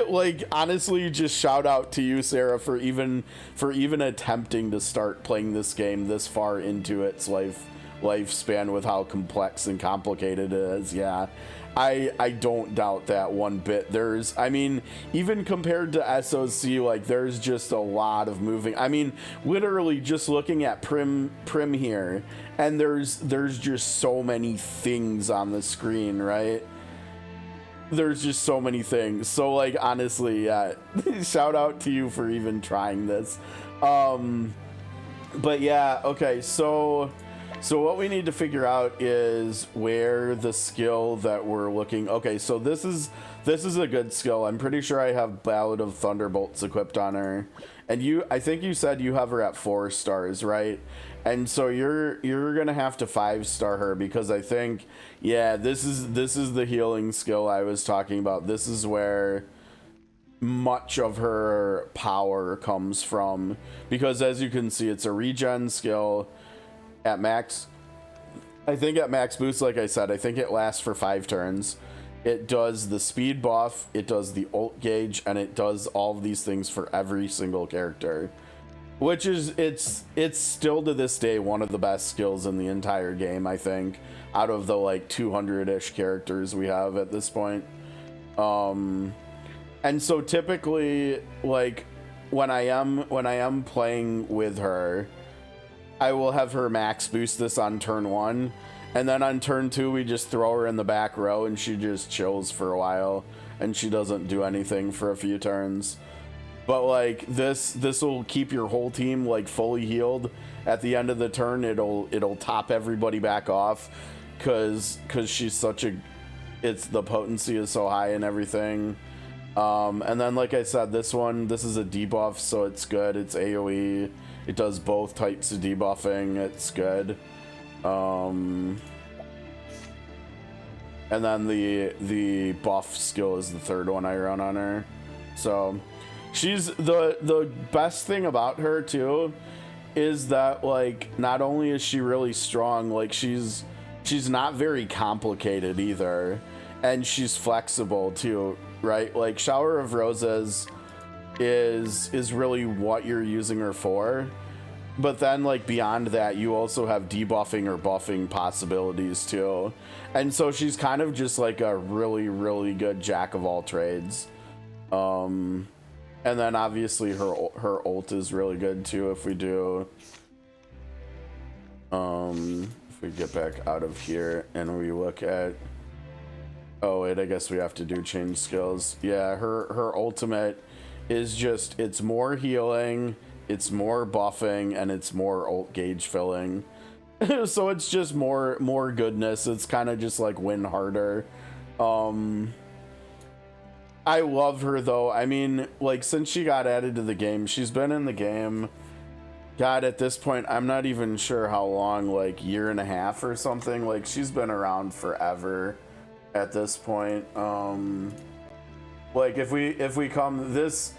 like, honestly, just shout out to you, Sarah, for even attempting to start playing this game this far into its lifespan with how complex and complicated it is. Yeah, I don't doubt that one bit. There's, I mean, even compared to SOC, like there's just a lot of moving. I mean, literally just looking at Prim here, and there's just so many things on the screen, right? There's just so many things. So like, honestly, yeah, shout out to you for even trying this. But yeah, okay, so what we need to figure out is where the skill that we're looking. Okay, so this is a good skill. I'm pretty sure I have Ballad of Thunderbolts equipped on her, and I think you said you have her at 4 stars, right? And so you're gonna have to 5-star her, because I think, yeah, this is the healing skill I was talking about. This is where much of her power comes from, because as you can see, it's a regen skill at max. I think at max boost, like I said, I think it lasts for 5 turns. It does the speed buff, it does the ult gauge, and it does all of these things for every single character, which is, it's still to this day one of the best skills in the entire game, I think, out of the like 200-ish characters we have at this point. And so typically, like, when I am playing with her, I will have her max boost this on turn 1, and then on turn 2 we just throw her in the back row and she just chills for a while and she doesn't do anything for a few turns. But like this will keep your whole team like fully healed. At the end of the turn, it'll top everybody back off, cause she's such a, the potency is so high and everything. And then like I said, this is a debuff, so it's good. It's AoE. It does both types of debuffing. It's good. And then the buff skill is the third one I run on her. So she's the best thing about her too is that, like, not only is she really strong, like she's not very complicated either, and she's flexible too, right? Like Shower of Roses is really what you're using her for, but then like beyond that you also have debuffing or buffing possibilities too, and so she's kind of just like a really good jack of all trades. And then obviously her ult is really good too. If we do if we get back out of here and we look at, oh wait, I guess we have to do change skills. Yeah, her ultimate is just, it's more healing, it's more buffing, and it's more ult gauge filling. So it's just more goodness. It's kind of just like win harder. I love her though. I mean, like, since she got added to the game, she's been in the game, God, at this point I'm not even sure how long, like year and a half or something. Like she's been around forever at this point. Like if we come this,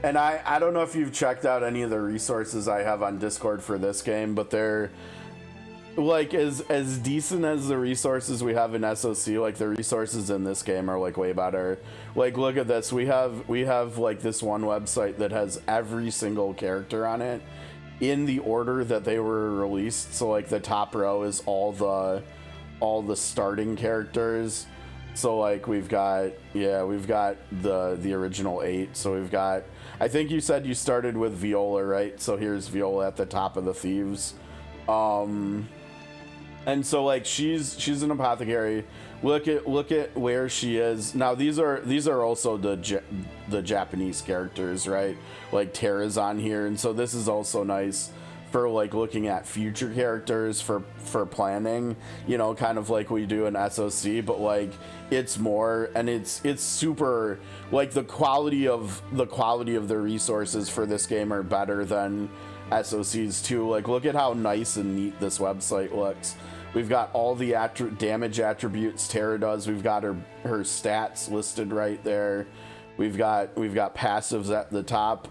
and I don't know if you've checked out any of the resources I have on Discord for this game, but they're like as decent as the resources we have in SOC. Like the resources in this game are like way better. Like look at this, we have like this one website that has every single character on it in the order that they were released. So like the top row is all the starting characters. So like we've got the original 8. So we've got, I think you said you started with Viola, right? So here's Viola at the top of the thieves. And so like she's an apothecary. Look at where she is now. These are also the Japanese characters, right? Like Terra's on here, and so this is also nice for like looking at future characters for planning, you know, kind of like we do in SOC, but like it's more, and it's super, like the quality of the resources for this game are better than SOC's too. Like look at how nice and neat this website looks. We've got all the damage attributes Terra does. We've got her stats listed right there. We've got passives at the top.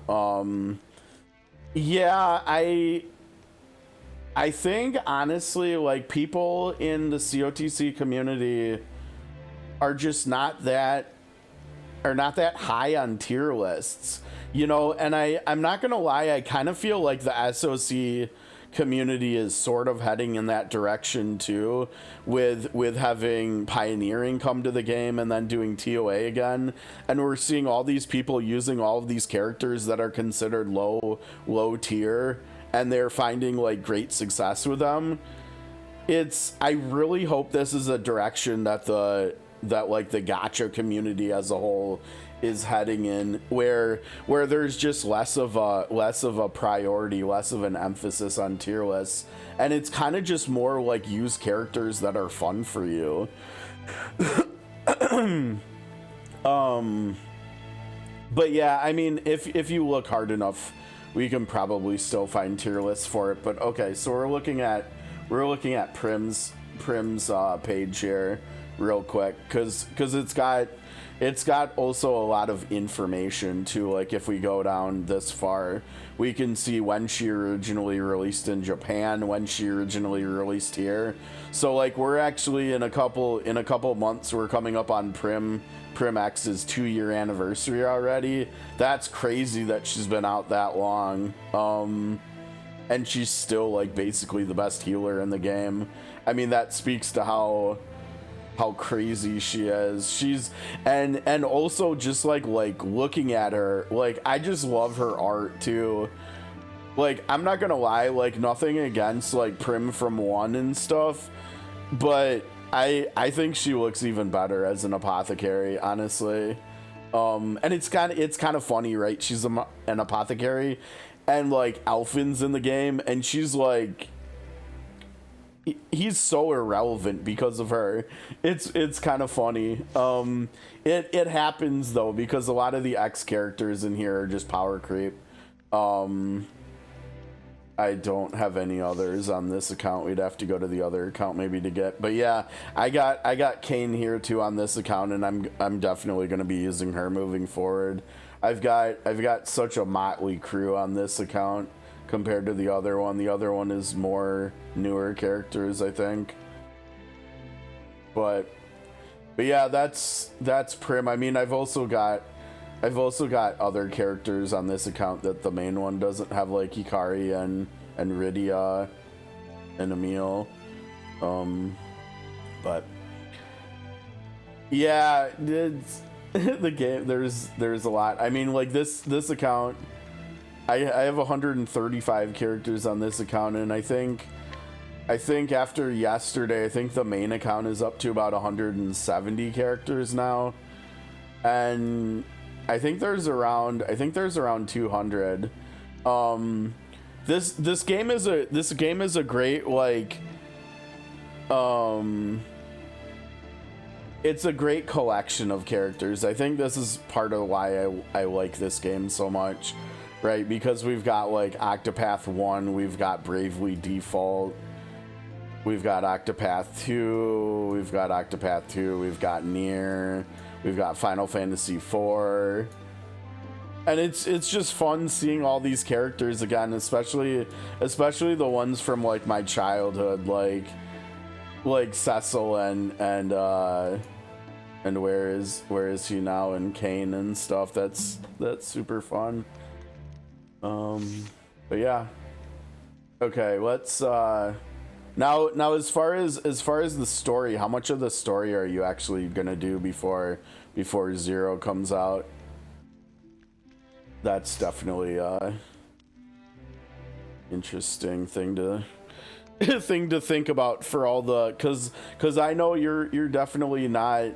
Yeah, I think honestly, like people in the COTC community are just not that high on tier lists, you know. And I'm not gonna lie, I kind of feel like the SOC community is sort of heading in that direction too, with having pioneering come to the game and then doing TOA again, and we're seeing all these people using all of these characters that are considered low tier, and they're finding like great success with them. I really hope this is a direction that like the gacha community as a whole is heading in, where there's just less of a priority, less of an emphasis on tier lists, and it's kind of just more like use characters that are fun for you. But yeah, I mean, if you look hard enough, we can probably still find tier lists for it. But okay, so we're looking at Prim's page here real quick, because it's got also a lot of information too. Like if we go down this far, we can see when she originally released in Japan, when she originally released here. So like we're actually in a couple months, we're coming up on Prim X's 2-year anniversary already. That's crazy that she's been out that long. And she's still like basically the best healer in the game. I mean, that speaks to how crazy she is. She's and also just like looking at her, like I just love her art too. Like I'm not gonna lie, like nothing against like Prim from 1 and stuff, but I think she looks even better as an apothecary, honestly. And it's kind of funny, right? She's an apothecary, and like Alphin's in the game, and she's like, he's so irrelevant because of her. It's kind of funny. It happens though, because a lot of the X characters in here are just power creep. I don't have any others on this account. We'd have to go to the other account maybe to get, but yeah, I got Kane here too on this account, and I'm definitely going to be using her moving forward. I've got such a motley crew on this account compared to the other one. The other one is more newer characters, I think. But yeah, that's Prim. I mean, I've also got other characters on this account that the main one doesn't have, like Hikari and Rydia and Emil. But yeah, it's the game. There's a lot. I mean, like this account, I have 135 characters on this account, and I think after yesterday, I think the main account is up to about 170 characters now, and I think there's around 200. This game is a great, like, it's a great collection of characters. I think this is part of why I like this game so much, right? Because we've got like Octopath 1, we've got Bravely Default, we've got Octopath 2, we've got Nier, we've got Final Fantasy 4, and it's just fun seeing all these characters again, especially the ones from like my childhood, like Cecil and where is he now, and Kane and stuff. That's super fun. But yeah, okay, let's now as far as the story, how much of the story are you actually gonna do before 0 comes out? That's definitely interesting thing to think about for all the, cause I know you're definitely not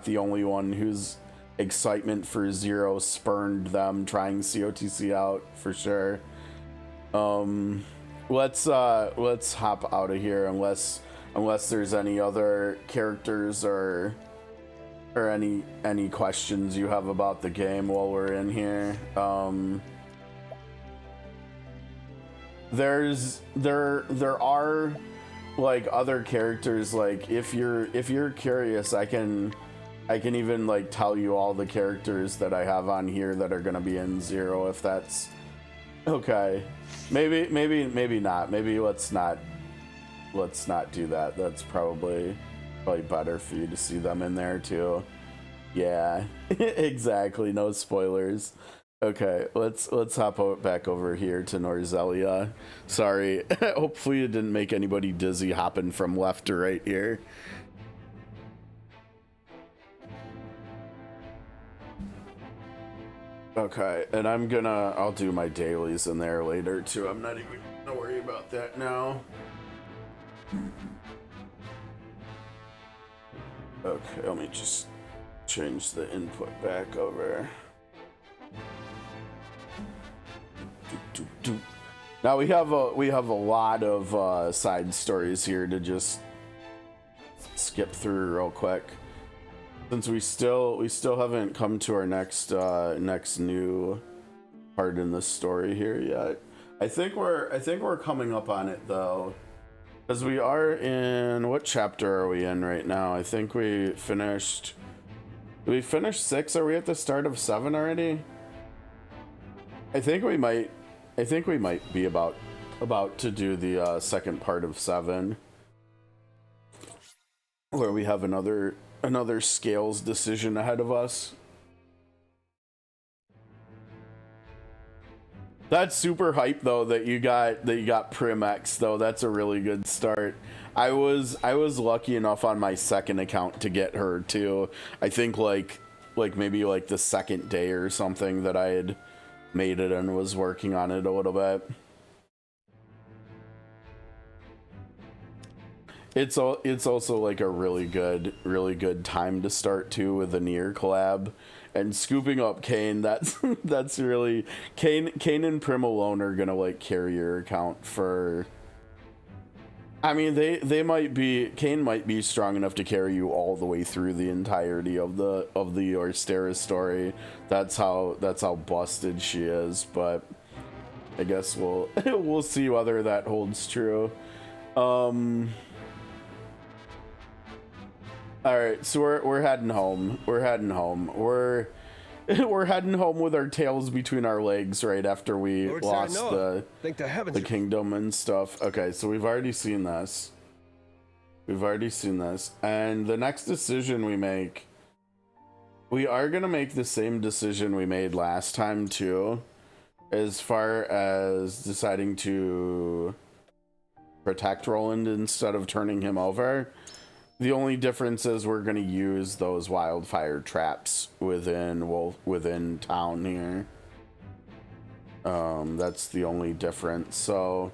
the only one whose excitement for 0 spurned them trying COTC out, for sure. Let's hop out of here unless there's any other characters or any questions you have about the game while we're in here. There are like other characters, like if you're curious, I can even like tell you all the characters that I have on here that are gonna be in 0, if that's okay. Maybe not. Maybe let's not do that. That's probably better for you to see them in there too. Yeah, exactly. No spoilers. Okay, let's hop back over here to Norzelia. Sorry, hopefully it didn't make anybody dizzy hopping from left to right here. Okay, and I'll do my dailies in there later too. I'm not even gonna worry about that now. Okay, let me just change the input back over. Now we have a lot of side stories here to just skip through real quick, since we still haven't come to our next new part in the story here yet. I think we're coming up on it though, because we are in, what chapter are we in right now? I think we finished. Did we finish 6? Are we at the start of 7 already? I think we might be about to do the second part of 7, where we have another scales decision ahead of us. That's super hype though that you got Primex though. That's a really good start. I was lucky enough on my second account to get her too. I think like maybe like the second day or something that I had made it and was working on it a little bit. It's also like a really good time to start too with the Nier collab and scooping up Kane. That's really Kane and Prim alone are gonna like carry your account for. I mean, Kane might be strong enough to carry you all the way through the entirety of the Orstera story. That's how busted she is. But I guess we'll see whether that holds true. All right, so we're heading home. We're heading home with our tails between our legs right after we lost the kingdom and stuff. Okay, so we've already seen this. And the next decision we make, we are going to make the same decision we made last time too, as far as deciding to protect Roland instead of turning him over. The only difference is we're going to use those wildfire traps within town here. That's the only difference. So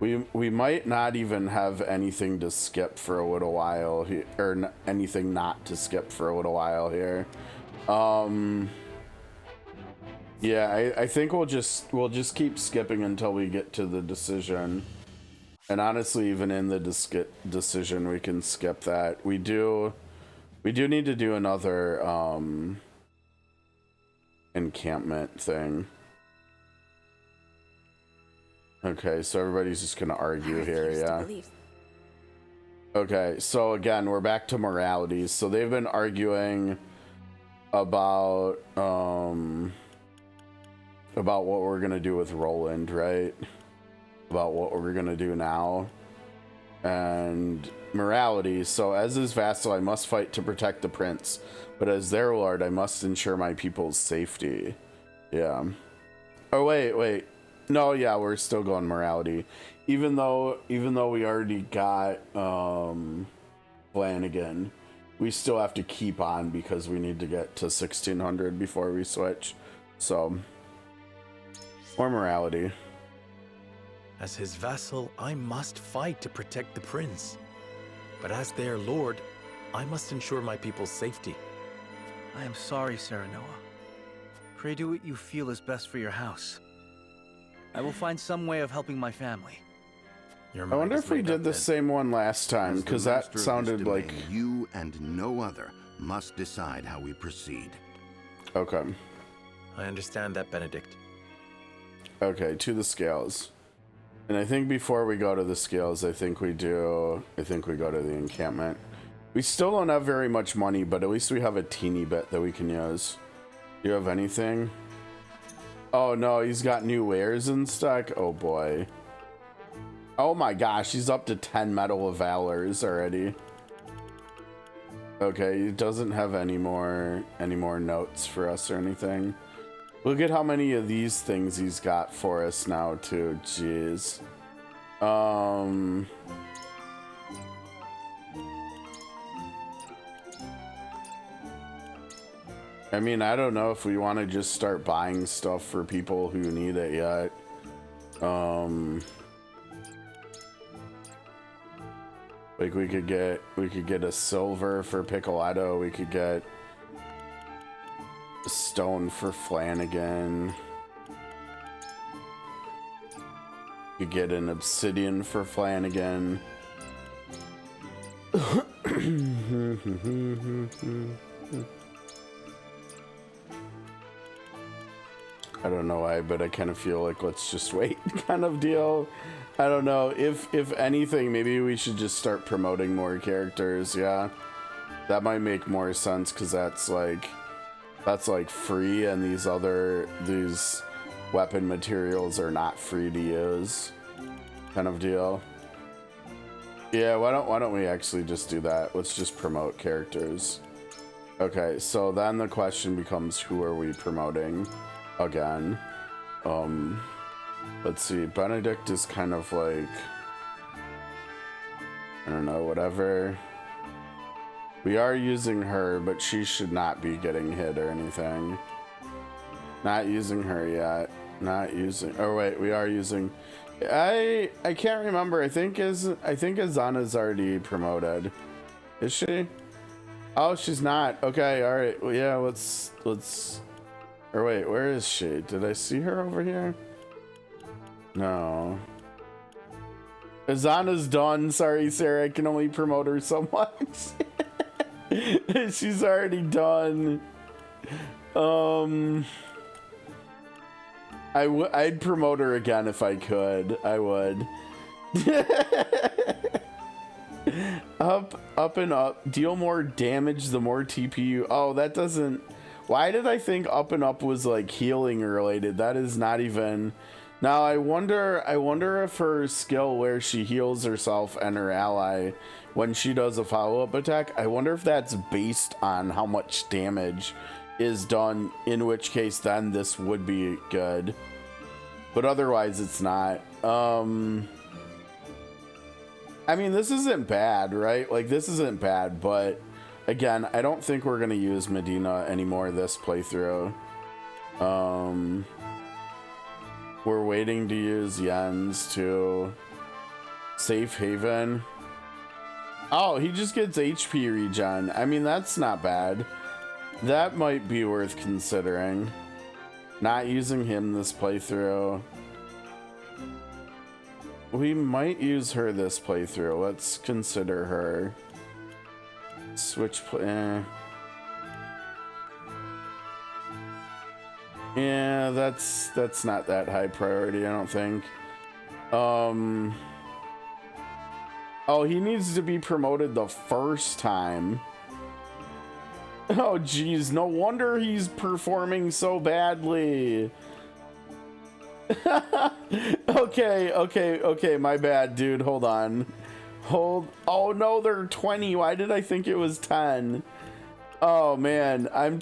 we might not even have anything to skip for a little while here, or anything not to skip for a little while here. Yeah, I think we'll just keep skipping until we get to the decision. And honestly, even in the decision, we can skip that. We do need to do another encampment thing. Okay, so everybody's just gonna argue here, yeah. Okay, so again, we're back to moralities. So they've been arguing about what we're gonna do with Roland, right? About what we're gonna do now. And morality. So as his vassal, I must fight to protect the prince, but as their lord, I must ensure my people's safety. Yeah. Oh wait. No, yeah, we're still going morality. Even though we already got Flanagan, we still have to keep on because we need to get to 1600 before we switch. So more morality. As his vassal, I must fight to protect the prince. But as their lord, I must ensure my people's safety. I am sorry, Serenoa. Pray do what you feel is best for your house. I will find some way of helping my family. I wonder if we did the same one last time, because that sounded like... You and no other must decide how we proceed. Okay. I understand that, Benedict. Okay, to the scales. And I think before we go to the scales, I think we go to the encampment. We still don't have very much money, but at least we have a teeny bit that we can use. Do you have anything? Oh no, he's got new wares in stock. Oh boy. Oh my gosh, he's up to 10 Medal of Valors already. Okay, he doesn't have any more notes for us or anything. Look at how many of these things he's got for us now too. Jeez. I mean, I don't know if we want to just start buying stuff for people who need it yet. Like we could get a silver for Piccoletto. We could get a stone for Flanagan. We could get an obsidian for Flanagan. I don't know why, but I kind of feel like let's just wait kind of deal. I don't know. If anything, maybe we should just start promoting more characters. Yeah, that might make more sense because that's like free, and these weapon materials are not free to use, kind of deal. Yeah, why don't we actually just do that? Let's just promote characters. Okay, so then the question becomes, who are we promoting again? Let's see, Benedict is kind of like, I don't know, whatever. We are using her, but she should not be getting hit or anything. Not using her yet. Not using, oh wait, we are using, I can't remember. I think Azana's already promoted. Is she? Oh, she's not. Okay, all right. Well, yeah, let's, or wait, where is she? Did I see her over here? No. Azana's done. Sorry, Sarah. I can only promote her so much. She's already done. I'd promote her again if I could. I would. Up and up. Deal more damage the more TP. Oh, that doesn't. Why did I think up and up was like healing related? That is not even. Now I wonder if her skill where she heals herself and her ally when she does a follow-up attack, I wonder if that's based on how much damage is done, in which case then this would be good. But otherwise it's not. I mean, this isn't bad, right? Like, this isn't bad, but again, I don't think we're gonna use Medina anymore this playthrough. We're waiting to use Jens to Safe Haven. Oh, he just gets HP regen. I mean, that's not bad. That might be worth considering. Not using him this playthrough. We might use her this playthrough. Let's consider her. Switch play. Yeah, that's not that high priority, I don't think. Oh, he needs to be promoted the first time. Oh, geez, no wonder he's performing so badly. Okay, my bad, dude. Hold on. Oh no, they're 20. Why did I think it was 10? Oh man, I'm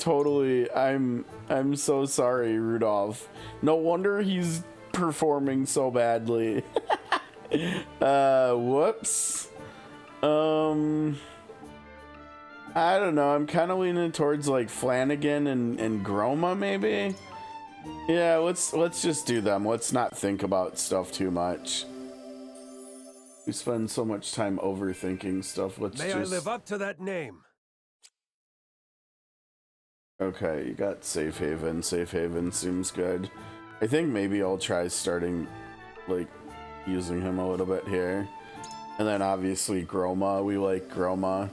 so sorry, Rudolph. No wonder he's performing so badly. Whoops. I don't know. I'm kind of leaning towards like Flanagan and Groma maybe. Yeah, let's just do them. Let's not think about stuff too much. We spend so much time overthinking stuff. May I live up to that name? Okay, you got Safe Haven. Safe Haven seems good. I think maybe I'll try starting, like, using him a little bit here. And then obviously Groma. We like Groma.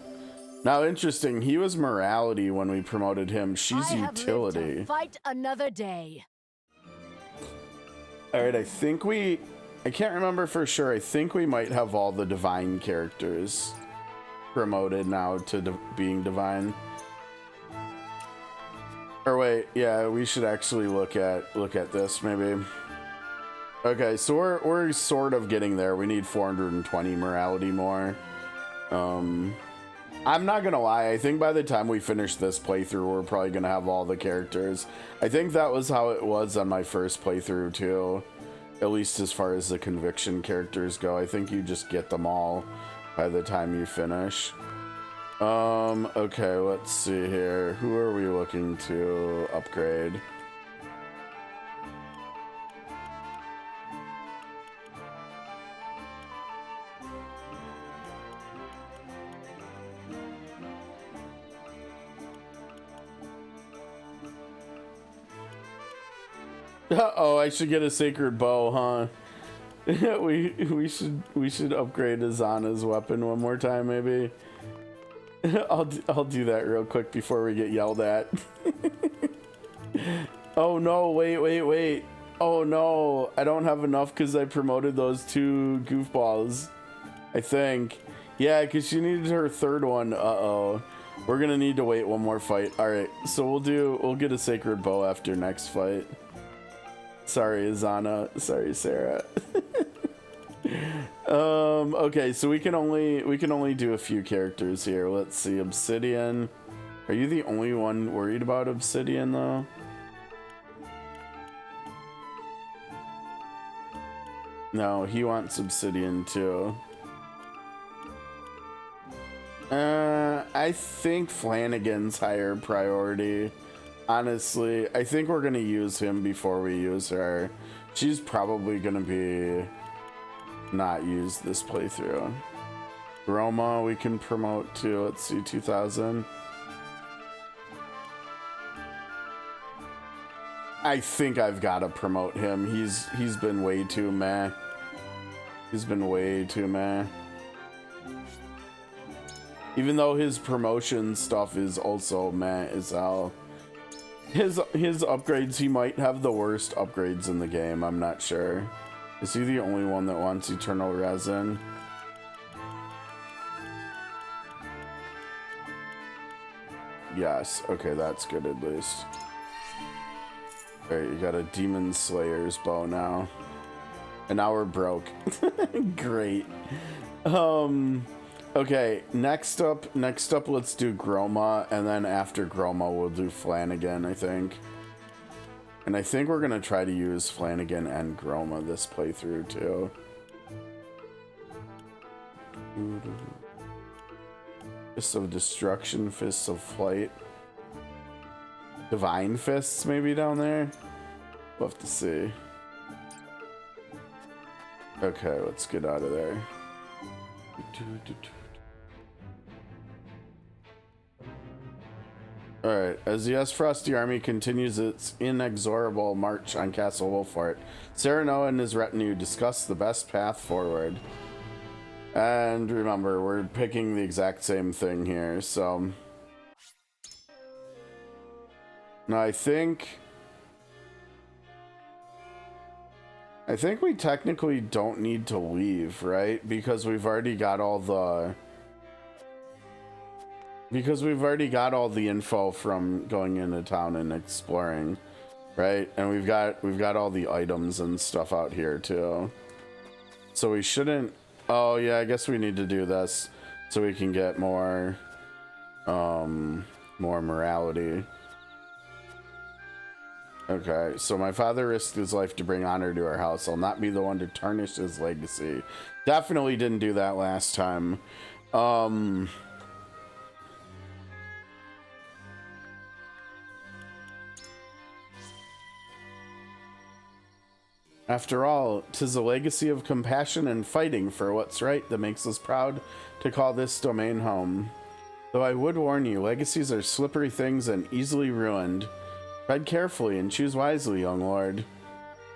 Now, interesting. He was morality when we promoted him. She's utility. Fight another day. All right, I can't remember for sure. I think we might have all the divine characters promoted now to being divine. Or wait, yeah, we should actually look at this maybe. Okay, so we're sort of getting there. We need 420 morality more. I'm not gonna lie, I think by the time we finish this playthrough, we're probably gonna have all the characters. I think that was how it was on my first playthrough too. At least as far as the conviction characters go. I think you just get them all by the time you finish. Okay, let's see here. Who are we looking to upgrade? Uh-oh, I should get a sacred bow, huh? we should upgrade Azana's weapon one more time, maybe. I'll do that real quick before we get yelled at. Oh no, wait. Oh no, I don't have enough because I promoted those two goofballs, I think. Yeah, because she needed her third one. Uh-oh. We're gonna need to wait one more fight. Alright, so we'll get a sacred bow after next fight. Sorry, Azana. Sorry, Sarah. Okay, so we can only do a few characters here. Let's see, Obsidian. Are you the only one worried about Obsidian though? No, he wants Obsidian too. I think Flanagan's higher priority. Honestly, I think we're gonna use him before we use her. She's probably gonna be not used this playthrough. Roma we can promote to, let's see, 2000. I think I've got to promote him. He's been way too meh. He's been way too meh. Even though his promotion stuff is also meh as hell. His upgrades, he might have the worst upgrades in the game, I'm not sure. Is he the only one that wants eternal resin? Yes, okay, that's good at least. Alright, you got a Demon Slayer's bow now. And now we're broke. Great. Okay, next up, let's do Groma, and then after Groma, we'll do Flanagan, I think. And I think we're gonna try to use Flanagan and Groma this playthrough, too. Fists of Destruction, Fists of Flight. Divine Fists, maybe, down there? We'll have to see. Okay, let's get out of there. Alright, as the Frosty army continues its inexorable march on Castle Wolfheart, Serenoa and his retinue discuss the best path forward. And remember, we're picking the exact same thing here, so... Now I think we technically don't need to leave, right? Because we've already got all the... Because we've already got all the info from going into town and exploring, right? And we've got all the items and stuff out here too. So we shouldn't... Oh yeah, I guess we need to do this so we can get more morality. Okay, so my father risked his life to bring honor to our house. I'll not be the one to tarnish his legacy. Definitely didn't do that last time. After all, 'tis a legacy of compassion and fighting for what's right that makes us proud to call this domain home. Though I would warn you, legacies are slippery things and easily ruined. Tread carefully and choose wisely, young lord.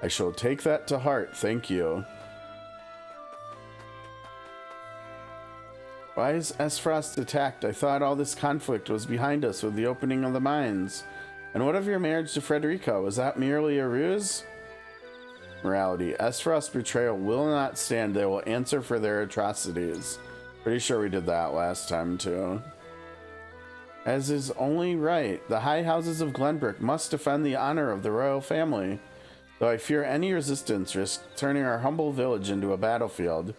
I shall take that to heart, thank you. Why is Esfrost attacked? I thought all this conflict was behind us with the opening of the mines. And what of your marriage to Frederica? Was that merely a ruse? Morality. Esfrost's betrayal will not stand. They will answer for their atrocities. Pretty sure we did that last time too. As is only right, the high houses of Glenbrook must defend the honor of the royal family. Though I fear any resistance risks turning our humble village into a battlefield.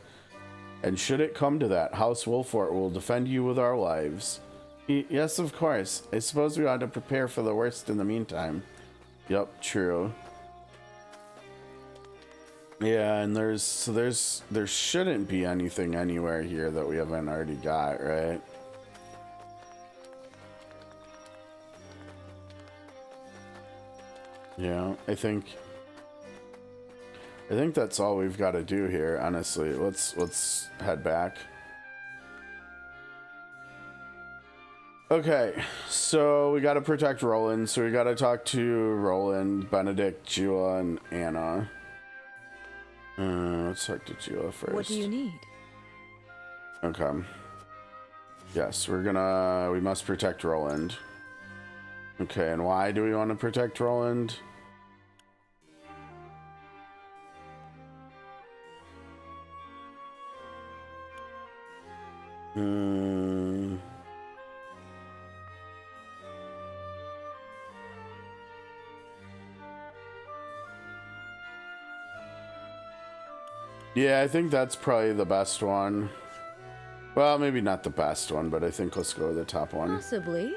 And should it come to that, House Wolfort will defend you with our lives. Yes, of course. I suppose we ought to prepare for the worst in the meantime. Yep, true. Yeah, and there shouldn't be anything anywhere here that we haven't already got, right? Yeah, I think that's all we've got to do here, honestly. Let's head back. Okay, so we got to protect Roland, so we got to talk to Roland, Benedict, Jula, and Anna. Let's talk to Jula first. What do you need? Okay. Yes, we must protect Roland. Okay, and why do we want to protect Roland? Yeah, I think that's probably the best one. Well, maybe not the best one, but I think let's go with the top one. Possibly.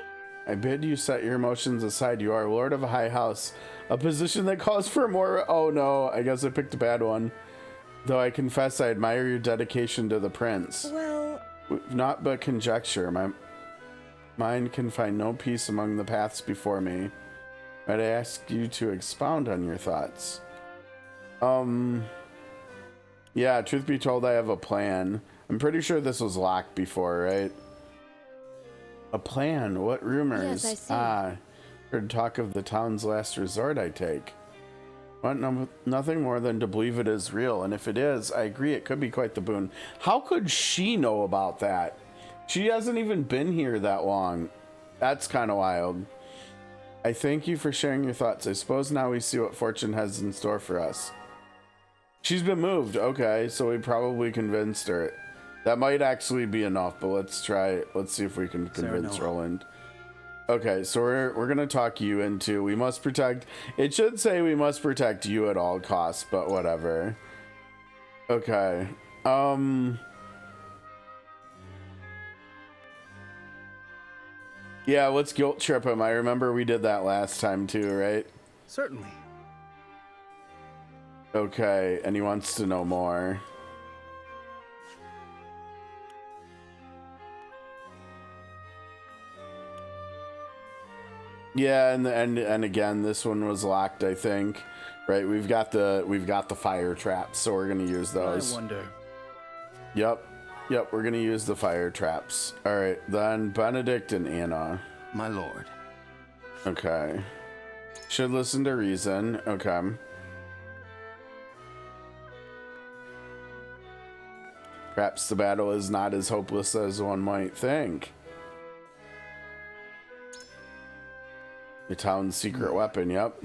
I bid you set your emotions aside. You are Lord of a high house, a position that calls for more. Oh no, I guess I picked a bad one. Though I confess I admire your dedication to the prince. Well, not but conjecture. My mind can find no peace among the paths before me. Might I ask you to expound on your thoughts? Yeah, truth be told, I have a plan. I'm pretty sure this was locked before, right? A plan? What rumors? Yes, I see. Ah, heard talk of the town's last resort, I take. Want nothing more than to believe it is real, and if it is, I agree it could be quite the boon. How could she know about that? She hasn't even been here that long. That's kind of wild. I thank you for sharing your thoughts. I suppose now we see what fortune has in store for us. She's been moved. Okay, so we probably convinced her. That might actually be enough, but let's try. Let's see if we can convince Roland. Okay, so we're gonna talk you into. We must protect. It should say we must protect you at all costs, but whatever. Okay. Yeah, let's guilt trip him. I remember we did that last time too, right? Certainly. Okay, and he wants to know more. Yeah, and again, this one was locked, I think. Right, we've got the fire traps, so we're gonna use those. I wonder. Yep, we're gonna use the fire traps. All right, then Benedict and Anna. My lord. Okay. Should listen to reason. Okay. Perhaps the battle is not as hopeless as one might think. The town's secret weapon, yep.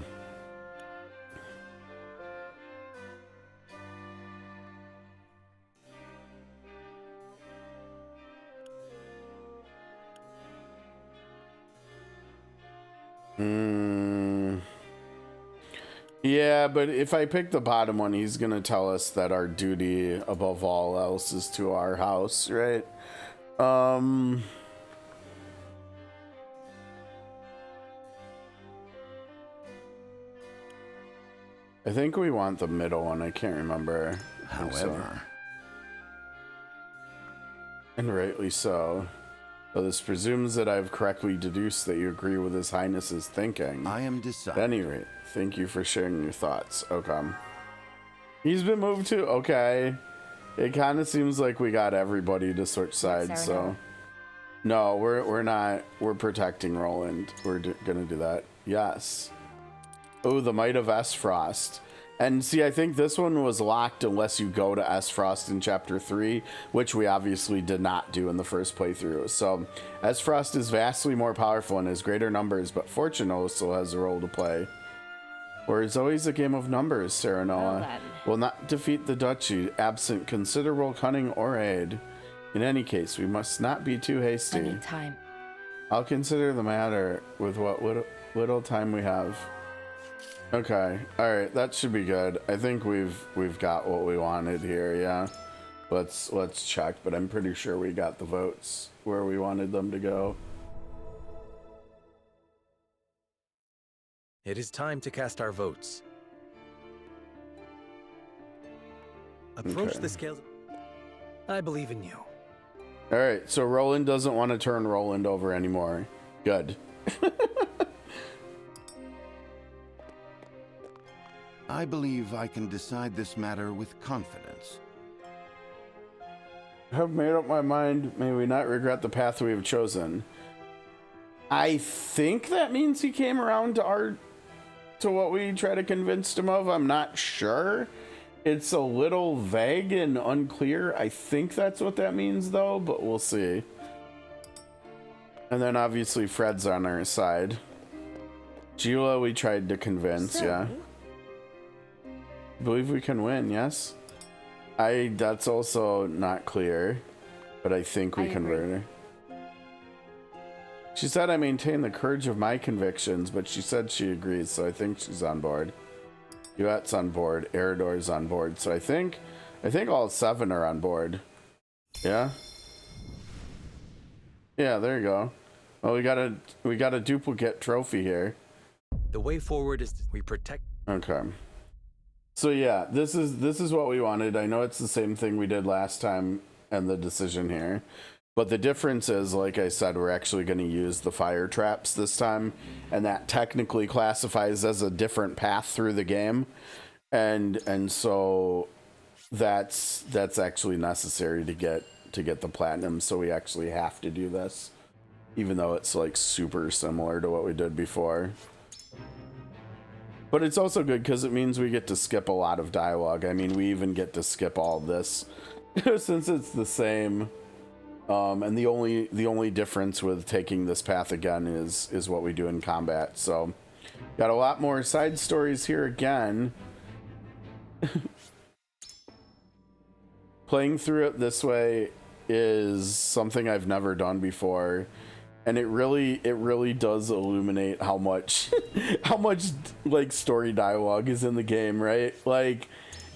Yeah, but if I pick the bottom one, he's gonna tell us that our duty above all else is to our house, right? I think we want the middle one. I can't remember. However. And rightly so. Though this presumes that I've correctly deduced that you agree with His Highness's thinking. I am decided. At any rate, thank you for sharing your thoughts. Okay. He's been moved to. Okay. It kind of seems like we got everybody to switch sides, so. No, we're not. We're protecting Roland. We're gonna do that. Yes. Oh, the Might of Esfrost. And see, I think this one was locked unless you go to Esfrost in Chapter 3, which we obviously did not do in the first playthrough. So, Esfrost is vastly more powerful and has greater numbers, but fortune also has a role to play. Or it's always a game of numbers, Serenoa. Will not defeat the duchy, absent considerable cunning or aid. In any case, we must not be too hasty. I need time. I'll consider the matter with what little time we have. Okay, all right, that should be good. I think we've got what we wanted here, yeah. Let's check, but I'm pretty sure we got the votes where we wanted them to go. It is time to cast our votes. Approach Okay. the scales. I believe in you. All right, so Roland doesn't want to turn Roland over anymore. Good. I believe I can decide this matter with confidence. I have made up my mind. May we not regret the path we have chosen. I think that means he came around to what we try to convince him of. I'm not sure. It's a little vague and unclear. I think that's what that means, though, but we'll see. And then obviously Fred's on our side. Gila, we tried to convince, yeah. I believe we can win, yes? That's also not clear, but I think we convert her. She said I maintain the courage of my convictions, but she said she agrees, so I think she's on board. Duet's on board, Eridor's on board, so I think all 7 are on board. Yeah? Yeah, there you go. Well, we got a duplicate trophy here. The way forward is we protect. Okay. So yeah, this is what we wanted. I know it's the same thing we did last time and the decision here. But the difference is, like I said, we're actually going to use the fire traps this time, and that technically classifies as a different path through the game. And so that's actually necessary to get the platinum, so we actually have to do this, even though it's like super similar to what we did before. But it's also good because it means we get to skip a lot of dialogue. I mean, we even get to skip all this since it's the same. And the only difference with taking this path again is what we do in combat. So got a lot more side stories here again. Playing through it this way is something I've never done before. And it really does illuminate how much like story dialogue is in the game, right? Like,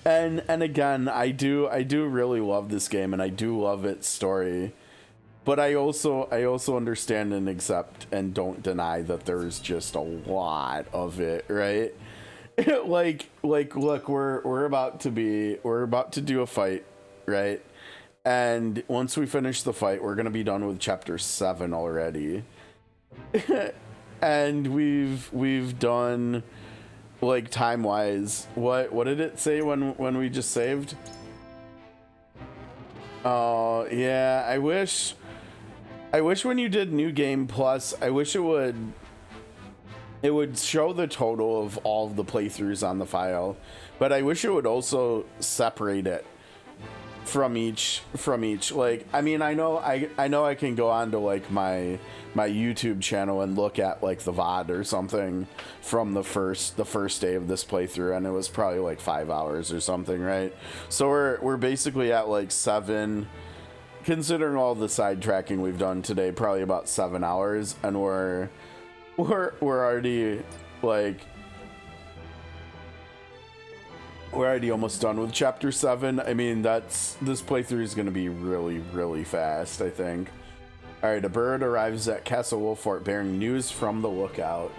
and again, I do really love this game, and I do love its story, but I also understand and accept and don't deny that there's just a lot of it, right? like look, we're about to do a fight, right? And once we finish the fight, we're gonna be done with chapter 7 already. And we've done, like, time wise, what did it say when we just saved? Oh yeah, I wish when you did New Game Plus, I wish it would show the total of all of the playthroughs on the file, but I wish it would also separate it from each. Like, I mean, I know I can go on to like my YouTube channel and look at like the VOD or something from the first day of this playthrough, and it was probably like 5 hours or something, right? So we're basically at like 7, considering all the sidetracking we've done today, probably about 7 hours, and we're already like, we're already almost done with chapter 7. I mean, this playthrough is going to be really, really fast, I think. All right, a bird arrives at Castle Wolffort bearing news from the lookout.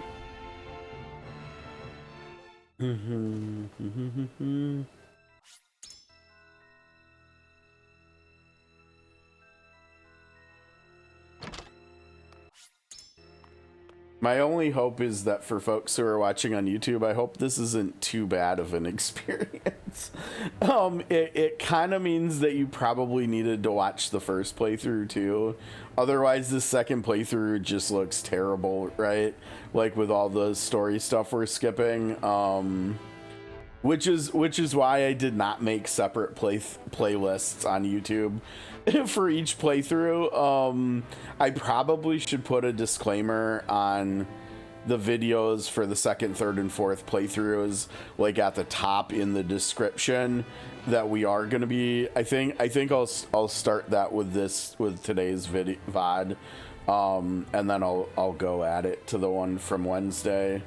My only hope is that for folks who are watching on YouTube, I hope this isn't too bad of an experience. It kind of means that you probably needed to watch the first playthrough too. Otherwise, the second playthrough just looks terrible, right? Like with all the story stuff we're skipping. Which is why I did not make separate playlists on YouTube for each playthrough. I probably should put a disclaimer on the videos for the second, third, and fourth playthroughs, like at the top in the description, that we are going to be. I think I'll start that with today's VOD, and then I'll go at it to the one from Wednesday.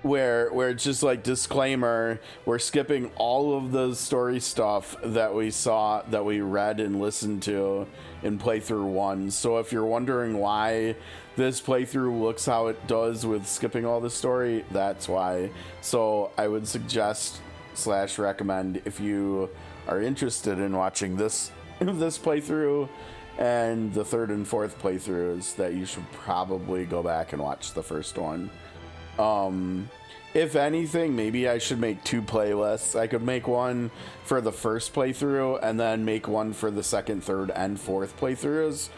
where it's just like, disclaimer, we're skipping all of the story stuff that we saw, that we read and listened to in playthrough 1. So if you're wondering why this playthrough looks how it does with skipping all the story, that's why. So I would suggest / recommend, if you are interested in watching this playthrough and the 3rd and 4th playthroughs, that you should probably go back and watch the first one. If anything, maybe I should make 2 playlists. I could make one for the first playthrough and then make one for the 2nd, 3rd, and 4th playthroughs.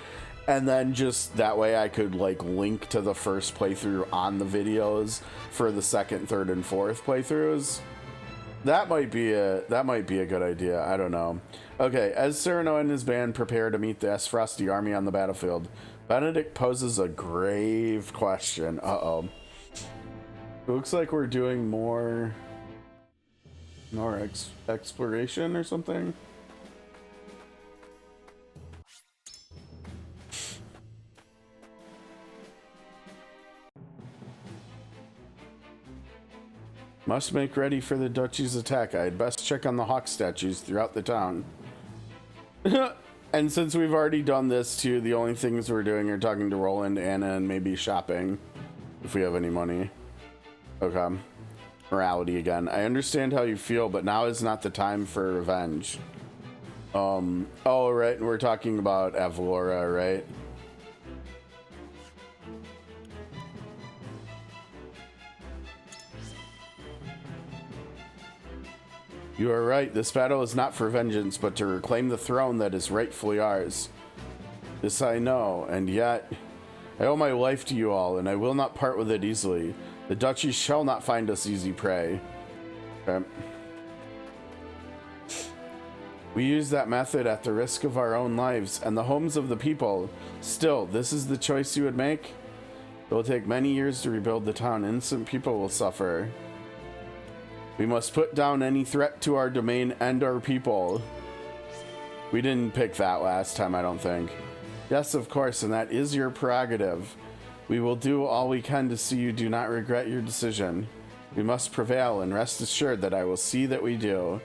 And then just that way I could like link to the first playthrough on the videos for the 2nd, 3rd, and 4th playthroughs. That might be a good idea. I don't know. Okay, as Cyrano and his band prepare to meet the Frosty army on the battlefield, Benedict poses a grave question. Uh-oh. It looks like we're doing more exploration or something. Must make ready for the duchy's attack. I'd best check on the hawk statues throughout the town. And since we've already done this too, the only things we're doing are talking to Roland, Anna, and maybe shopping, if we have any money. Okay. Morality again. I understand how you feel, but now is not the time for revenge. Oh, right. We're talking about Avlora, right? You are right. This battle is not for vengeance, but to reclaim the throne that is rightfully ours. This I know, and yet I owe my life to you all, and I will not part with it easily. The duchy shall not find us easy prey. Okay. We use that method at the risk of our own lives and the homes of the people. Still, this is the choice you would make? It will take many years to rebuild the town. Innocent people will suffer. We must put down any threat to our domain and our people. We didn't pick that last time, I don't think. Yes, of course, and that is your prerogative. We will do all we can to see you do not regret your decision. We must prevail, and rest assured that I will see that we do.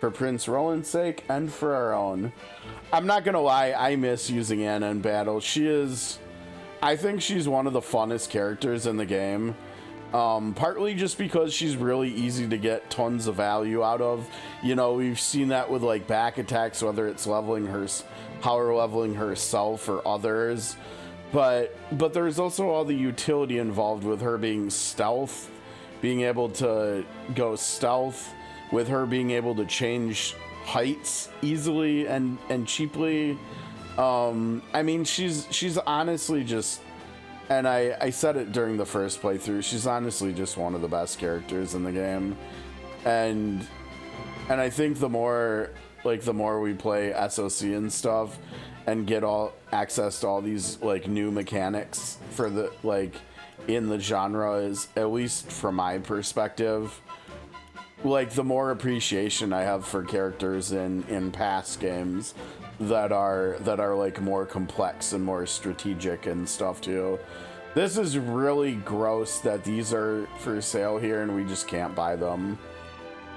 For Prince Roland's sake, and for our own. I'm not gonna lie, I miss using Anna in battle. I think she's one of the funnest characters in the game. Partly just because she's really easy to get tons of value out of. You know, we've seen that with like back attacks, whether it's power leveling herself or others. But there's also all the utility involved with her being stealth, being able to go stealth, with her being able to change heights easily and cheaply. I mean, she's honestly just, and I said it during the first playthrough, she's honestly just one of the best characters in the game. And I think the more we play SOC and stuff and get all access to all these like new mechanics for the in the genre, is, at least from my perspective, like the more appreciation I have for characters in past games that are like more complex and more strategic and stuff too. This is really gross that these are for sale here and we just can't buy them.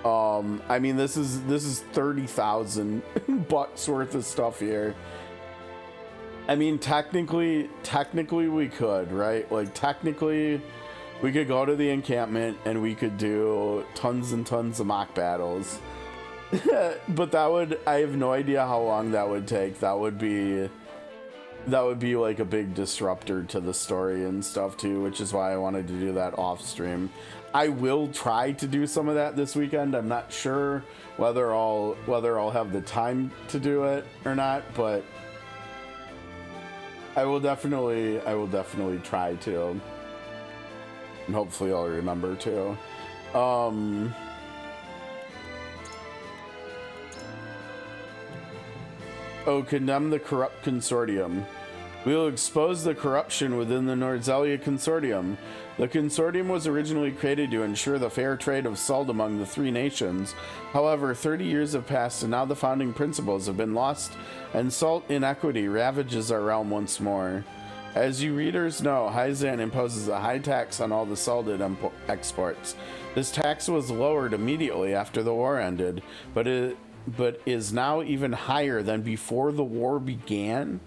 I mean, this is 30,000 bucks worth of stuff here. I mean, technically we could, right? Like technically we could go to the encampment and we could do tons and tons of mock battles. But I have no idea how long that would take. That would be like a big disruptor to the story and stuff too, which is why I wanted to do that off stream. I will try to do some of that this weekend. I'm not sure whether I'll have the time to do it or not, but I will definitely try to. And hopefully I'll remember to. Condemn the corrupt consortium. We will expose the corruption within the Nordzelia Consortium. The consortium was originally created to ensure the fair trade of salt among the three nations. However, 30 years have passed and now the founding principles have been lost and salt inequity ravages our realm once more. As you readers know, Hyzan imposes a high tax on all the salted exports. This tax was lowered immediately after the war ended, but is now even higher than before the war began.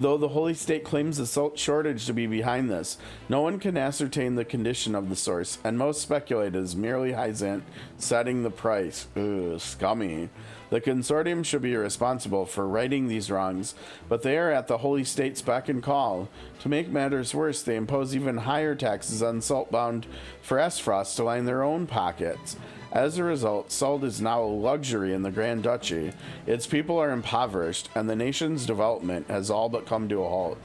Though the Holy State claims the salt shortage to be behind this, no one can ascertain the condition of the source, and most speculate it is merely Hyzant setting the price. Ugh, scummy. The consortium should be responsible for righting these wrongs, but they are at the Holy State's beck and call. To make matters worse, they impose even higher taxes on salt bound for Sfrost to line their own pockets. As a result, salt is now a luxury in the Grand Duchy. Its people are impoverished, and the nation's development has all but come to a halt.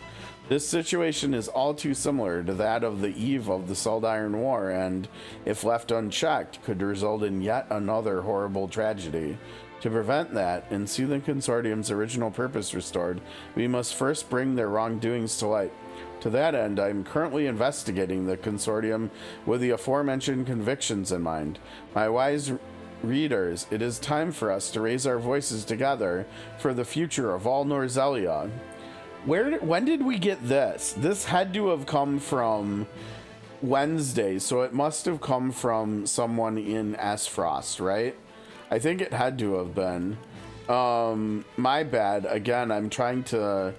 This situation is all too similar to that of the eve of the Salt Iron War, and, if left unchecked, could result in yet another horrible tragedy. To prevent that, and see the Consortium's original purpose restored, we must first bring their wrongdoings to light. To that end, I am currently investigating the Consortium with the aforementioned convictions in mind. My wise readers, it is time for us to raise our voices together for the future of all Norzelia. When did we get this? This had to have come from Wednesday, so it must have come from someone in Sfrost, right? I think it had to have been. My bad. Again, I'm trying to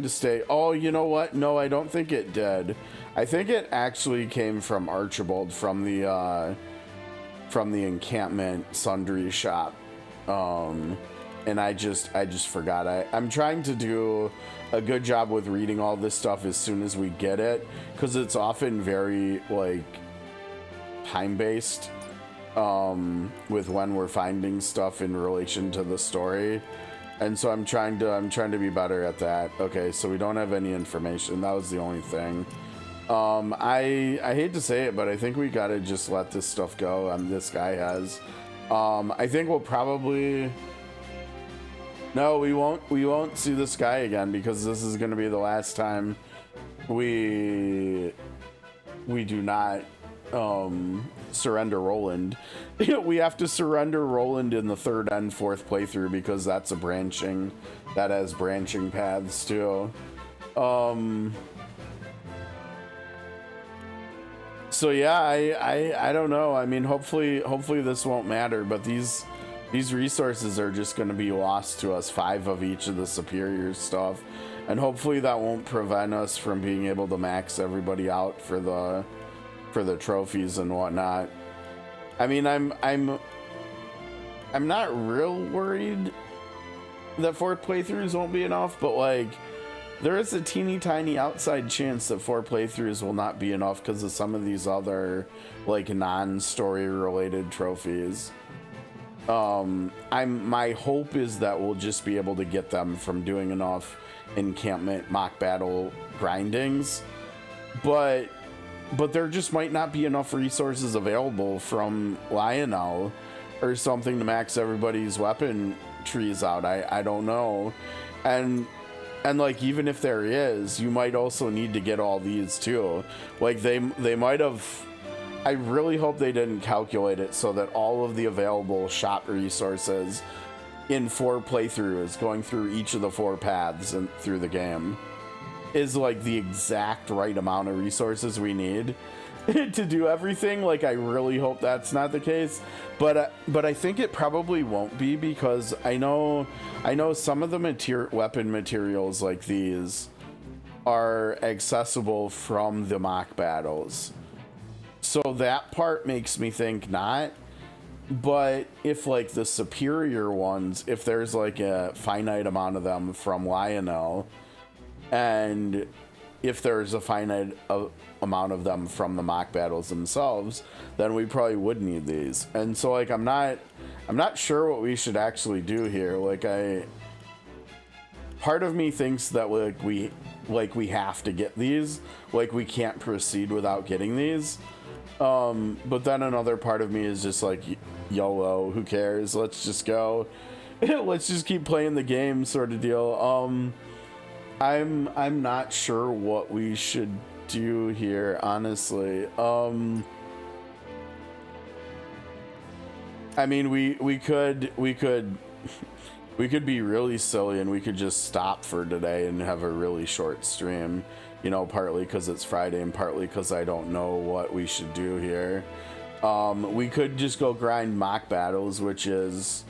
stay. Oh, you know what? No, I don't think it did. I think it actually came from Archibald from the encampment sundry shop. And I just forgot. I'm trying to do a good job with reading all this stuff as soon as we get it, because it's often very like time-based with when we're finding stuff in relation to the story. And so I'm trying to be better at that. Okay, so we don't have any information. That was the only thing. I hate to say it, but I think we gotta just let this stuff go. This guy has. I think we'll probably. No, we won't see this guy again, because this is gonna be the last time we do not surrender Roland. We have to surrender Roland in the third and fourth playthrough, because that has branching paths too. So yeah, I don't know. I mean, hopefully this won't matter, but these resources are just going to be lost to us, 5 of each of the superior stuff, and hopefully that won't prevent us from being able to max everybody out for the trophies and whatnot. I mean, I'm not real worried that 4 playthroughs won't be enough, but like, there is a teeny tiny outside chance that 4 playthroughs will not be enough because of some of these other like non-story related trophies. My hope is that we'll just be able to get them from doing enough encampment mock battle grindings, but there just might not be enough resources available from Lionel or something to max everybody's weapon trees out. I don't know. And like, even if there is, you might also need to get all these too. Like they might have, I really hope they didn't calculate it so that all of the available shop resources in 4 playthroughs going through each of the 4 paths and through the game is like the exact right amount of resources we need to do everything. Like, I really hope that's not the case, but I think it probably won't be, because I know some of the weapon materials like these are accessible from the mock battles, so that part makes me think not. But if like the superior ones, if there's like a finite amount of them from Lionel, and if there's a finite amount of them from the mock battles themselves, then we probably would need these. And so like, I'm not sure what we should actually do here. Like, part of me thinks that we have to get these, like we can't proceed without getting these. But then another part of me is just like, YOLO, who cares? Let's just go. Let's just keep playing the game, sort of deal. I'm not sure what we should do here, honestly. I mean, we could we could be really silly and we could just stop for today and have a really short stream, you know, partly because it's Friday and partly because I don't know what we should do here. We could just go grind mock battles, which is,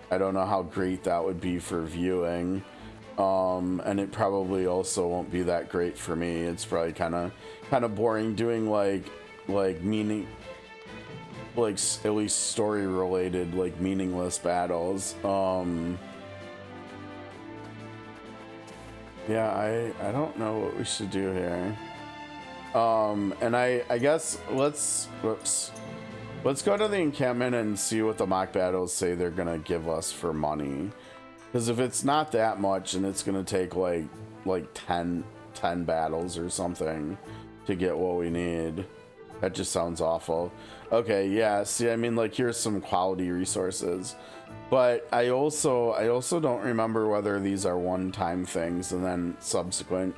I don't know how great that would be for viewing. And it probably also won't be that great for me. It's probably kind of boring doing like meaning, like at least story related, like meaningless battles. Yeah, I don't know what we should do here. And I guess let's go to the encampment and see what the mock battles say they're gonna give us for money. Because if it's not that much and it's gonna take like 10 battles or something to get what we need, that just sounds awful. Okay, yeah, see, I mean, like, here's some quality resources. But I also don't remember whether these are one-time things and then subsequent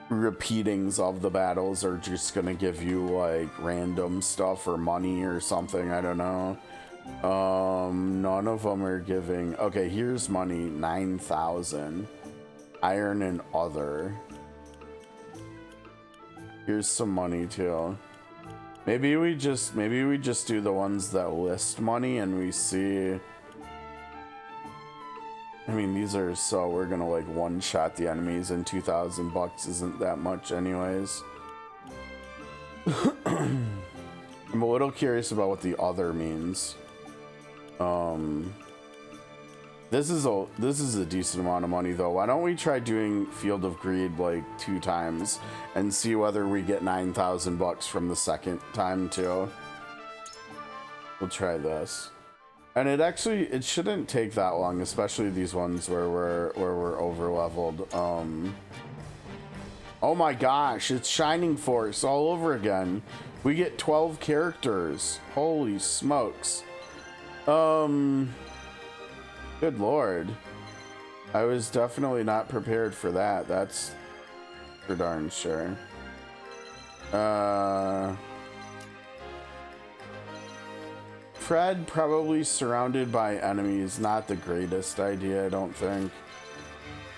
repeatings of the battles are just gonna give you like random stuff or money or something. I don't know. None of them are giving. Okay, here's money, 9,000. Iron and other. Here's some money too. Maybe we just do the ones that list money and we see. I mean, these are, so we're gonna like one-shot the enemies, and 2,000 bucks isn't that much anyways. I'm a little curious about what the other means. This is a decent amount of money though. Why don't we try doing Field of Greed like 2 times and see whether we get 9,000 bucks from the second time too. We'll try this. And it shouldn't take that long, especially these ones where we're over leveled. Oh my gosh, it's Shining Force all over again. We get 12 characters. Holy smokes. Good lord. I was definitely not prepared for that. That's for darn sure. Fred probably surrounded by enemies, not the greatest idea, I don't think.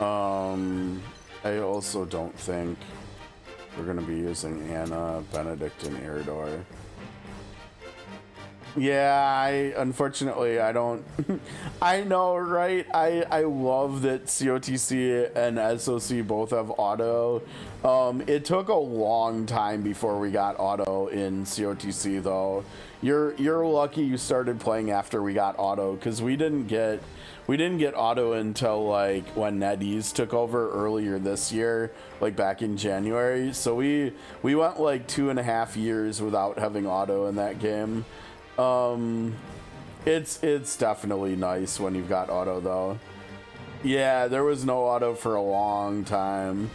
I also don't think we're gonna be using Anna, Benedict, and Eridor. Yeah, unfortunately I don't. I know, right? I love that COTC and SOC both have auto. It took a long time before we got auto in COTC though. You're lucky you started playing after we got auto, because we didn't get auto until like when NetEase took over earlier this year, like back in January. So we went like 2.5 years without having auto in that game. It's definitely nice when you've got auto though. Yeah, there was no auto for a long time.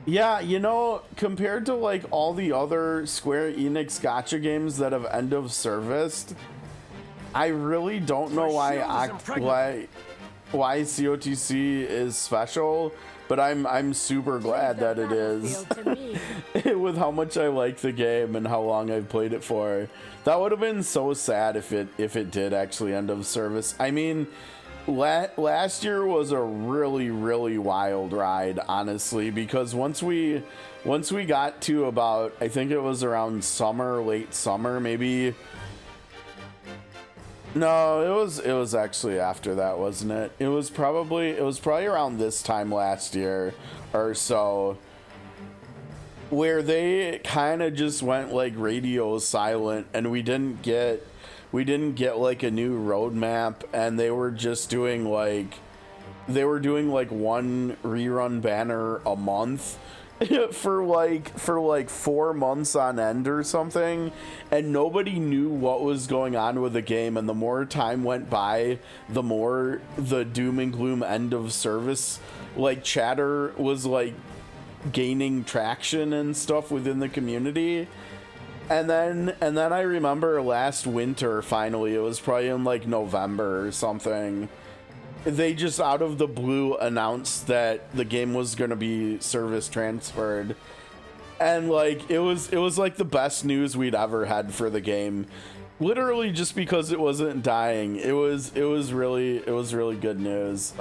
Yeah, you know, compared to like all the other Square Enix gacha games that have end of serviced, I really don't know why COTC is special, but I'm super glad that it is. With how much I like the game and how long I've played it for. That would have been so sad if it did actually end of service. I mean, last year was a really wild ride, honestly, because once we got to about, I think it was around summer, late summer, maybe. No, it was actually after that, wasn't it? It was probably around this time last year or so, where they kind of just went like radio silent, and we didn't get like a new roadmap, and they were just doing like one rerun banner a month for like 4 months on end or something, and nobody knew what was going on with the game. And the more time went by, the more the doom and gloom end of service like chatter was like gaining traction and stuff within the community. And then I remember last winter, finally, it was probably in like November or something, they just out of the blue announced that the game was gonna be service transferred, and like it was like the best news we'd ever had for the game, literally just because it wasn't dying. It was really good news.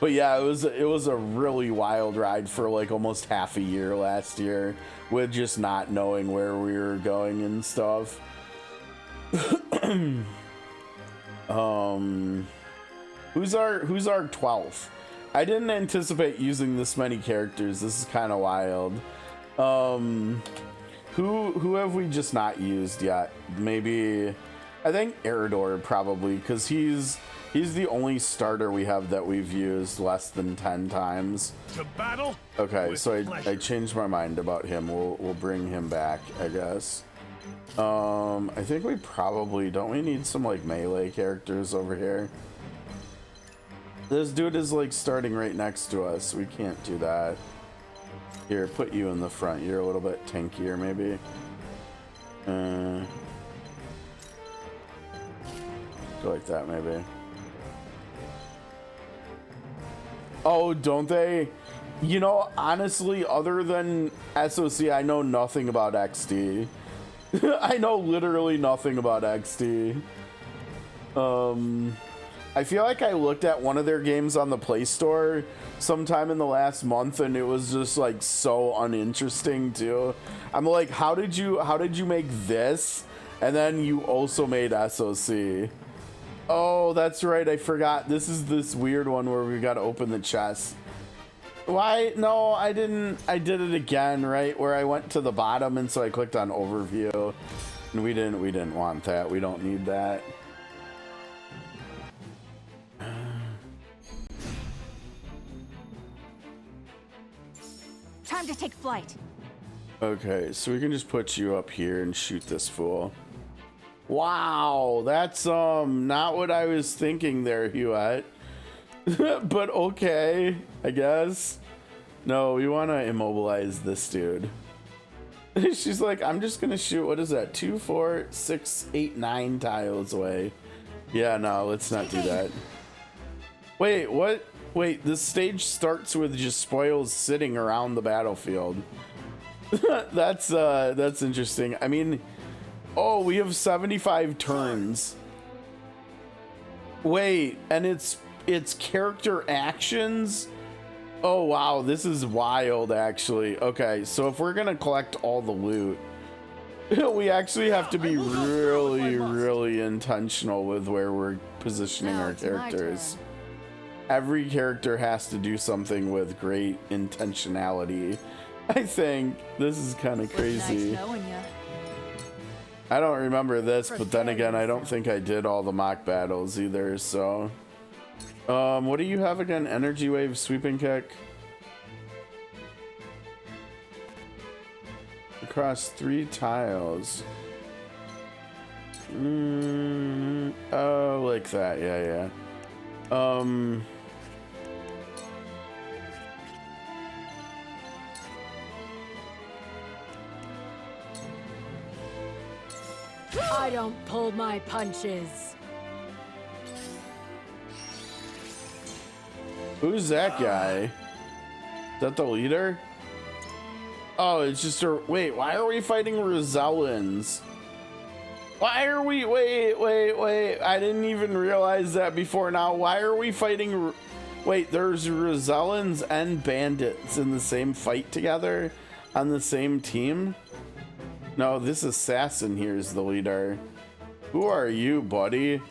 But yeah, it was a really wild ride for like almost half a year last year with just not knowing where we were going and stuff. Who's our 12th? I didn't anticipate using this many characters. This is kind of wild. Who have we just not used yet? Maybe I think Eridor probably, because he's the only starter we have that we've used less than 10 times. To battle? Okay, so I changed my mind about him. We'll bring him back, I guess. I think we probably don't we need some like melee characters over here. This dude is like starting right next to us. We can't do that. Here, put you in the front. You're a little bit tankier, maybe. Go like that, maybe. Oh, don't they? You know, honestly, other than SOC, I know nothing about XD. I know literally nothing about XD. I feel like I looked at one of their games on the Play Store sometime in the last month, and it was just like so uninteresting too. I'm like, how did you make this? And then you also made SOC. Oh, that's right. I forgot. This is this weird one where we got to open the chest. Why? No, I didn't. I did it again, right? Where I went to the bottom, and so I clicked on overview, and we didn't want that. We don't need that. Time to take flight. Okay, so we can just put you up here and shoot this fool. Wow, that's not what I was thinking there, Huette. But okay, I guess. No, we want to immobilize this dude. She's like, I'm just gonna shoot, what is that, 2, 4, 6, 8, 9 tiles away. Yeah, no, let's not do that. Wait, what? Wait, this stage starts with just spoils sitting around the battlefield. That's interesting. I mean, oh, we have 75 turns. Wait, and it's character actions? Oh wow, this is wild actually. Okay, so if we're gonna collect all the loot, we actually have to be really intentional with where we're positioning our characters. Every character has to do something with great intentionality. I think this is kind of crazy. Nice knowing ya. I don't remember this, but then again, I don't think I did all the mock battles either, so. What do you have again? Energy wave, sweeping kick. Across 3 tiles. Oh, like that, yeah. I don't pull my punches. Who's that guy? Is that the leader? Oh, it's just a... Wait, why are we fighting Rosellans? Why are we... Wait. I didn't even realize that before now. Why are we fighting... Wait, there's Rosellans and bandits in the same fight together on the same team? No, this assassin here is the leader. Who are you, buddy?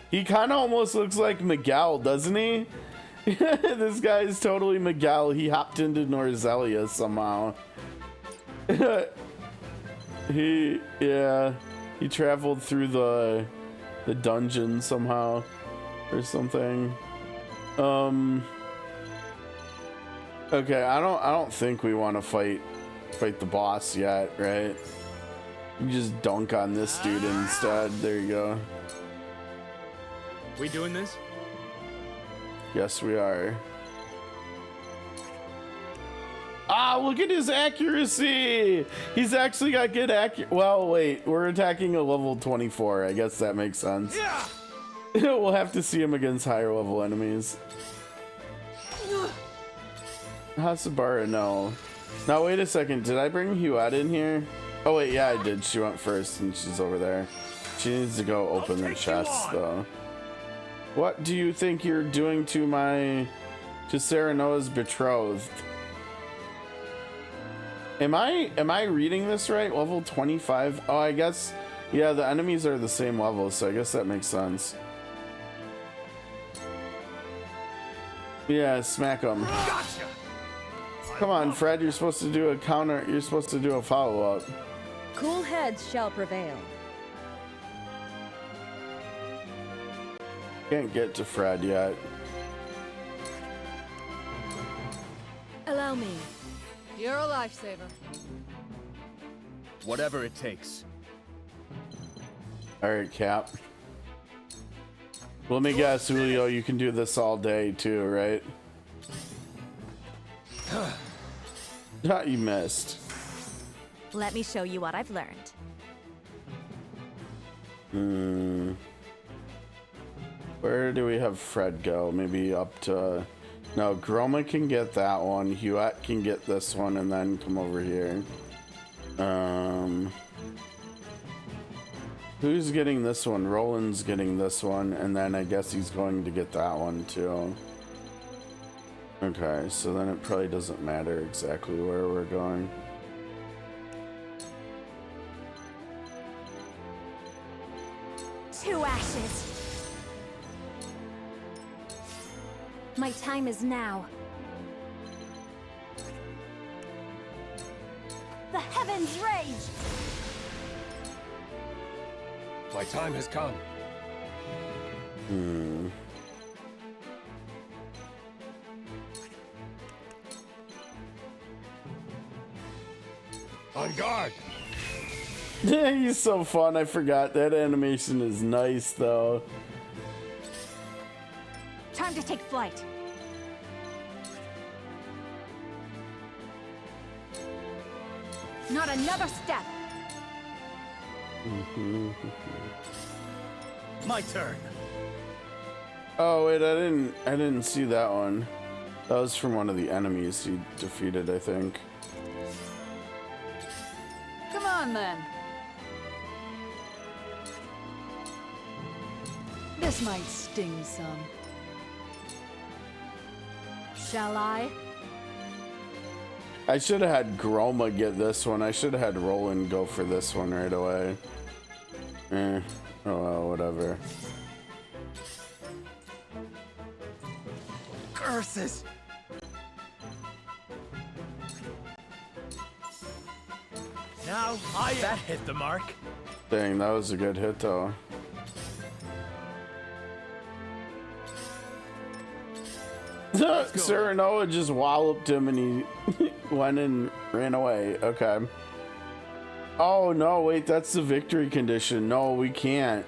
He kind of almost looks like Miguel, doesn't he? This guy is totally Miguel. He hopped into Norzelia somehow. He traveled through the dungeon somehow or something. Okay, I don't think we want to fight the boss yet, right? You just dunk on this dude instead. There you go. We doing this? Yes, we are. Ah, look at his accuracy! He's actually got good accuracy. Well, wait, we're attacking a level 24. I guess that makes sense. We'll have to see him against higher level enemies. Hasabara, no. Now wait a second, did I bring Huette in here? Oh wait, yeah I did. She went first and she's over there. She needs to go open the chest though. What do you think you're doing to Serenoa's betrothed? Am I reading this right? Level 25? Oh, I guess, yeah, the enemies are the same level, so I guess that makes sense. Yeah, smack them. Gotcha. Come on, Fred, you're supposed to do a counter, you're supposed to do a follow-up. Cool heads shall prevail. Can't get to Fred yet. Allow me. You're a lifesaver. Whatever it takes. Alright, Cap. Let me guess, Julio, you can do this all day too, right? You missed. Let me show you what I've learned. Where do we have Fred go? Maybe up to... No, Groma can get that one. Huette can get this one and then come over here. Who's getting this one? Roland's getting this one, and then I guess he's going to get that one too. Okay, so then it probably doesn't matter exactly where we're going. To ashes. My time is now. The heavens rage! My time has come. On guard. He's so fun. I forgot that animation is nice though. Time to take flight. Not another step. My turn. Oh wait, I didn't see that one. That was from one of the enemies he defeated, I think. Come on then. This might sting some. Shall I? I should have had Groma get this one. I should have had Roland go for this one right away. Oh well, whatever. Curses! Now that hit the mark. Dang, that was a good hit though. Serenoa just walloped him and he went and ran away. Okay. Oh no, wait, that's the victory condition. No, we can't.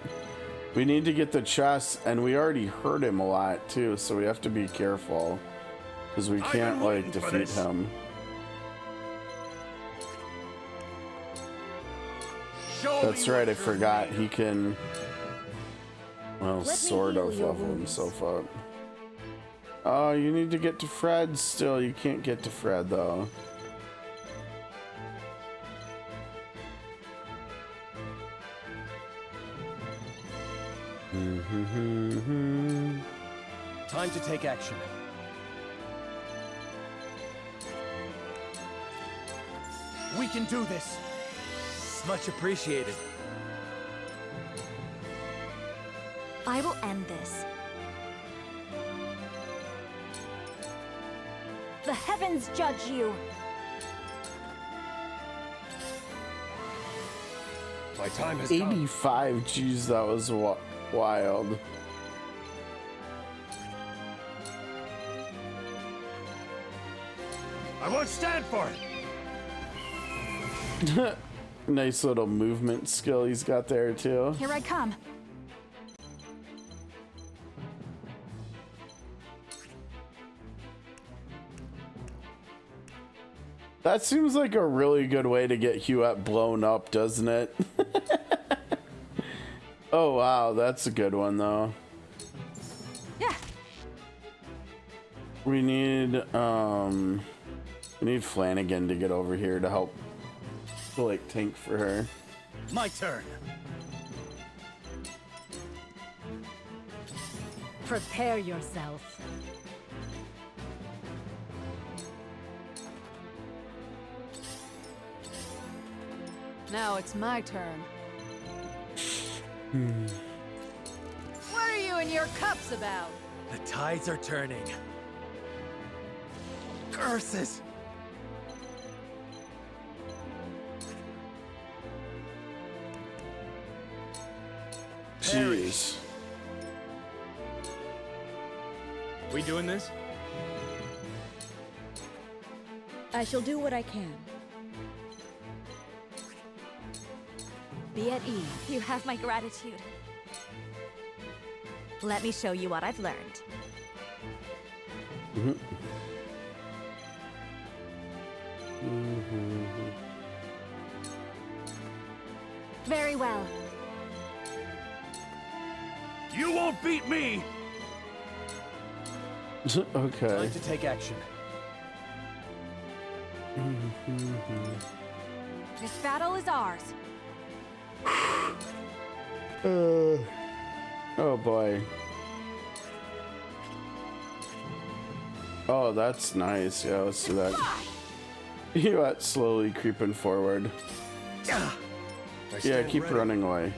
We need to get the chest, and we already hurt him a lot too, so we have to be careful. Because we can't like defeat him. That's right, I forgot. He can, well, sort of level himself up. Oh, you need to get to Fred still. You can't get to Fred though. Time to take action. We can do this. Much appreciated. I will end this. The heavens judge you. My time has 85. Jeez, that was wild. I won't stand for it. Nice little movement skill he's got there too. Here I come. That seems like a really good way to get Huette blown up, doesn't it? Oh wow, that's a good one though. We need Flanagan to get over here to help, like, tank for her. My turn. Prepare yourself. Now it's my turn. What are you and your cups about? The tides are turning. Curses! Jeez. We doing this? I shall do what I can. Be at ease. You have my gratitude. Let me show you what I've learned. Very well. You won't beat me! Okay. Time to take action. This battle is ours. Oh boy. Oh, that's nice. Yeah, let's do that. You are slowly creeping forward. Yeah, keep running away.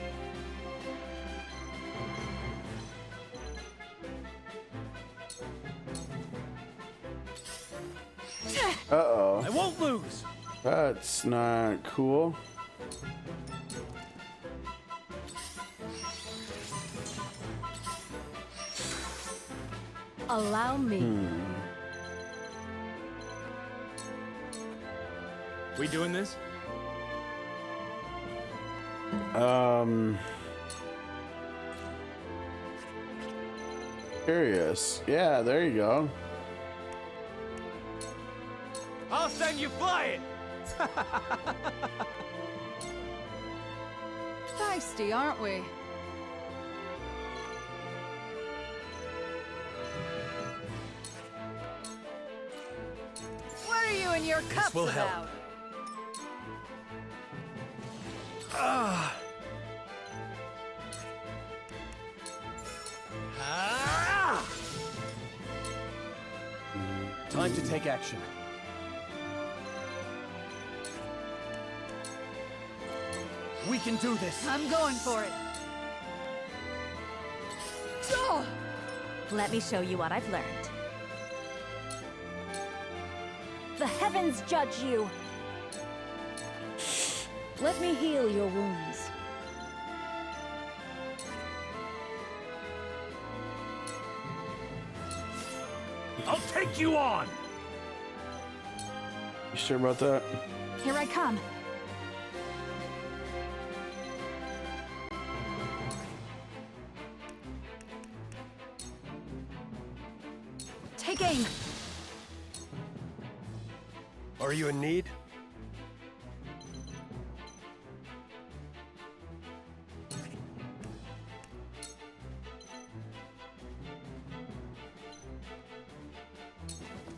Uh-oh. I won't lose. That's not cool. Allow me. We doing this? Curious. Yeah, there you go. I'll send you flying. Feisty, aren't we? What are you and your cups will about? help. Time to take action. We can do this. I'm going for it. Oh! Let me show you what I've learned. The heavens judge you. Let me heal your wounds. I'll take you on. You sure about that? Here I come. Take aim. Are you in need?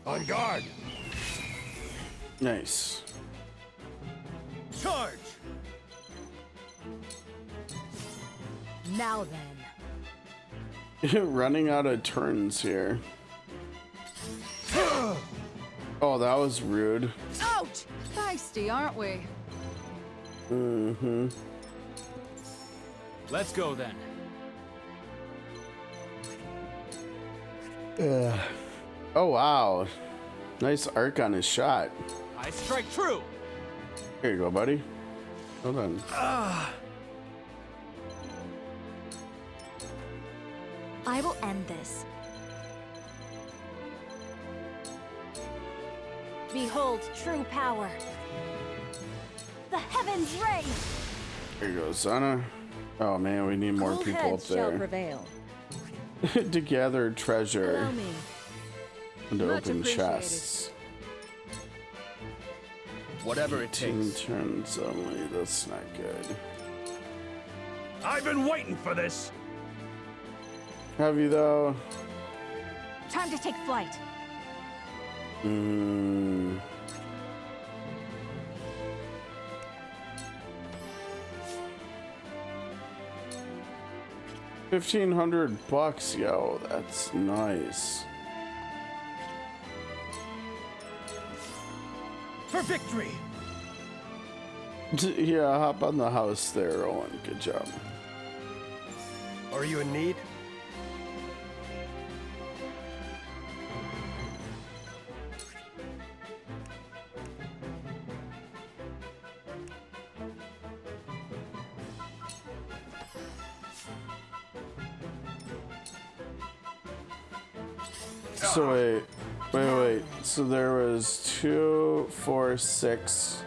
On guard! Nice. Charge! Now then. Running out of turns here. Oh, that was rude. Ouch! Feisty, aren't we? Mm-hmm. Let's go then. Oh, wow. Nice arc on his shot. I strike true. Here you go, buddy. Hold on. I will end this. Behold true power. The heavens rage. Here you go, Sana. Oh man, we need more Cool people up heads shall there. prevail. To gather treasure Allow me. and to Much open appreciated. chests. Whatever it 18 takes. turns only. That's not good. I've been waiting for this. Have you though? Time to take flight. Mm. $1,500, yo, that's nice. For victory! Yeah, hop on the house there, Owen. Good job. Are you in need? So wait. So there was 2, 4, 6.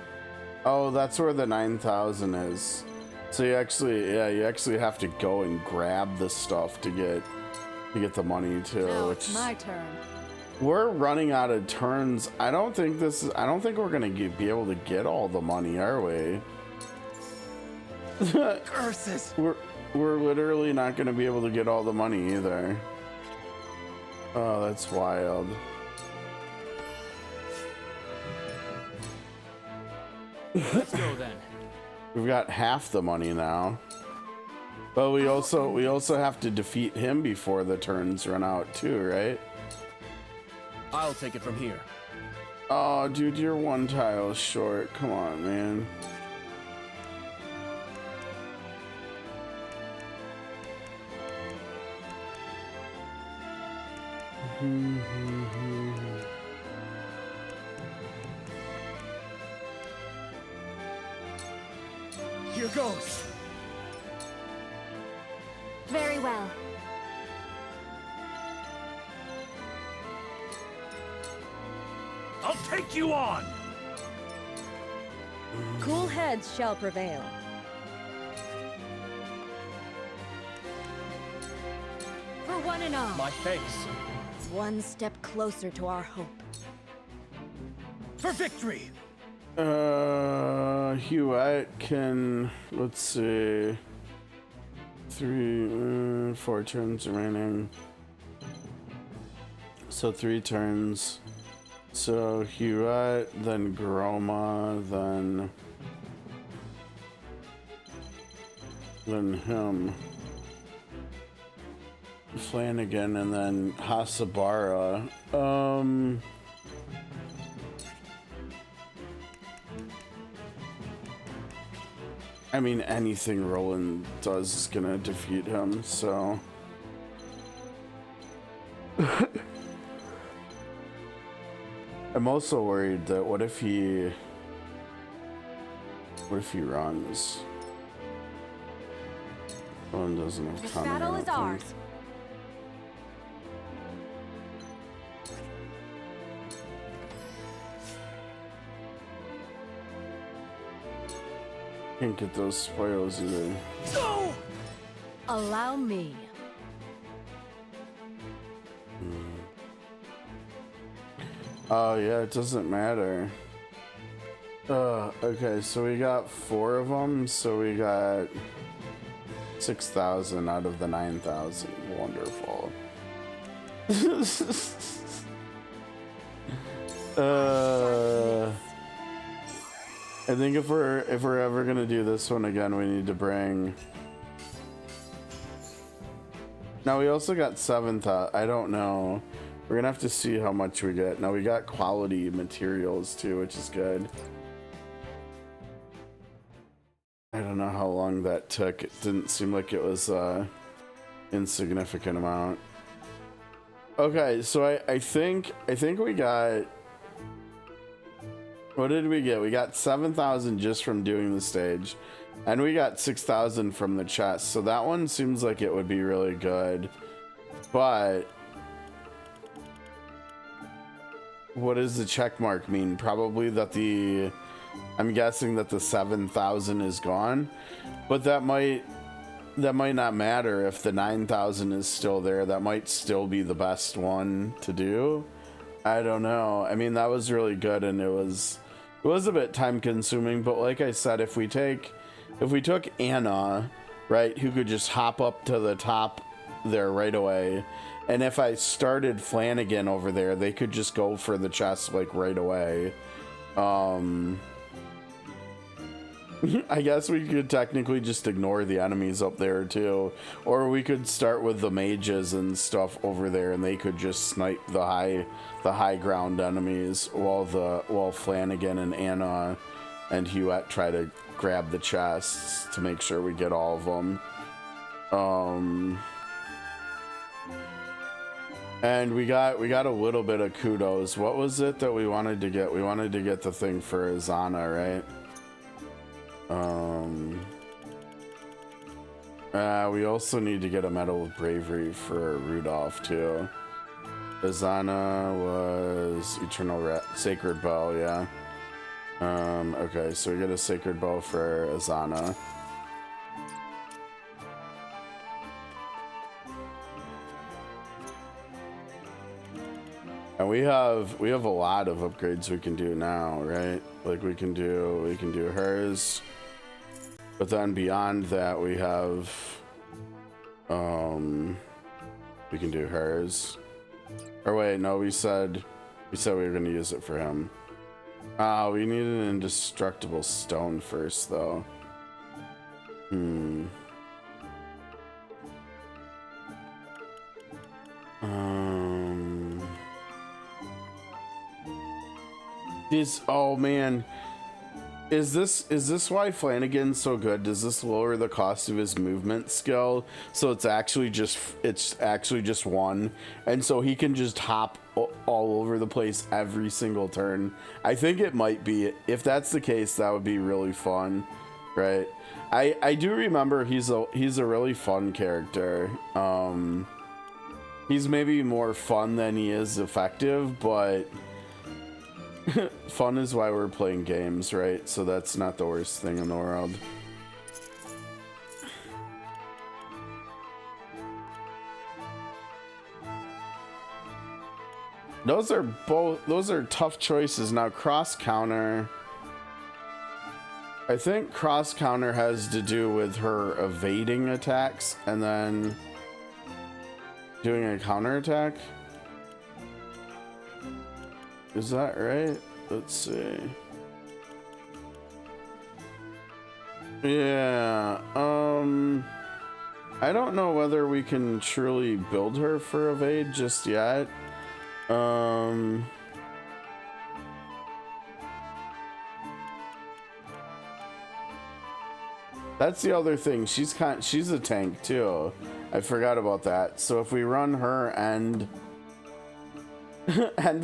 Oh, that's where the 9,000 is. So you actually have to go and grab the stuff to get the money too. Now which it's my turn. We're running out of turns. I don't think we're gonna be able to get all the money, are we? Curses! We're literally not gonna be able to get all the money either. Oh, that's wild. Let's go then. We've got half the money now. But we also have to defeat him before the turns run out too, right? I'll take it from here. Oh, dude, you're one tile short. Come on, man. Here goes. Very well. I'll take you on. Cool heads shall prevail. For one and all. My face. One step closer to our hope. For victory. Hewitt can, let's see, 3, 4 turns remaining. So 3 turns. So Hewitt, then Groma, then him. Flanagan, and then Hasabara. I mean, anything Roland does is gonna defeat him, so. I'm also worried that what if he runs? Roland doesn't have This time. battle is ours. Can't get those spoils either. No! Allow me. Oh yeah, it doesn't matter. Okay, so we got 4 of them, so we got 6,000 out of the 9,000. Wonderful. I think if we're ever gonna do this one again, we need to bring. Now we also got 7,000. I don't know. We're gonna have to see how much we get. Now we got quality materials too, which is good. I don't know how long that took. It didn't seem like it was insignificant amount. Okay, so I think we got. What did we get? We got 7,000 just from doing the stage, and we got 6,000 from the chest. So that one seems like it would be really good. But what does the check mark mean? Probably that I'm guessing that the 7,000 is gone, but that might not matter if the 9,000 is still there. That might still be the best one to do. I don't know. I mean, that was really good, and it was a bit time consuming, but like I said, if we took Anna, right, who could just hop up to the top there right away. And if I started Flanagan over there, they could just go for the chest like right away. I guess we could technically just ignore the enemies up there too, or we could start with the mages and stuff over there, and they could just snipe the high ground enemies while Flanagan and Anna and Huette try to grab the chests to make sure we get all of them. And we got a little bit of kudos. What was it that we wanted to get? We wanted to get the thing for Azana, right? We also need to get a Medal of Bravery for Rudolph too. Azana was Sacred Bow, yeah. Okay, so we get a Sacred Bow for Azana. And we have a lot of upgrades we can do now, right? Like we can do hers. But then beyond that, we have, we can do hers. Or wait, no, we said we were gonna use it for him. We need an indestructible stone first, though. Oh man. Is this why Flanagan's so good? Does this lower the cost of his movement skill? So it's actually just one, and so he can just hop all over the place every single turn. I think it might be. If that's the case, that would be really fun, right? I do remember he's a really fun character. He's maybe more fun than he is effective, but fun is why we're playing games, right? So that's not the worst thing in the world. Those are tough choices. Now cross counter, I think cross counter has to do with her evading attacks and then doing a counter attack. Is that right? Let's see. Yeah, I don't know whether we can truly build her for evade just yet. That's the other thing. She's a tank too. I forgot about that. So if we run her and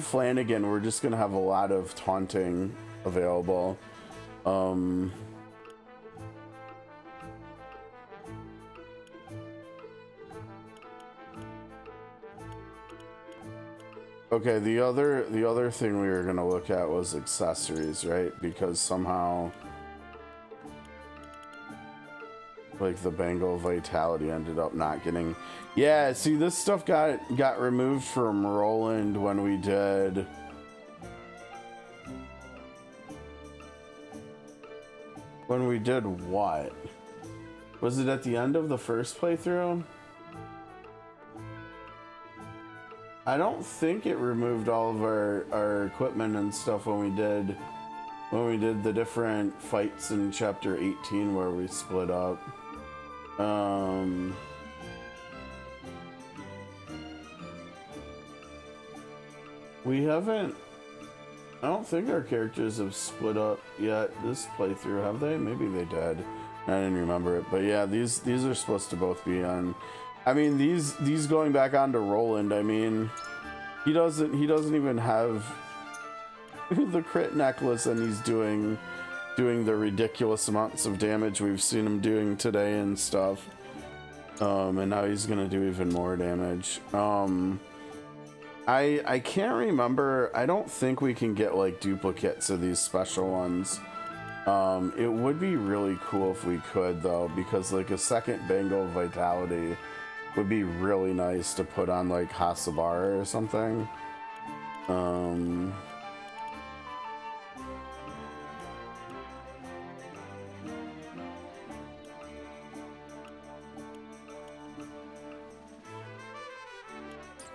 Flanagan, we're just gonna have a lot of taunting available. Okay, the other thing we were gonna look at was accessories, right? Because somehow, like, the Bangle of Vitality ended up not getting. Yeah, see, this stuff got removed from Roland when we did. When we did what? Was it at the end of the first playthrough? I don't think it removed all of our equipment and stuff when we did the different fights in chapter 18 where we split up. We haven't. I don't think our characters have split up yet this playthrough, have they? Maybe they did. I didn't remember it, but yeah, these are supposed to both be on. I mean, these going back onto Roland. I mean, he doesn't even have the crit necklace, and he's doing the ridiculous amounts of damage we've seen him doing today and stuff. And now he's gonna do even more damage. I can't remember. I don't think we can get like duplicates of these special ones. It would be really cool if we could though, because like a second Bangle of Vitality would be really nice to put on like Hasabara or something.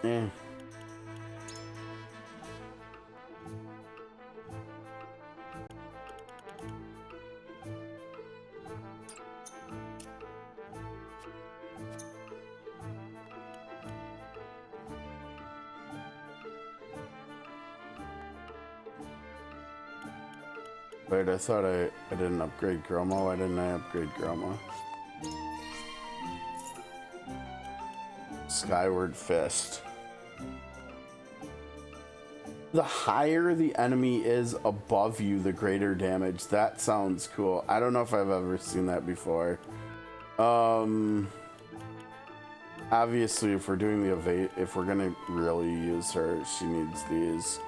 Eh. Wait, I thought I didn't upgrade Chroma. Why didn't I upgrade Chroma? Skyward Fist. The higher the enemy is above you, the greater damage. That sounds cool. I don't know if I've ever seen that before. Obviously, if we're doing the evade, if we're gonna really use her, she needs these.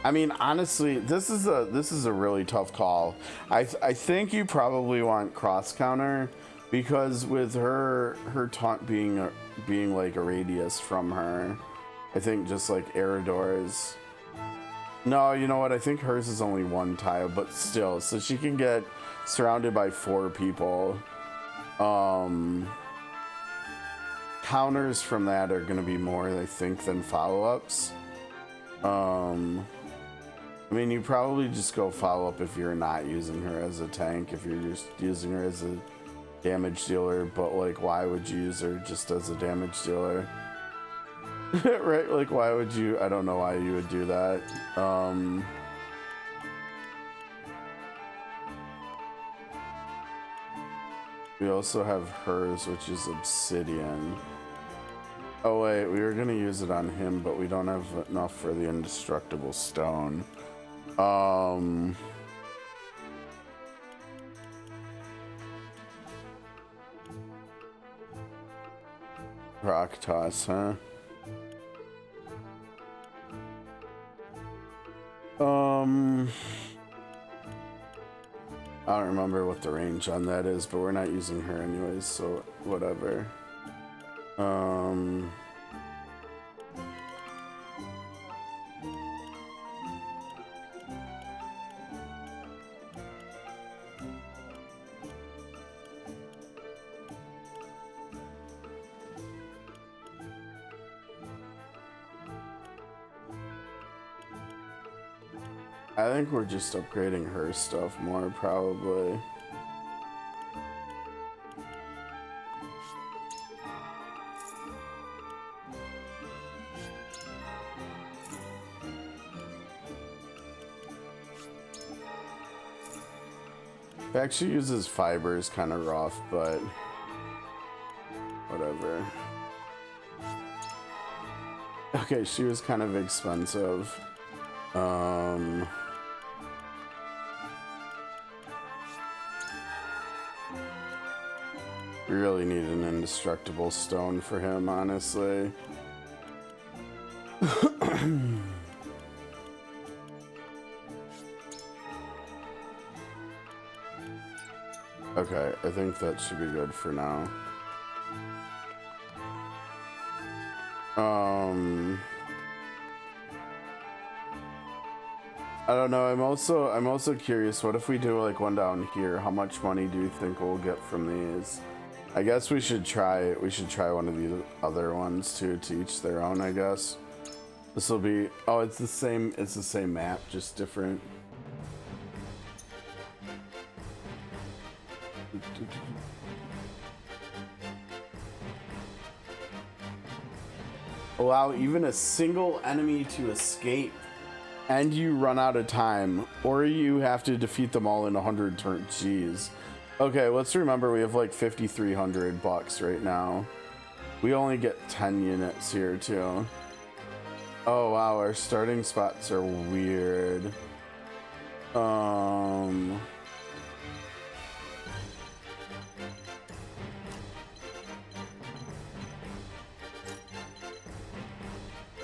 I mean, honestly, this is a really tough call. I think you probably want cross counter, because with her taunt being like a radius from her, I think just like Eridor's. No, you know what? I think hers is only one tile, but still, so she can get surrounded by 4 people. Counters from that are gonna be more, I think, than follow-ups. I mean, you probably just go follow-up if you're not using her as a tank, if you're just using her as a damage dealer, but like, why would you use her just as a damage dealer? Right? Like, why would you? I don't know why you would do that. We also have hers, which is Obsidian. Oh wait, we were gonna use it on him, but we don't have enough for the indestructible stone. Rock toss, huh? I don't remember what the range on that is, but we're not using her anyways, so whatever. I think we're just upgrading her stuff more, probably. The fact she uses fiber is kind of rough, but whatever. Okay, she was kind of expensive. We really need an indestructible stone for him, honestly. Okay, I think that should be good for now. I don't know. I'm also curious. What if we do like one down here? How much money do you think we'll get from these? I guess we should try. We should try one of the other ones too, to each their own. I guess this will be. Oh, it's the same. It's the same map, just different. Allow even a single enemy to escape, and you run out of time, or you have to defeat them all in 100 turns. Jeez. Okay, let's remember we have like 5,300 bucks right now. We only get 10 units here too. Oh wow, our starting spots are weird.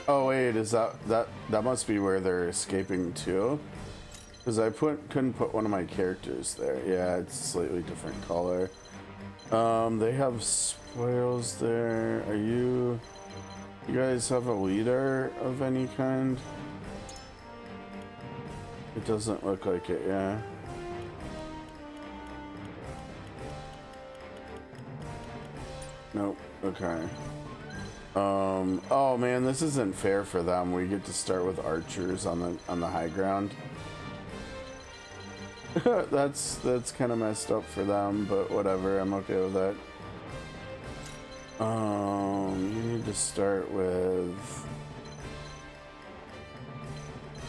Oh wait, is that must be where they're escaping to? Because I couldn't put one of my characters there. Yeah, it's a slightly different color. They have spoils there. You guys have a leader of any kind? It doesn't look like it, yeah. Nope. Okay. Oh man, this isn't fair for them. We get to start with archers on the high ground. that's kind of messed up for them, but whatever. I'm okay with that. You need to start with.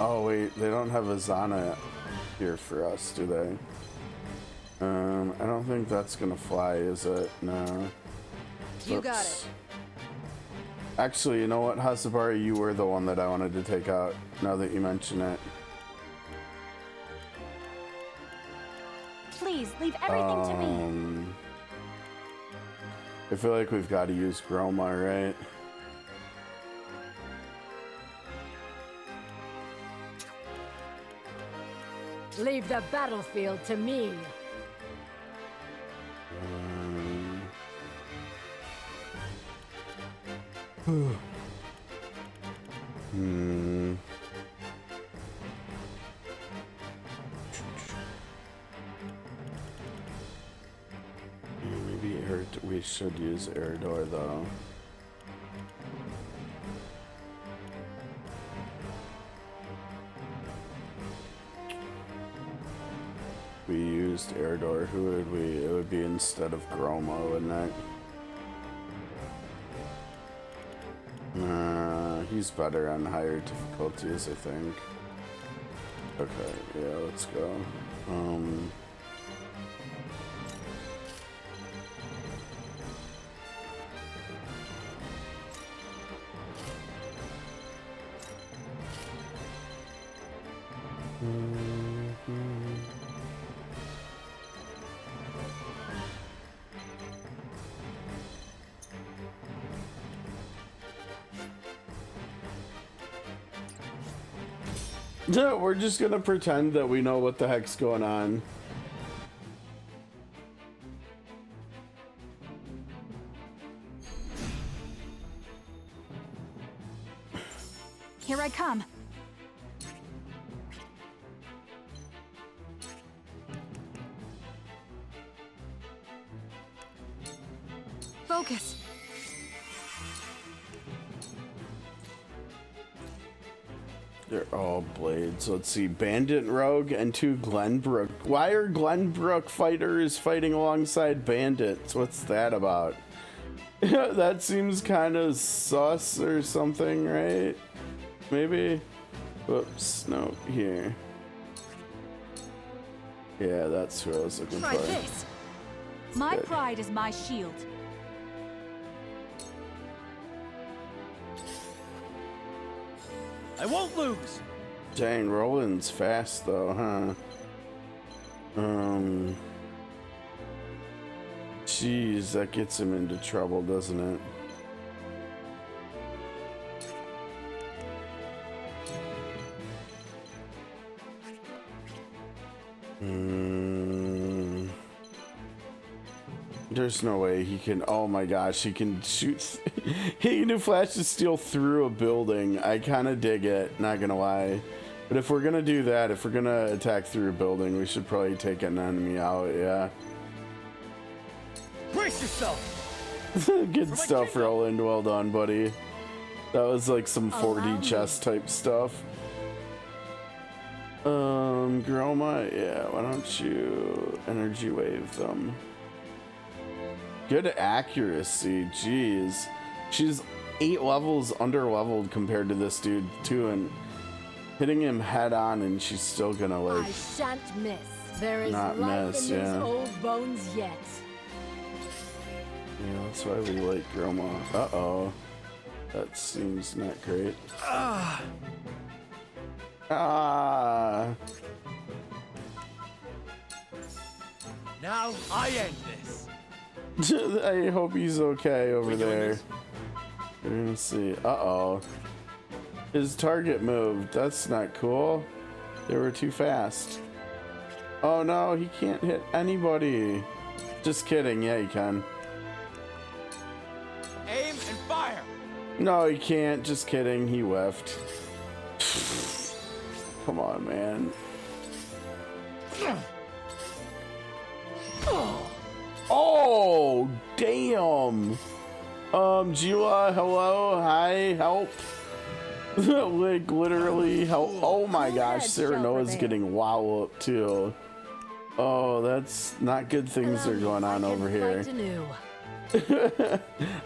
Oh wait, they don't have a Zana here for us, do they? I don't think that's gonna fly, is it? No. You got it. Actually, you know what, Hasabari, you were the one that I wanted to take out, now that you mention it. Please, leave everything to me. I feel like we've got to use Groma, right? Leave the battlefield to me. Maybe we should use Eridor though. We used Eridor, who would we? It would be instead of Groma, wouldn't it? He's better on higher difficulties, I think. Okay, yeah, let's go. We're just gonna pretend that we know what the heck's going on. Here I come. Focus. They're all blades. Let's see. Bandit Rogue and 2 Glenbrook. Why are Glenbrook fighters fighting alongside bandits? What's that about? That seems kind of sus or something, right? Maybe? Whoops. No, here. Yeah, that's who I was looking Try for. this. My Good. pride is my shield. I won't lose. Dang, Roland's fast though, huh? Jeez, that gets him into trouble, doesn't it? There's no way he can. Oh my gosh, he can shoot. He can do flash to steel through a building. I kind of dig it, not gonna lie. But if we're gonna do that, if we're gonna attack through a building, we should probably take an enemy out, yeah. Brace yourself. Good stuff, Roland. Well done, buddy. That was like some 4D chess type stuff. Groma, yeah, why don't you energy wave them? Good accuracy, jeez. She's 8 levels under-leveled compared to this dude, too, and hitting him head-on, and she's still gonna, like... I shan't miss. There is not life miss, in yeah. these old bones yet. Yeah, that's why we like Groma. Uh-oh. That seems not great. Ah! Now I end this. I hope he's okay over there. We're gonna see. Uh-oh. His target moved. That's not cool. They were too fast. Oh no, he can't hit anybody. Just kidding. Yeah, he can. Aim and fire. No, he can't. Just kidding. He whiffed. Come on, man. Oh, damn. Jiwa, hello, hi, help. Like, literally help. Oh my gosh, Serenoa's getting walloped too. Oh, that's not good things are going on over here.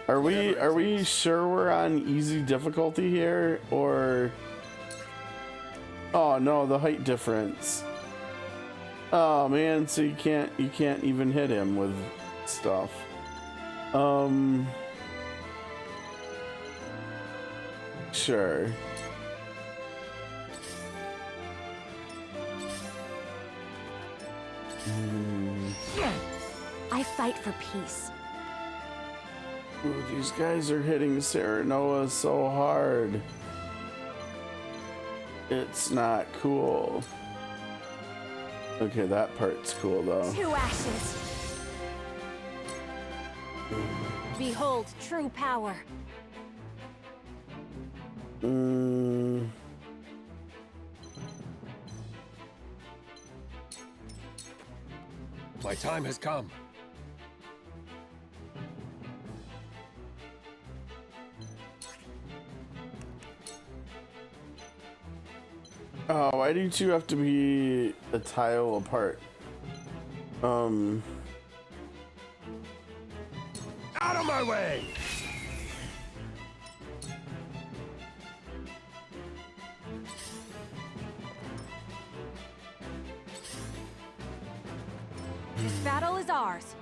Are we sure we're on easy difficulty here, or... Oh no, the height difference. Oh man, so you can't even hit him with stuff. Sure. I fight for peace. Ooh, these guys are hitting Serenoa so hard. It's not cool. Okay, that part's cool though. 2 ashes. Behold true power. My time has come. Oh, why do you two have to be a tile apart? Out of my way! This battle is ours.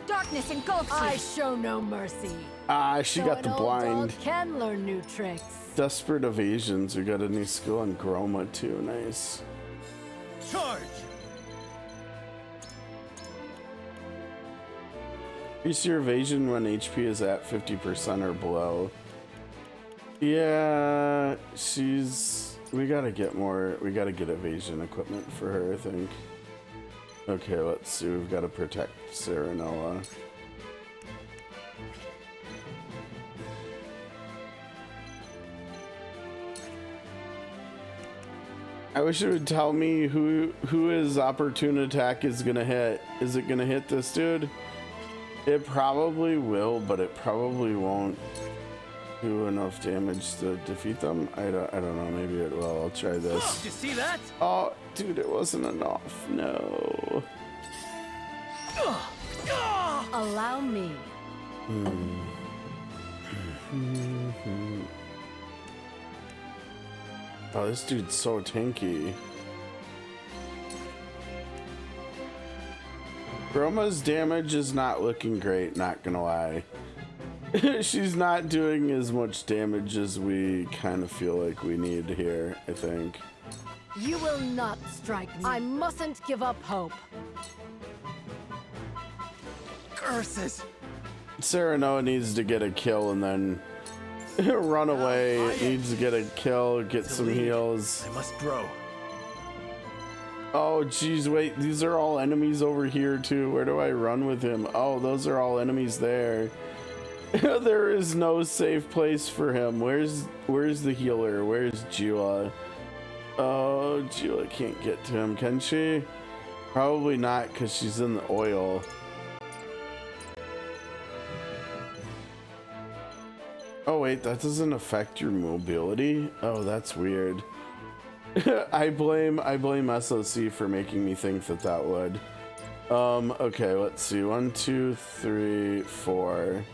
Darkness engulfs you. I show no mercy. Ah, she got the An old blind. dog can learn new tricks. Desperate evasions. We got a new skill on Groma too. Nice. Charge! Increase your evasion when HP is at 50% or below. Yeah, we gotta get more. We gotta get evasion equipment for her, I think. Okay, let's see. We've got to protect Serenoa. I wish it would tell me who his opportune attack is gonna hit. Is it gonna hit this dude? It probably will, but it probably won't do enough damage to defeat them. I don't know. Maybe it will. I'll try this. Did you see that? Oh, dude, it wasn't enough. No. Allow me. Oh, this dude's so tanky. Roma's damage is not looking great, not gonna lie. She's not doing as much damage as we kind of feel like we need here, I think. You will not strike me. I mustn't give up hope. Curses! Serenoa needs to get a kill and then run away. Needs to get a kill, get some heals. I must grow. Oh, geez, wait. These are all enemies over here, too. Where do I run with him? Oh, those are all enemies there. There is no safe place for him. Where's the healer? Where's Jiwa? Oh, Jiwa can't get to him, can she? Probably not, because she's in the oil. Oh, wait, that doesn't affect your mobility? Oh, that's weird. I blame SOC for making me think that would. Okay, let's see. 1, 2, 3, 4.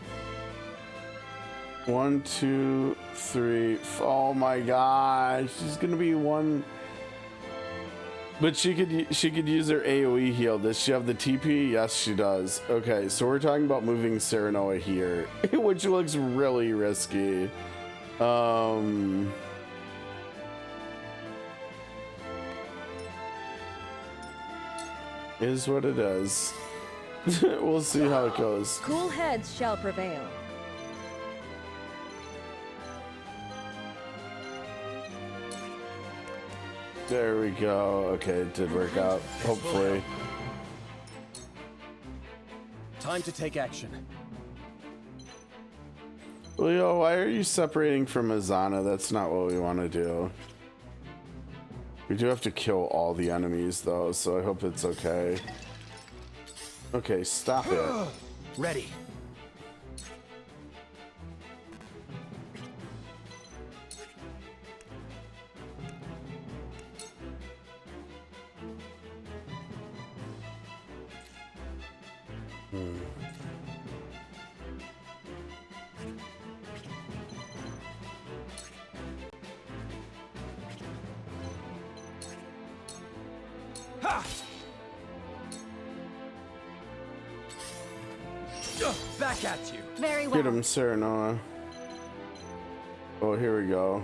1, 2, 3. Oh my gosh, she's gonna be one. But she could use her AoE heal. Does she have the TP? Yes, she does. Okay, so we're talking about moving Serenoa here, which looks really risky. Is what it is. We'll see how it goes. Cool heads shall prevail. There we go. Okay, it did work out. Hopefully. Time to take action. Leo, why are you separating from Azana? That's not what we want to do. We do have to kill all the enemies though, so I hope it's okay. Okay, stop it. Ready. Back at you. Very well. Get him, Serenoa. Oh, here we go.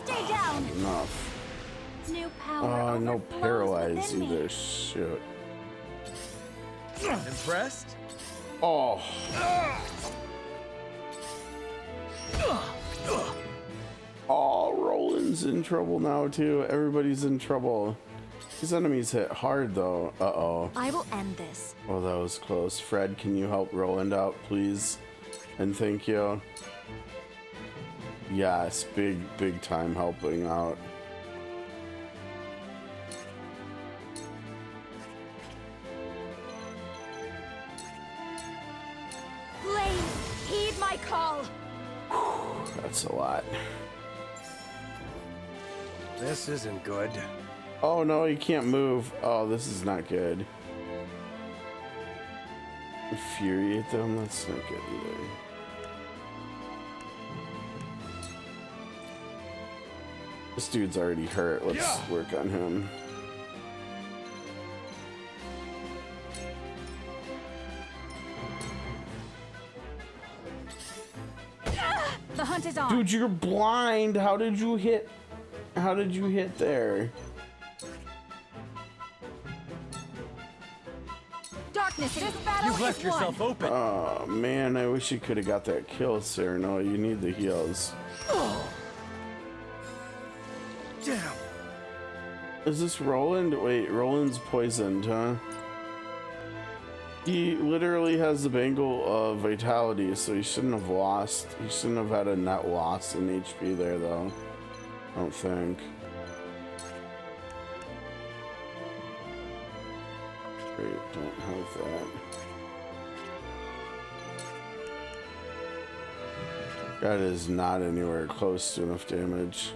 Stay down. Enough. New power. No overflows paralyze within me. either. Shit. Impressed? Oh. Oh, Roland's in trouble now too. Everybody's in trouble. These enemies hit hard though. Uh-oh. I will end this. Oh, that was close. Fred, can you help Roland out, please? And thank you. Yes, big time helping out. Flame, heed my call. That's a lot. This isn't good. Oh no, he can't move. Oh, this is not good. Infuriate them? That's not good either. This dude's already hurt. Let's work on him. The hunt is on. Dude, you're blind. How did you hit? How did you hit there? Darkness, this battle You've left is yourself won. open. Oh man, I wish you could have got that kill, Sereno. You need the heals. Damn. Is this Roland? Wait, Roland's poisoned, huh? He literally has the bangle of vitality, so he shouldn't have lost. He shouldn't have had a net loss in HP there, though. I don't think. Great, don't have that. That is not anywhere close to enough damage.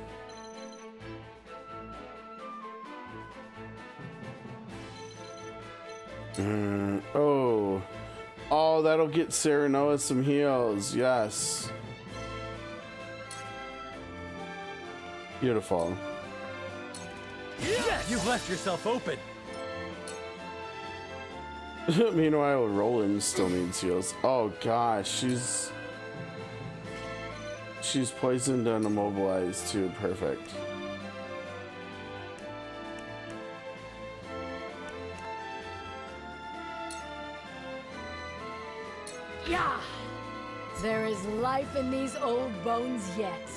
Oh, that'll get Serenoa some heals. Yes. Beautiful. Yes! You've left yourself open. Meanwhile, Roland still needs heals. Oh gosh, she's poisoned and immobilized too. Perfect. Yeah! There is life in these old bones yet.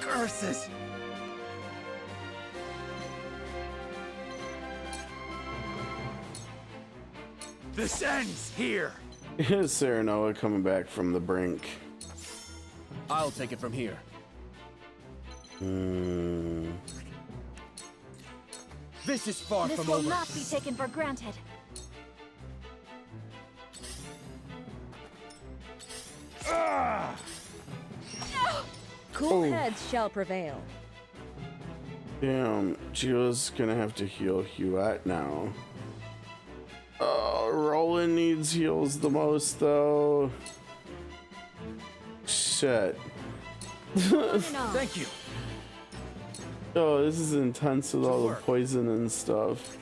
Curses. This ends here. Serenoa coming back from the brink. I'll take it from here. This is far This from will over. not be taken for granted. Cool heads shall prevail. Damn, Gio's gonna have to heal Huette now. Oh, Roland needs heals the most though. Shit. Thank you. Oh, this is intense with all the poison and stuff.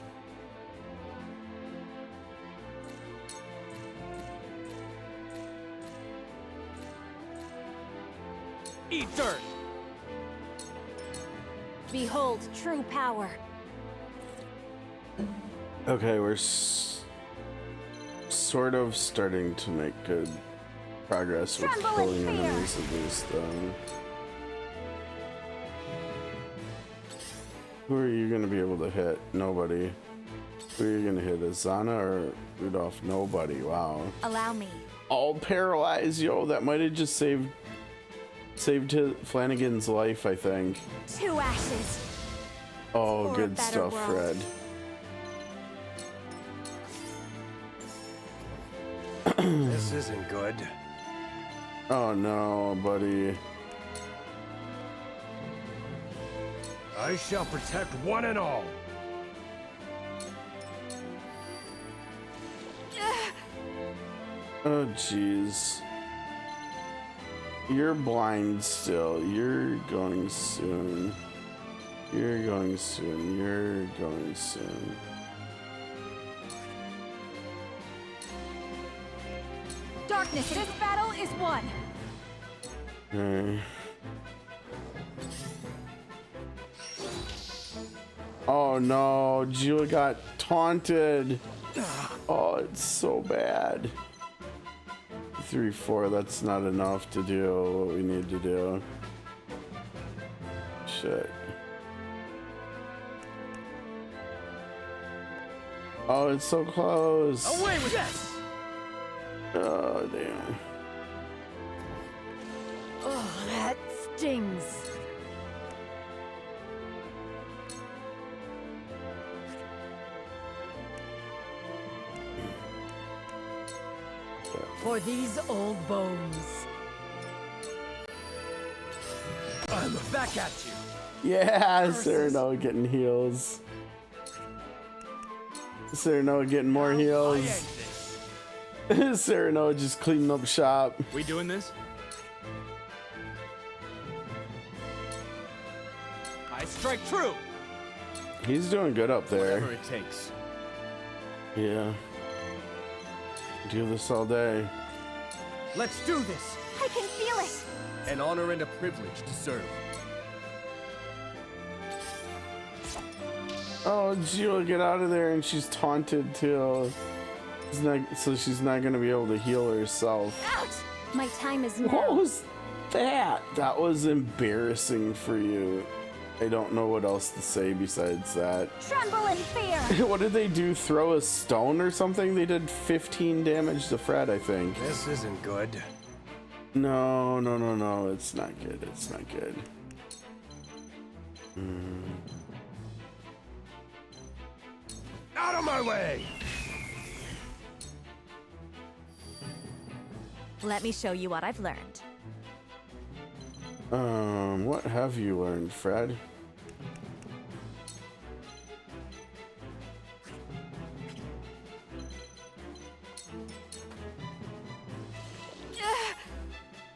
Eat dirt. Behold true power. Okay, we're sort of starting to make good progress with Tremble in killing fear. enemies at least, though. Who are you gonna be able to hit? Nobody. Who are you gonna hit? Azana or Rudolph? Nobody. Wow. Allow me. All paralyzed, yo. That might have just saved Saved Flanagan's life, I think. 2 ashes. Oh, For a good better stuff, world. Fred. This isn't good. Oh no, buddy. I shall protect one and all. Oh, jeez. You're blind still. You're going soon. You're going soon. You're going soon. Darkness, this battle is won. Okay. Oh no, Jill got taunted. Oh, it's so bad. 3, 4, that's not enough to do what we need to do. Shit. Oh, it's so close. Away with this! Oh, damn. Oh, that stings. For these old bones. I'm back at you. Yeah, Cyrano getting heals. Cyrano getting more heals. Cyrano just cleaning up shop. We doing this? I strike true. He's doing good up there. Whatever it takes. Yeah. Do this all day. Let's do this. I can feel it. An honor and a privilege to serve. Oh, Jill, get out of there, and she's taunted too. So she's not gonna be able to heal herself. Ouch! My time is now. What was that? That was embarrassing for you. I don't know what else to say besides that. Tremble in fear. What did they do? Throw a stone or something? They did 15 damage to Fred, I think. This isn't good. No, no, no, no. It's not good. It's not good. Out of my way! Let me show you what I've learned. What have you learned, Fred?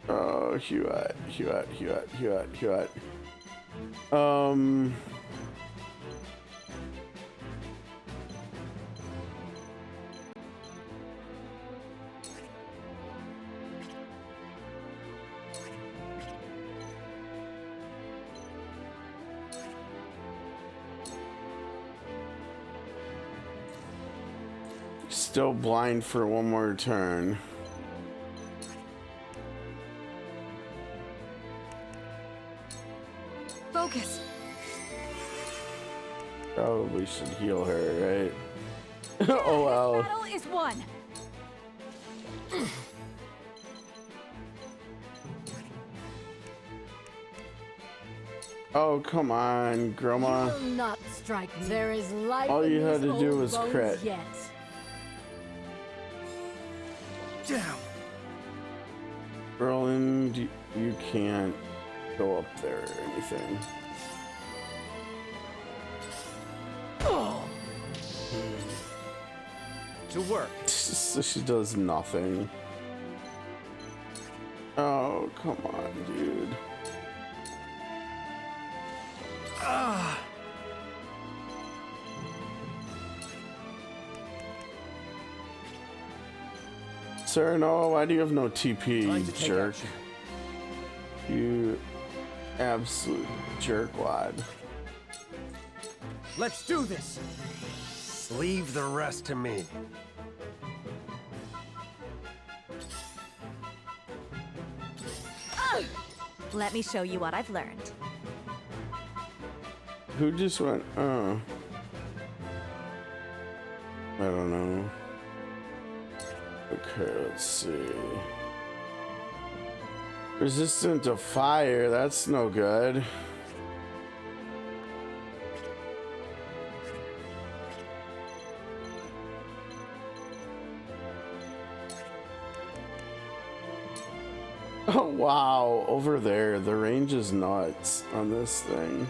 Oh, Hewitt. Still blind for one more turn. Focus. Probably should heal her, right? Oh well. Battle is won. Oh, come on, Grandma. You will not strike me. There is life All in you had these to do old was bones crit. Yet. Down. Roland, you can't go up there or anything. Oh. To work. So she does nothing. Oh, come on, dude. Ah. Sir, no, why do you have no TP, Time you to take jerk? action. You absolute jerkwad. Let's do this. Leave the rest to me. Let me show you what I've learned. Who just went, oh. I don't know. Okay, let's see. Resistant to fire, that's no good. Oh wow, over there, the range is nuts on this thing.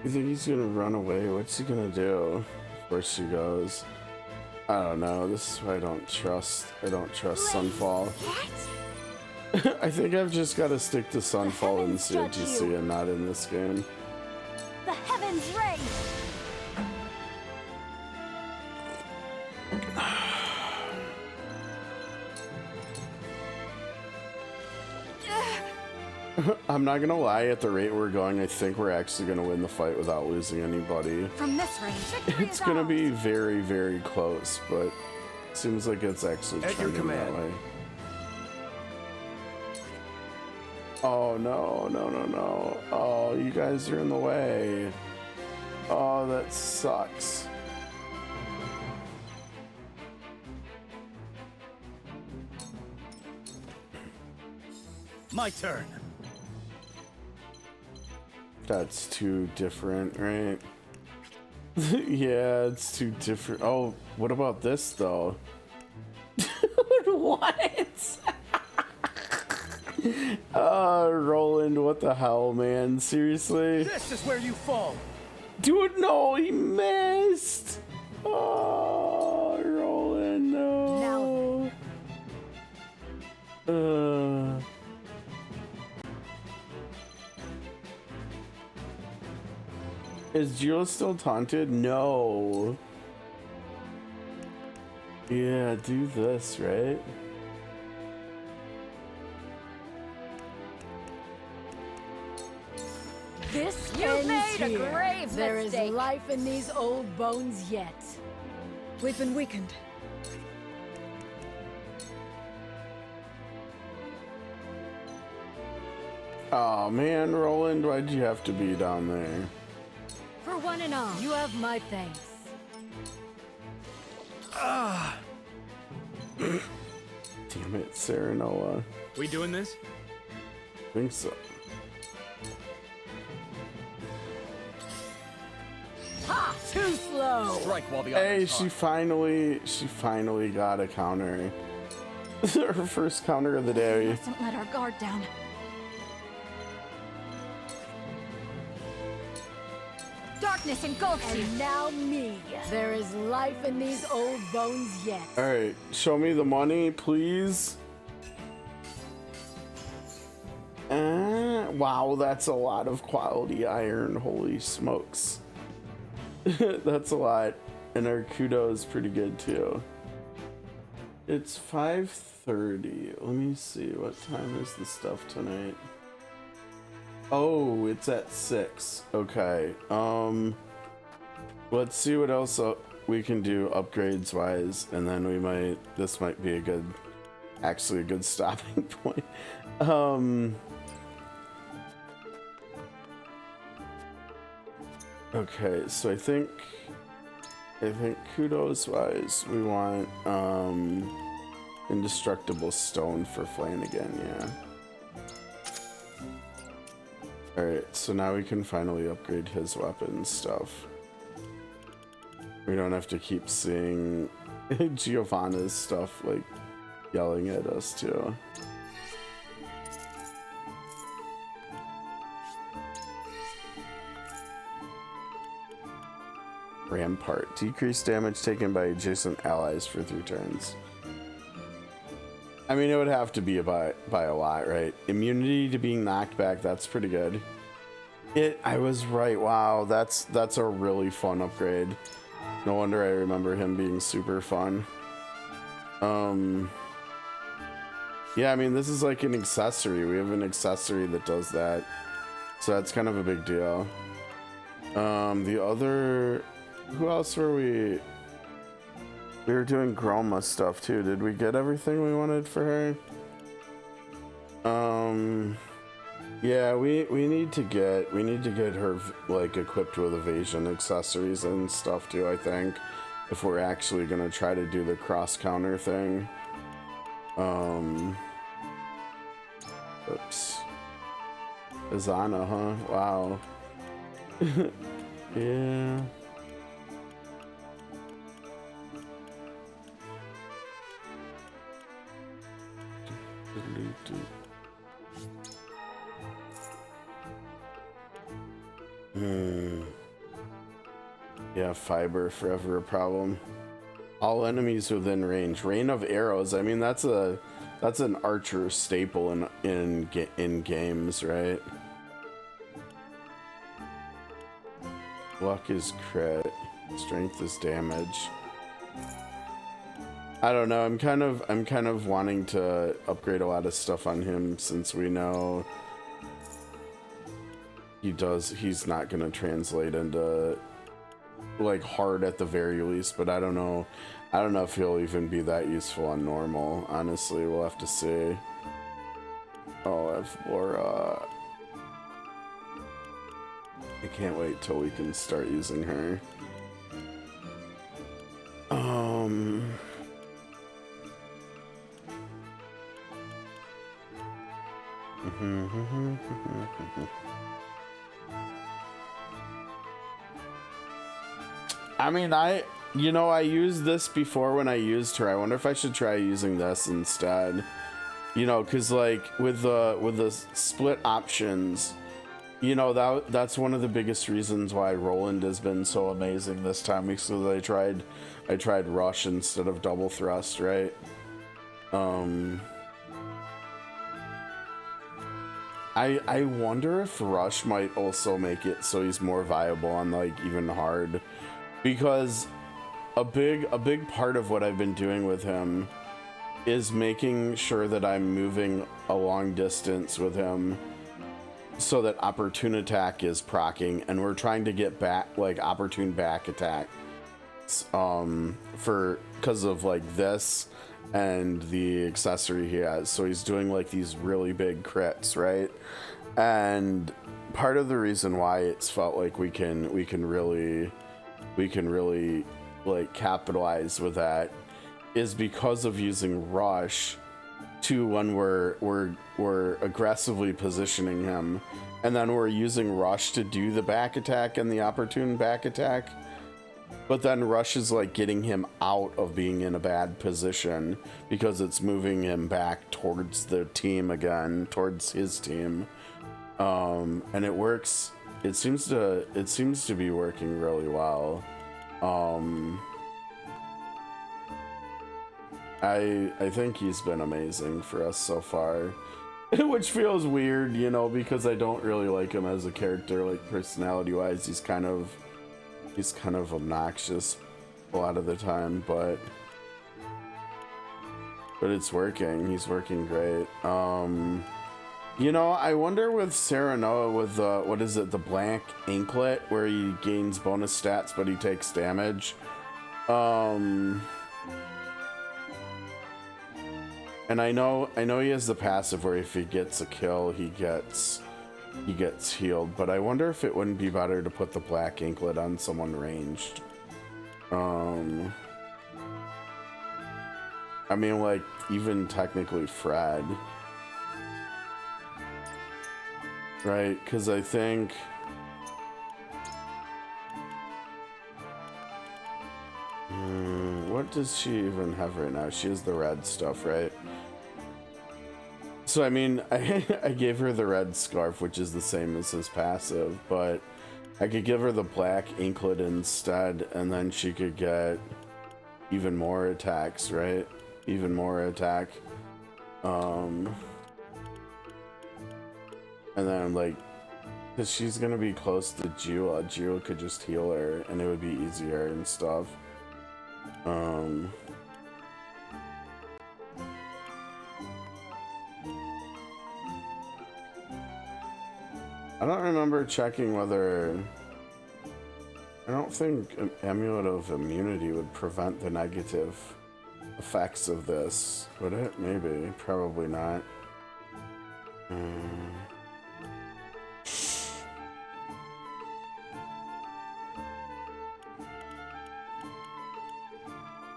You think he's gonna run away? What's he gonna do before she goes? I don't know. This is why I don't trust Sunfall. I think I've just got to stick to Sunfall in CRTC and not in this game. The heavens rage! I'm not gonna lie, at the rate we're going, I think we're actually gonna win the fight without losing anybody. From this range, It's gonna be very, very close, but it seems like it's actually trending that way. Oh no, no, no, no. Oh, you guys are in the way. Oh, that sucks. My turn. That's too different, right? Yeah, it's too different. Oh, what about this though? What? Roland, what the hell, man? Seriously? This is where you fall. Dude, no, he missed. Oh, Roland, no. Is Jill still taunted? No. Yeah, do this, right? This You ends made a here. grave There is mistake. life in these old bones yet. We've been weakened. Oh man, Roland, why'd you have to be down there? For one and all, you have my thanks. Damn it, Sarah Noah. We doing this? I think so. Ha! Too slow. Strike while the Hey, others she finally got a counter. Her first counter of the day. Mustn't let our guard down. Darkness engulfs you. And now me. There is life in these old bones yet. Alright, show me the money, please. Wow, that's a lot of quality iron. Holy smokes. That's a lot. And our kudo is pretty good too. It's 5:30. Let me see. What time is the stuff tonight? Oh, it's at 6. Okay. Let's see what else we can do upgrades wise, and then we might. This might be a good, actually a good stopping point. Okay, so I think kudos wise, we want indestructible stone for Flanagan. Yeah. Alright, so now we can finally upgrade his weapon stuff. We don't have to keep seeing Giovanna's stuff, like, yelling at us, too. Rampart. Decreased damage taken by adjacent allies for 3 turns. I mean, it would have to be by a lot, right? Immunity to being knocked back, that's pretty good. I was right, wow, that's a really fun upgrade. No wonder I remember him being super fun. Yeah, I mean, this is like an accessory. We have an accessory that does that. So that's kind of a big deal. The other... Who else were we... We were doing Groma stuff too. Did we get everything we wanted for her? Yeah, we need to get her like equipped with evasion accessories and stuff too, I think, if we're actually gonna try to do the cross counter thing. Oops. Azana, huh? Wow. Yeah. Yeah, fiber forever a problem. All enemies within range. Rain of arrows. I mean, that's an archer staple in games, right? Luck is crit. Strength is damage. I don't know. I'm kind of wanting to upgrade a lot of stuff on him since we know he's not gonna translate into like hard at the very least, but I don't know if he'll even be that useful on normal. Honestly, we'll have to see. Oh, I have Laura. I can't wait till we can start using her. I mean, I used this before when I used her. I wonder if I should try using this instead. You know, because like with the split options, you know, that's one of the biggest reasons why Roland has been so amazing this time, because I tried rush instead of double thrust, right? I wonder if rush might also make it so he's more viable on like even hard, because a big part of what I've been doing with him is making sure that I'm moving a long distance with him so that opportune attack is proccing, and we're trying to get back like opportune back attack because of like this and the accessory he has. So he's doing like these really big crits, right? And part of the reason why it's felt like we can really like capitalize with that is because of using rush to when we're aggressively positioning him, and then we're using rush to do the back attack and the opportune back attack, but then rush is like getting him out of being in a bad position because it's moving him back towards the team again, towards his team, and it works. It seems to be working really well. I think he's been amazing for us so far, which feels weird, you know, because I don't really like him as a character. Like personality wise, he's kind of obnoxious a lot of the time, but it's working. He's working great. You know, I wonder with Serenoa with what is it, the Black Anklet, where he gains bonus stats but he takes damage. And I know he has the passive where if he gets a kill, he gets healed, but I wonder if it wouldn't be better to put the Black Anklet on someone ranged. I mean, like, even technically Fred. Right, because I think... what does she even have right now? She has the red stuff, right? So, I mean, I gave her the red scarf, which is the same as his passive, but I could give her the Black Anklet instead, and then she could get even more attacks, right? Even more attack. And then, like, because she's going to be close to Jua. Jua could just heal her, and it would be easier and stuff. I don't remember checking whether... I don't think an Amulet of Immunity would prevent the negative effects of this. Would it? Maybe. Probably not.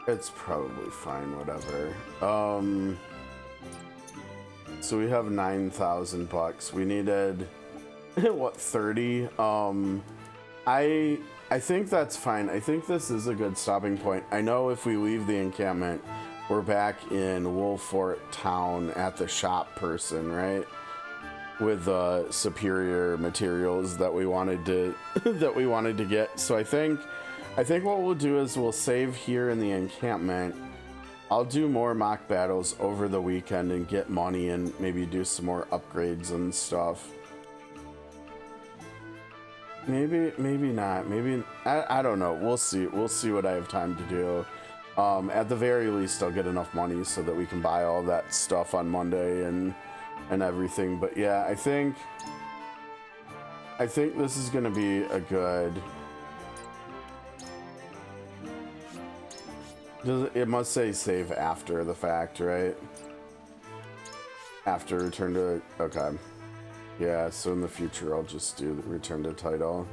It's probably fine, whatever. So we have 9,000 bucks. We needed what, 30? I think that's fine. I think this is a good stopping point. I know if we leave the encampment, we're back in Wolfort Town at the shop person, right? With superior materials that we wanted to get. So I think what we'll do is we'll save here in the encampment. I'll do more mock battles over the weekend and get money and maybe do some more upgrades and stuff. Maybe not. Maybe I don't know. We'll see. We'll see what I have time to do. At the very least, I'll get enough money so that we can buy all that stuff on Monday and everything. But yeah, I think this is gonna be a good. It must say save after the fact, right? After return to, okay. Yeah, so in the future I'll just do the return to title.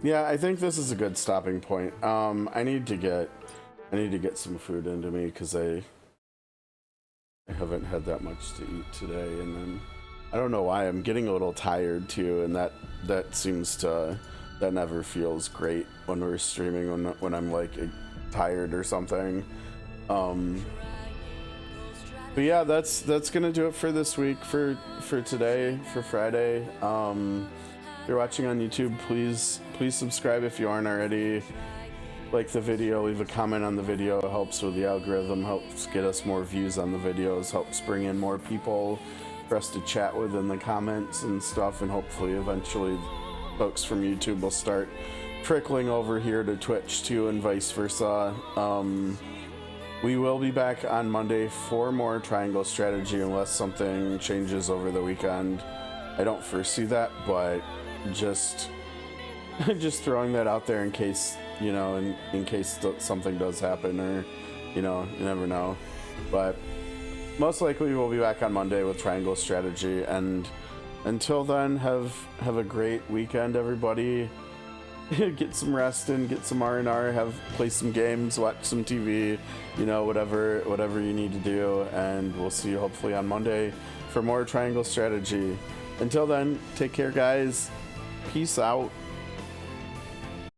Yeah, I think this is a good stopping point. I need to get some food into me because I haven't had that much to eat today, and then I don't know why I'm getting a little tired too, and that never feels great when we're streaming when I'm like tired or something. But yeah, that's gonna do it for this week, for today, for Friday. If you're watching on YouTube, please subscribe if you aren't already. Like the video, leave a comment on the video. It helps with the algorithm, helps get us more views on the videos, helps bring in more people for us to chat with in the comments and stuff, and hopefully eventually folks from YouTube will start trickling over here to Twitch too, and vice versa. We will be back on Monday for more Triangle Strategy unless something changes over the weekend. I don't foresee that, but just throwing that out there in case, you know, in case something does happen, or, you know, you never know. But most likely we'll be back on Monday with Triangle Strategy, and until then, have a great weekend, everybody. Get some rest in, get some R&R, play some games, watch some TV, you know, whatever you need to do, and we'll see you hopefully on Monday for more Triangle Strategy. Until then, take care, guys. Peace out.